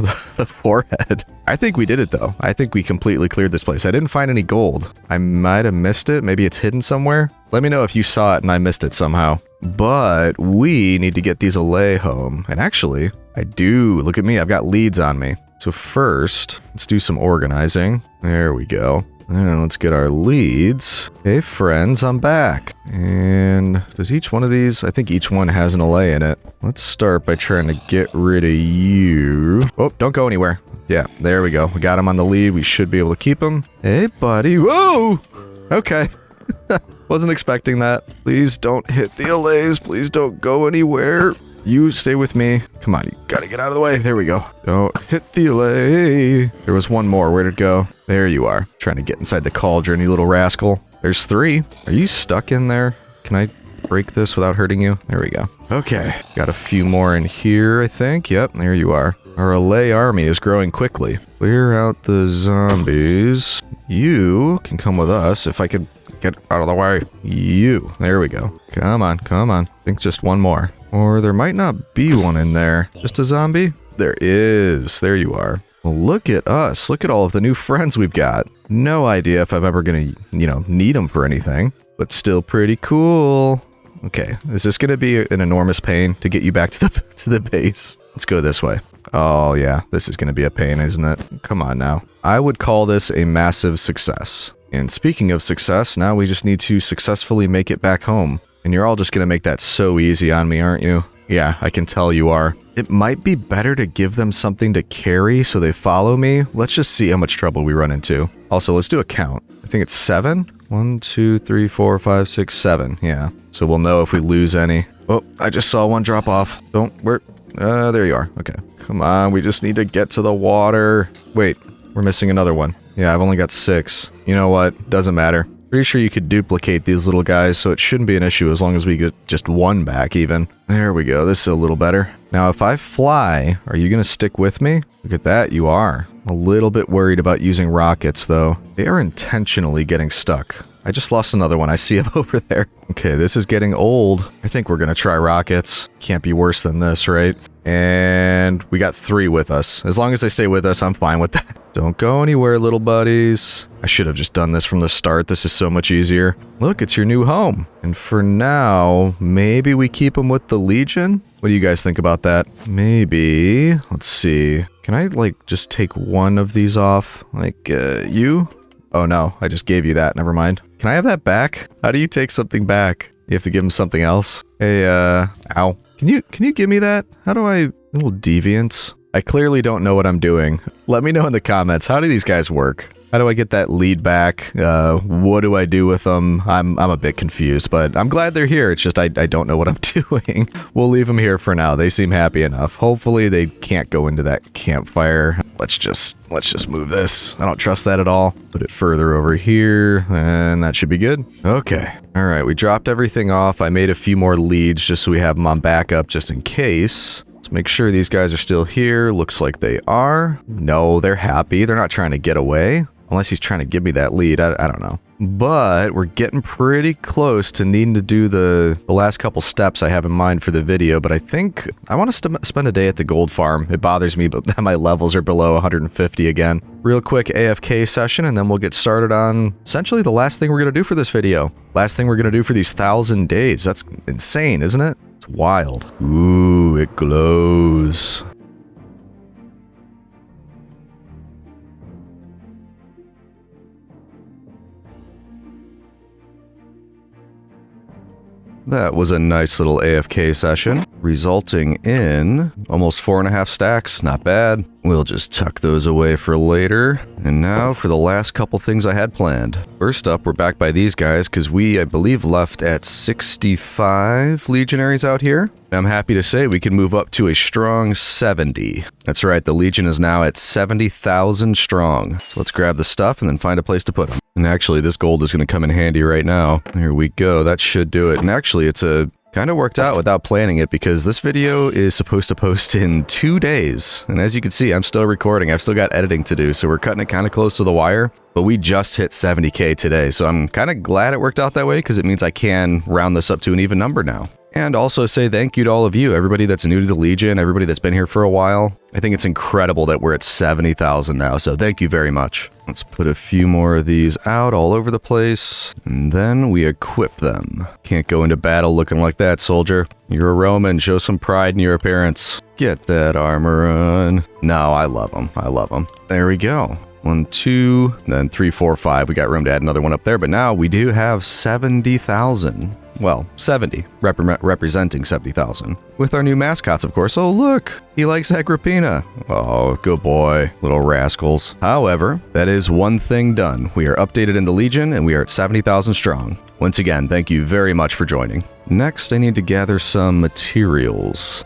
forehead. I think we did it though. I think we completely cleared this place. I didn't find any gold. I might have missed it. Maybe it's hidden somewhere. Let me know if you saw it and I missed it somehow. But we need to get these Allay home. And actually, I do. Look at me. I've got leads on me. So first, let's do some organizing. There we go. And let's get our leads. Hey friends, I'm back. And does each one of these, I think each one has an Allay in it. Let's start by trying to get rid of you. Oh, don't go anywhere. Yeah, there we go. We got him on the lead. We should be able to keep him. Hey buddy, whoa! Okay. Wasn't expecting that. Please don't hit the Allays. Please don't go anywhere. You stay with me. Come on, you gotta get out of the way. There we go. Don't hit the Allay. There was one more. Where'd it go? There you are. Trying to get inside the cauldron, you little rascal. There's 3. Are you stuck in there? Can I break this without hurting you? There we go. Okay. Got a few more in here, I think. Yep, there you are. Our Allay army is growing quickly. Clear out the zombies. You can come with us if I could get out of the way. You. There we go. Come on, come on. I think just one more. Or there might not be one in there. Just a zombie? There is. There you are. Well, look at us. Look at all of the new friends we've got. No idea if I'm ever gonna, need them for anything. But still pretty cool. Okay, is this gonna be an enormous pain to get you back to the base? Let's go this way. Oh yeah, this is gonna be a pain, isn't it? Come on now. I would call this a massive success. And speaking of success, now we just need to successfully make it back home. And you're all just gonna make that so easy on me, aren't you? Yeah, I can tell you are. It might be better to give them something to carry so they follow me. Let's just see how much trouble we run into. Also, let's do a count. I think it's 7. 1, 2, 3, 4, 5, 6, 7. Yeah. So we'll know if we lose any. Oh, I just saw one drop off. There you are. Okay. Come on, we just need to get to the water. Wait, we're missing another one. Yeah, I've only got 6. You know what? Doesn't matter. Pretty sure you could duplicate these little guys, so it shouldn't be an issue as long as we get just one back even. There we go. This is a little better. Now, if I fly, are you going to stick with me? Look at that. You are. A little bit worried about using rockets, though. They are intentionally getting stuck. I just lost another one. I see him over there. Okay, this is getting old. I think we're going to try rockets. Can't be worse than this, right? And we got 3 with us. As long as they stay with us, I'm fine with that. Don't go anywhere, little buddies. I should have just done this from the start. This is so much easier. Look, it's your new home. And for now, maybe we keep them with the Legion? What do you guys think about that? Maybe. Let's see. Can I, just take one of these off? You? Oh no, I just gave you that. Never mind. Can I have that back? How do you take something back? You have to give him something else. Hey, ow. Can you give me that? How do I... Little deviants. I clearly don't know what I'm doing. Let me know in the comments. How do these guys work? How do I get that lead back? What do I do with them? I'm a bit confused, but I'm glad they're here. It's just I don't know what I'm doing. We'll leave them here for now. They seem happy enough. Hopefully they can't go into that campfire. Let's just move this. I don't trust that at all. Put it further over here, and that should be good. Okay. All right, we dropped everything off. I made a few more leads just so we have them on backup just in case. Let's make sure these guys are still here. Looks like they are. No, they're happy. They're not trying to get away. Unless he's trying to give me that lead. I don't know. But we're getting pretty close to needing to do the last couple steps I have in mind for the video. But I think I want to spend a day at the gold farm. It bothers me but that my levels are below 150 again. Real quick AFK session, and then we'll get started on essentially the last thing we're going to do for this video. Last thing we're going to do for these 1,000 days. That's insane, isn't it? It's wild. Ooh, it glows. That was a nice little AFK session, resulting in almost 4.5 stacks. Not bad. We'll just tuck those away for later. And now for the last couple things I had planned. First up, we're back by these guys because we, I believe, left at 65 legionaries out here. And I'm happy to say we can move up to a strong 70. That's right, the Legion is now at 70,000 strong. So let's grab the stuff and then find a place to put them. And actually, this gold is going to come in handy right now. Here we go. That should do it. And actually, it's kind of worked out without planning it because this video is supposed to post in 2 days. And as you can see, I'm still recording. I've still got editing to do, so we're cutting it kind of close to the wire. But we just hit 70K today, so I'm kind of glad it worked out that way because it means I can round this up to an even number now. And also say thank you to all of you, everybody that's new to the Legion, everybody that's been here for a while. I think it's incredible that we're at 70,000 now, so thank you very much. Let's put a few more of these out all over the place, and then we equip them. Can't go into battle looking like that, soldier. You're a Roman, show some pride in your appearance. Get that armor on. No, I love them. I love them. There we go. 1, 2, then 3, 4, 5. We got room to add another one up there, but now we do have 70,000. Well, 70, representing 70,000. With our new mascots, of course. Oh, look, he likes Agrippina. Oh, good boy, little rascals. However, that is one thing done. We are updated in the Legion, and we are at 70,000 strong. Once again, thank you very much for joining. Next, I need to gather some materials.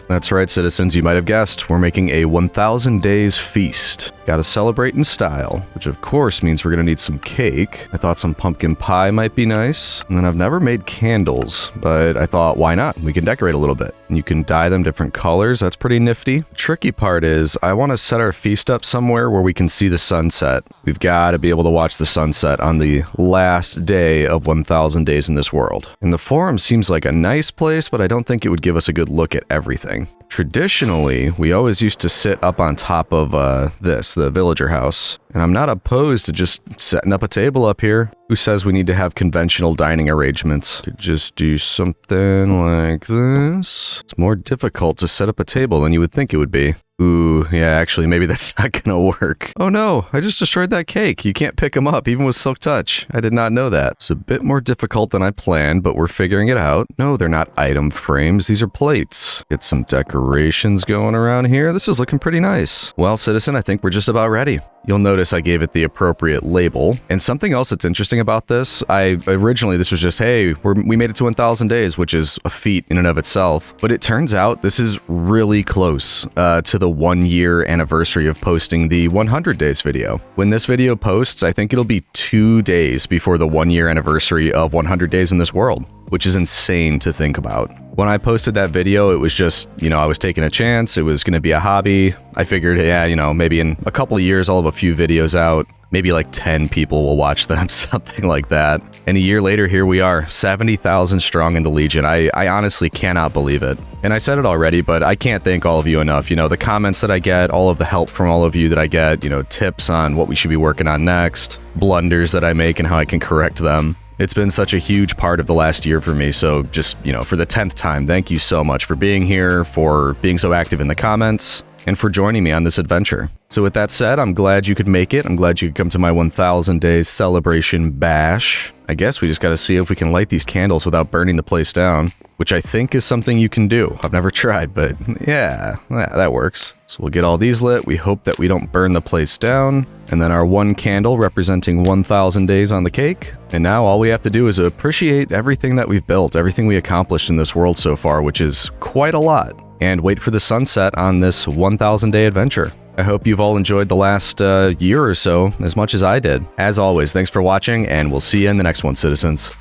That's right, citizens, you might have guessed, we're making a 1,000 days feast. Gotta celebrate in style, which of course means we're gonna need some cake. I thought some pumpkin pie might be nice. And then I've never made candles, but I thought, why not? We can decorate a little bit. And you can dye them different colors, that's pretty nifty. The tricky part is, I wanna set our feast up somewhere where we can see the sunset. We've gotta be able to watch the sunset on the last day of 1,000 days in this world. And the Forum seems like a nice place, but I don't think it would give us a good look at everything. Traditionally, we always used to sit up on top of the villager house, and I'm not opposed to just setting up a table up here. Who says we need to have conventional dining arrangements? Could just do something like this. It's more difficult to set up a table than you would think it would be. Ooh, yeah, actually, maybe that's not gonna work. Oh no, I just destroyed that cake. You can't pick them up, even with Silk Touch. I did not know that. It's a bit more difficult than I planned, but we're figuring it out. No, they're not item frames. These are plates. Get some decorations going around here. This is looking pretty nice. Well, citizen, I think we're just about ready. You'll notice I gave it the appropriate label. And something else that's interesting about this, originally this was just, hey, we made it to 1,000 days, which is a feat in and of itself. But it turns out this is really close to the 1-year anniversary of posting the 100 days video. When this video posts, I think it'll be 2 days before the 1-year anniversary of 100 days in this world, which is insane to think about. When I posted that video, it was just, I was taking a chance. It was going to be a hobby. I figured, yeah, maybe in a couple of years, I'll have a few videos out. Maybe like 10 people will watch them, something like that. And a year later, here we are, 70,000 strong in the Legion. I honestly cannot believe it. And I said it already, but I can't thank all of you enough. The comments that I get, all of the help from all of you that I get, tips on what we should be working on next, blunders that I make and how I can correct them. It's been such a huge part of the last year for me, so just, for the 10th time, thank you so much for being here, for being so active in the comments, and for joining me on this adventure. So with that said, I'm glad you could make it. I'm glad you could come to my 1,000 days celebration bash. I guess we just gotta see if we can light these candles without burning the place down, which I think is something you can do. I've never tried, but yeah, that works. So we'll get all these lit. We hope that we don't burn the place down. And then our one candle representing 1,000 days on the cake. And now all we have to do is appreciate everything that we've built, everything we accomplished in this world so far, which is quite a lot, and wait for the sunset on this 1,000 day adventure. I hope you've all enjoyed the last year or so as much as I did. As always, thanks for watching, and we'll see you in the next one, citizens.